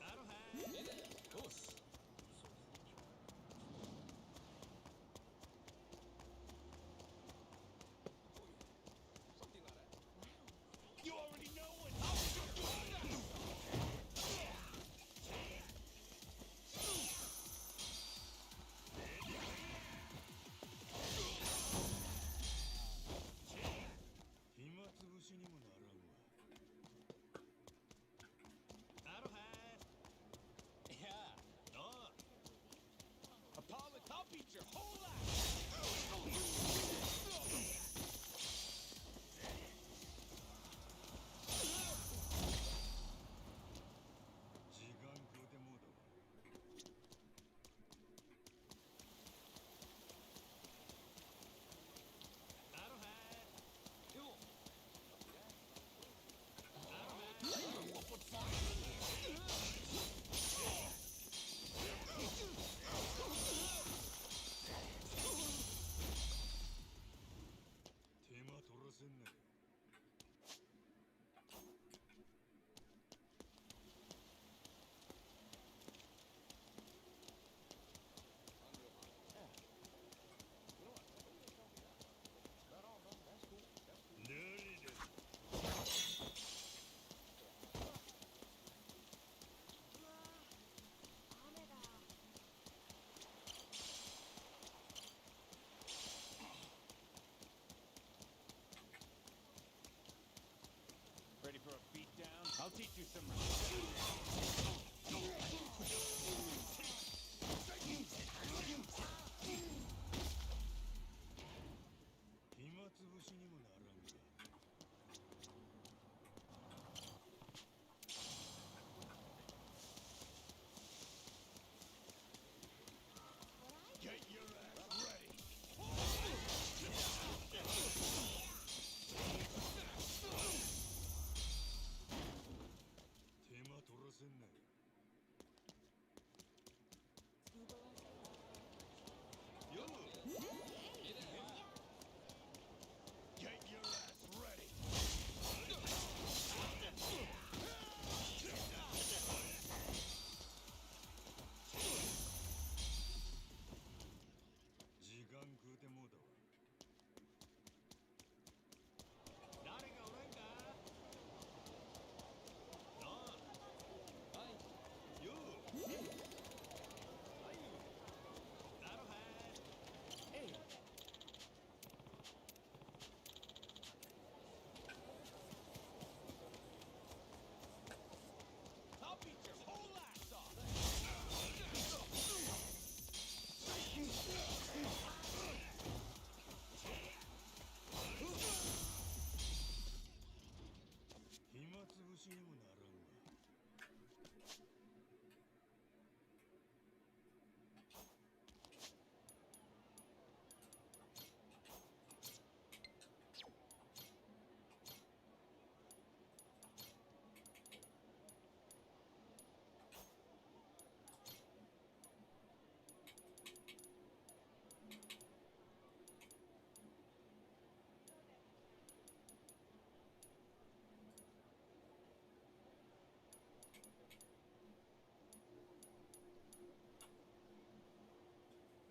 Speaker 2: Arrowhead! Os! You already know what. Arrowhead! Yeah, no. Apollo, I'll beat your whole ass! Arrowhead! Yo! Ready for a beatdown? I'll teach you some respect. Get your ass ready! Yo! Get your ass ready! Naringa-ringa! No! Yo! Arrowhead! Hey! I'll beat your whole ass off!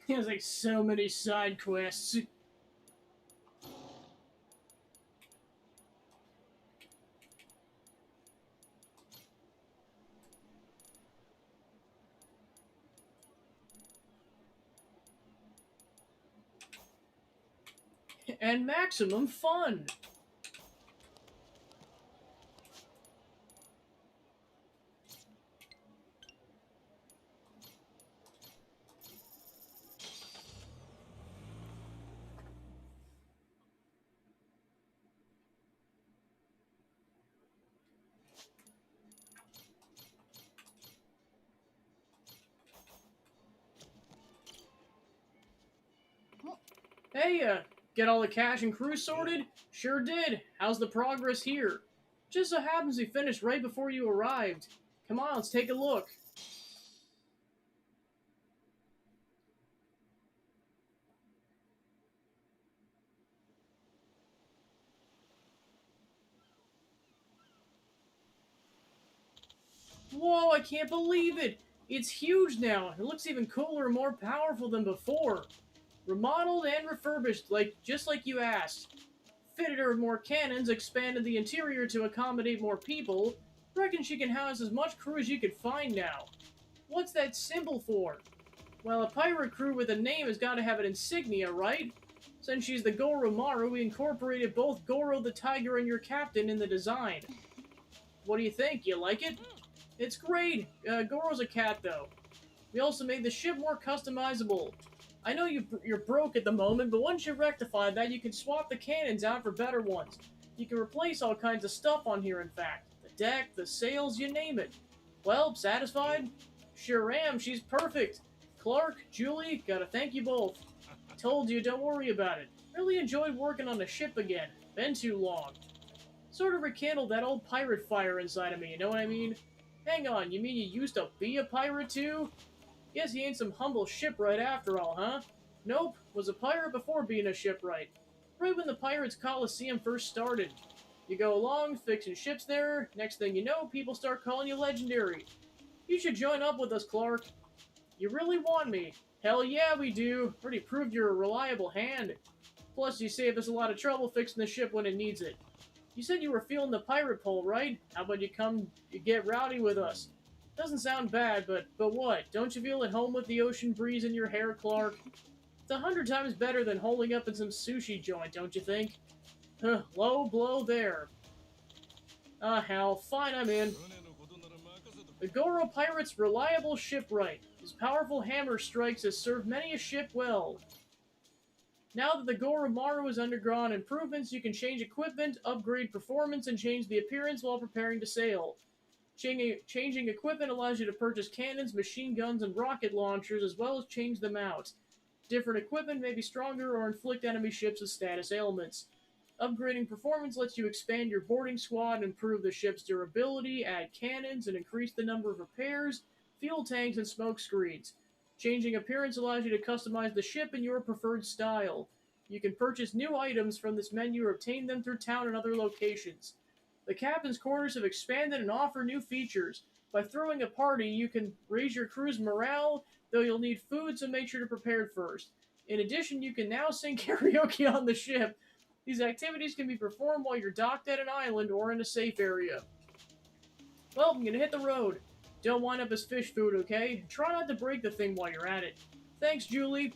Speaker 1: He has like so many side quests. And maximum fun. Hey, Get all the cash and crew sorted? Sure did. How's the progress here? Just so happens we finished right before you arrived. Come on, let's take a look. Whoa, I can't believe it! It's huge now. It looks even cooler and more powerful than before. Remodeled and refurbished, just like you asked. Fitted her with more cannons, expanded the interior to accommodate more people. Reckon she can house as much crew as you could find now. What's that symbol for? Well, a pirate crew with a name has got to have an insignia, right? Since she's the Goro Maru, we incorporated both Goro the Tiger and your captain in the design. What do you think? You like it? It's great. Goro's a cat, though. We also made the ship more customizable. I know you're broke at the moment, but once you rectify that, you can swap the cannons out for better ones. You can replace all kinds of stuff on here, in fact. The deck, the sails, you name it. Well, satisfied? Sure am. She's perfect. Clark, Julie, gotta thank you both. Told you, don't worry about it. Really enjoyed working on the ship again. Been too long. Sort of rekindled that old pirate fire inside of me, you know what I mean? Hang on, you mean you used to be a pirate too? Guess you ain't some humble shipwright after all, huh? Nope, was a pirate before being a shipwright. Right when the Pirates Coliseum first started. You go along, fixing ships there, next thing you know, people start calling you legendary. You should join up with us, Clark. You really want me? Hell yeah, we do. Already proved you're a reliable hand. Plus, you saved us a lot of trouble fixing the ship when it needs it. You said you were feeling the pirate pull, right? How about you get rowdy with us? Doesn't sound bad, but what? Don't you feel at home with the ocean breeze in your hair, Clark? It's 100 times better than holding up in some sushi joint, don't you think? Low blow there. Ah, hell. Fine, I'm in. The Goro Pirate's reliable shipwright. His powerful hammer strikes has served many a ship well. Now that the Goro Maru has undergone improvements, you can change equipment, upgrade performance, and change the appearance while preparing to sail. Changing equipment allows you to purchase cannons, machine guns, and rocket launchers, as well as change them out. Different equipment may be stronger or inflict enemy ships with status ailments. Upgrading performance lets you expand your boarding squad, improve the ship's durability, add cannons, and increase the number of repairs, fuel tanks, and smoke screens. Changing appearance allows you to customize the ship in your preferred style. You can purchase new items from this menu or obtain them through town and other locations. The captain's quarters have expanded and offer new features. By throwing a party, you can raise your crew's morale, though you'll need food, so make sure to prepare first. In addition, you can now sing karaoke on the ship. These activities can be performed while you're docked at an island or in a safe area. Well, I'm gonna hit the road. Don't wind up as fish food, okay? Try not to break the thing while you're at it. Thanks, Julie.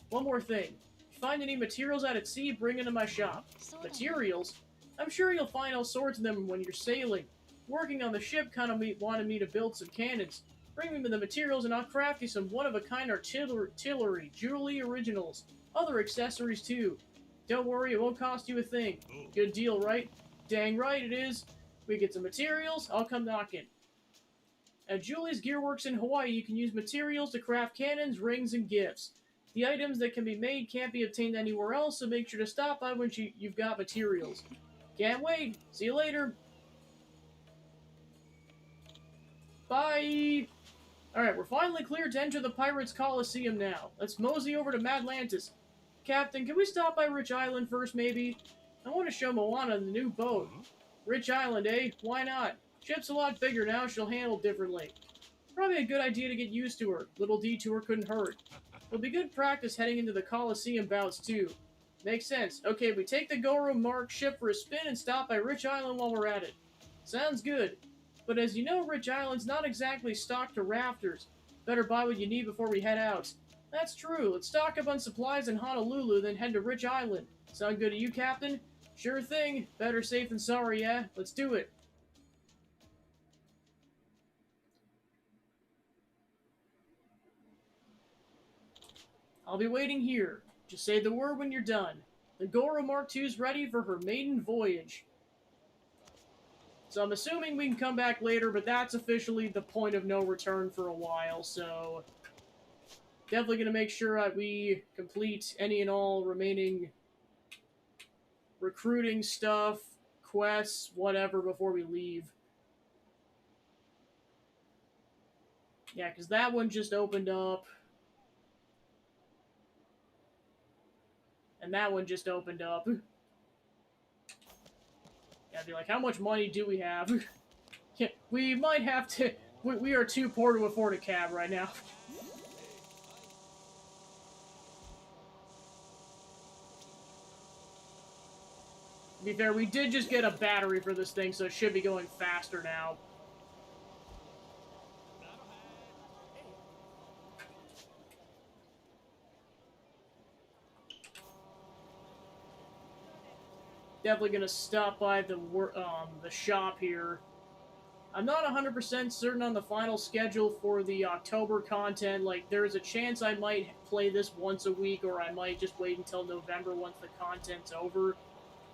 Speaker 1: One more thing. If you find any materials out at sea, bring them to my shop. Materials? I'm sure you'll find all sorts of them when you're sailing. Working on the ship kind of wanted me to build some cannons. Bring me the materials and I'll craft you some one-of-a-kind artillery, Julie originals. Other accessories, too. Don't worry, it won't cost you a thing. Good deal, right? Dang right it is. We get some materials, I'll come knocking. At Julie's Gearworks in Hawaii, you can use materials to craft cannons, rings, and gifts. The items that can be made can't be obtained anywhere else, so make sure to stop by when you've got materials. Can't wait. See you later. Bye. Alright, we're finally cleared to enter the Pirates Coliseum now. Let's mosey over to Madlantis. Captain, can we stop by Rich Island first, maybe? I want to show Moana the new boat. Rich Island, eh? Why not? Ship's a lot bigger now, she'll handle differently. Probably a good idea to get used to her. Little detour couldn't hurt. It'll be good practice heading into the Coliseum bouts, too. Makes sense. Okay, we take the Goro Mark ship for a spin and stop by Rich Island while we're at it. Sounds good. But as you know, Rich Island's not exactly stocked to rafters. Better buy what you need before we head out. That's true. Let's stock up on supplies in Honolulu, then head to Rich Island. Sound good to you, Captain? Sure thing. Better safe than sorry, yeah? Let's do it. I'll be waiting here. Just say the word when you're done. The Goro Mark II's ready for her maiden voyage. So I'm assuming we can come back later, but that's officially the point of no return for a while, so definitely going to make sure that we complete any and all remaining recruiting stuff, quests, whatever, before we leave. Yeah, because that one just opened up. And that one just opened up. Yeah, be like, how much money do we have? Yeah, we might have to... We are too poor to afford a cab right now. To be fair, we did just get a battery for this thing, so it should be going faster now. Definitely gonna stop by the shop here. I'm not 100% certain on the final schedule for the October content. Like, there's a chance I might play this once a week, or I might just wait until November once the content's over.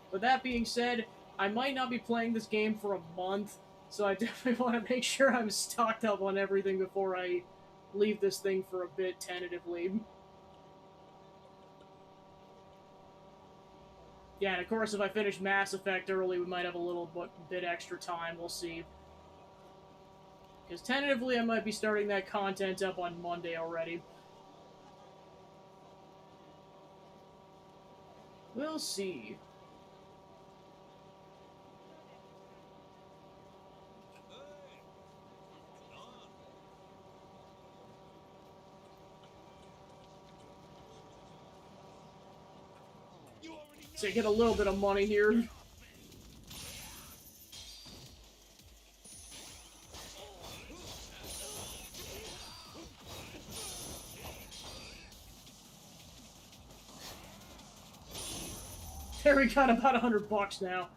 Speaker 1: But that being said, I might not be playing this game for a month, so I definitely want to make sure I'm stocked up on everything before I leave this thing for a bit tentatively. Yeah, and of course, if I finish Mass Effect early, we might have a little bit extra time. We'll see. Because tentatively, I might be starting that content up on Monday already. We'll see. So get a little bit of money here. There, we got about $100 now.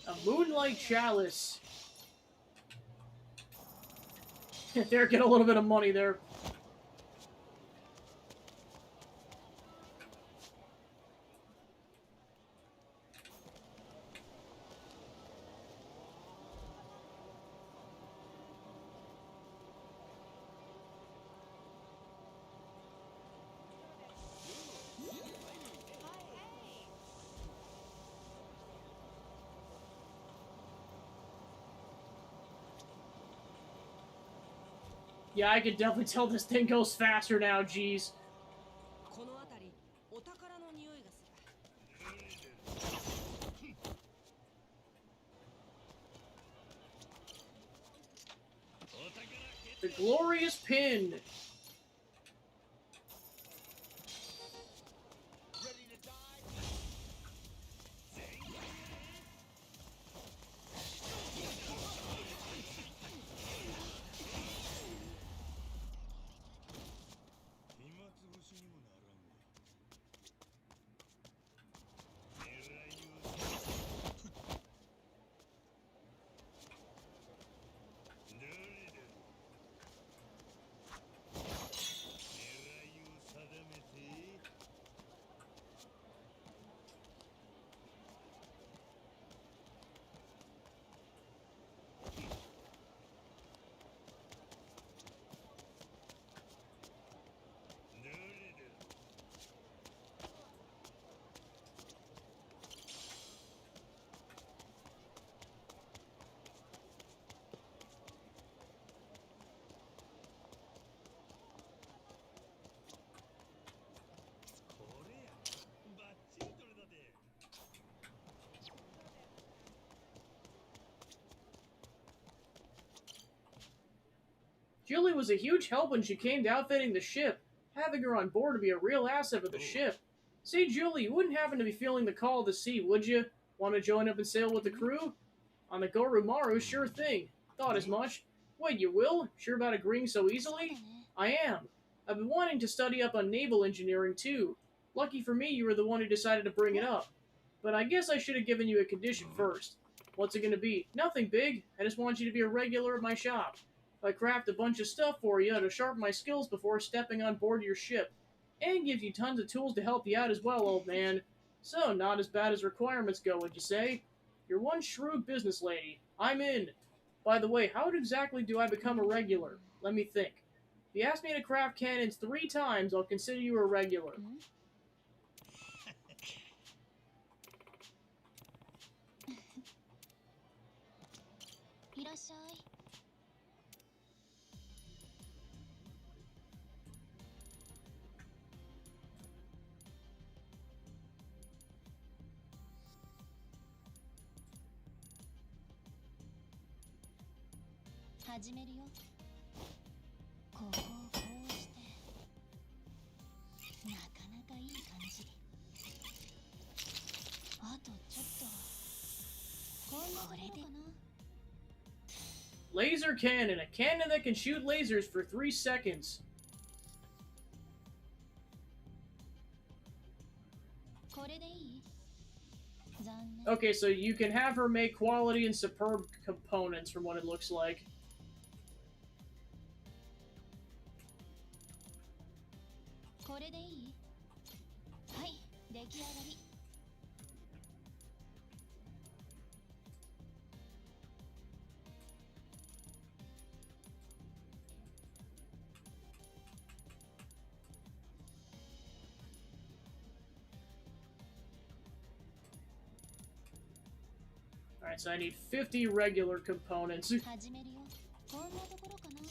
Speaker 1: A Moonlight Chalice. There, get a little bit of money there. Yeah, I can definitely tell this thing goes faster now, jeez. The glorious pin. Julie was a huge help when she came to outfitting the ship. Having her on board would be a real asset for the ship. See, Julie, you wouldn't happen to be feeling the call to sea, would you? Want to join up and sail with the crew? On the Gorumaru, sure thing. Thought as much. Wait, you will? Sure about agreeing so easily? I am. I've been wanting to study up on naval engineering too. Lucky for me, you were the one who decided to bring it up. But I guess I should have given you a condition first. What's it gonna be? Nothing big. I just want you to be a regular at my shop. I craft a bunch of stuff for you to sharpen my skills before stepping on board your ship. And gives you tons of tools to help you out as well, old man. So, not as bad as requirements go, would you say? You're one shrewd business lady. I'm in. By the way, how exactly do I become a regular? Let me think. If you ask me to craft cannons 3 times, I'll consider you a regular.
Speaker 5: いらっしゃい。始めるよ。ここをこうしてなかなかいい感じ。あとちょっとこんなところかな。
Speaker 1: Laser cannon, a cannon that can shoot lasers for 3 seconds.
Speaker 5: これでいい？残念。
Speaker 1: Okay, so you can have her make quality and superb components from what it looks like.
Speaker 5: これでいい？はい、出来上がり。
Speaker 1: Alright, so I need 50 regular components.
Speaker 5: 始めるよ。こんなところかな。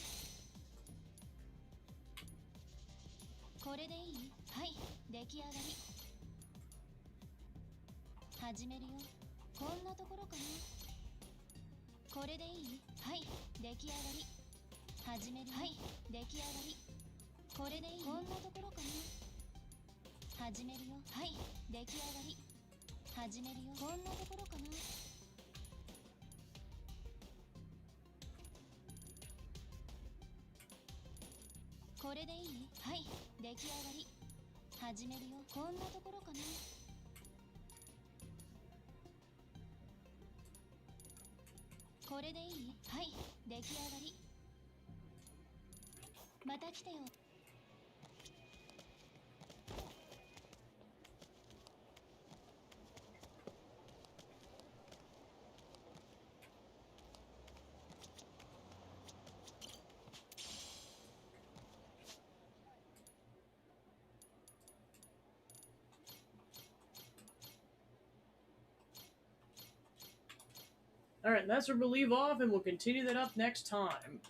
Speaker 5: これでいい？はい、出来上がり。始めるよ。こんなところかな。これでいい？はい、出来上がり。始めるよ。はい、出来上がり。これでいい？こんなところかな。始めるよ。はい、出来上がり。始めるよ。こんなところかな。 これでいい？はい、出来上がり。始めるよ。こんなところかな。これでいい？はい、出来上がり。また来てよ。
Speaker 1: Alright, that's where we'll leave off, and we'll continue that up next time.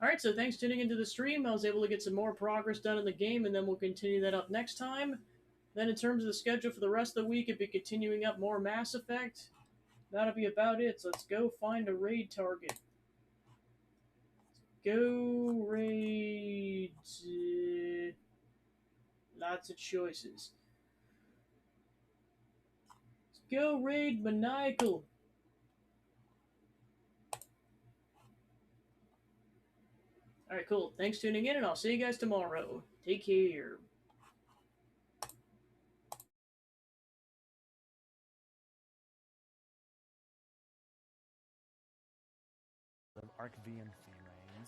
Speaker 1: Alright, so thanks for tuning into the stream. I was able to get some more progress done in the game, and then we'll continue that up next time. Then in terms of the schedule for the rest of the week, it'll be continuing up more Mass Effect. That'll be about it, so let's go find a raid target. Go raids. Lots of choices. Go raid Maniacal. Alright, cool. Thanks for tuning in, and I'll see you guys tomorrow. Take care.
Speaker 6: Arc VM theme.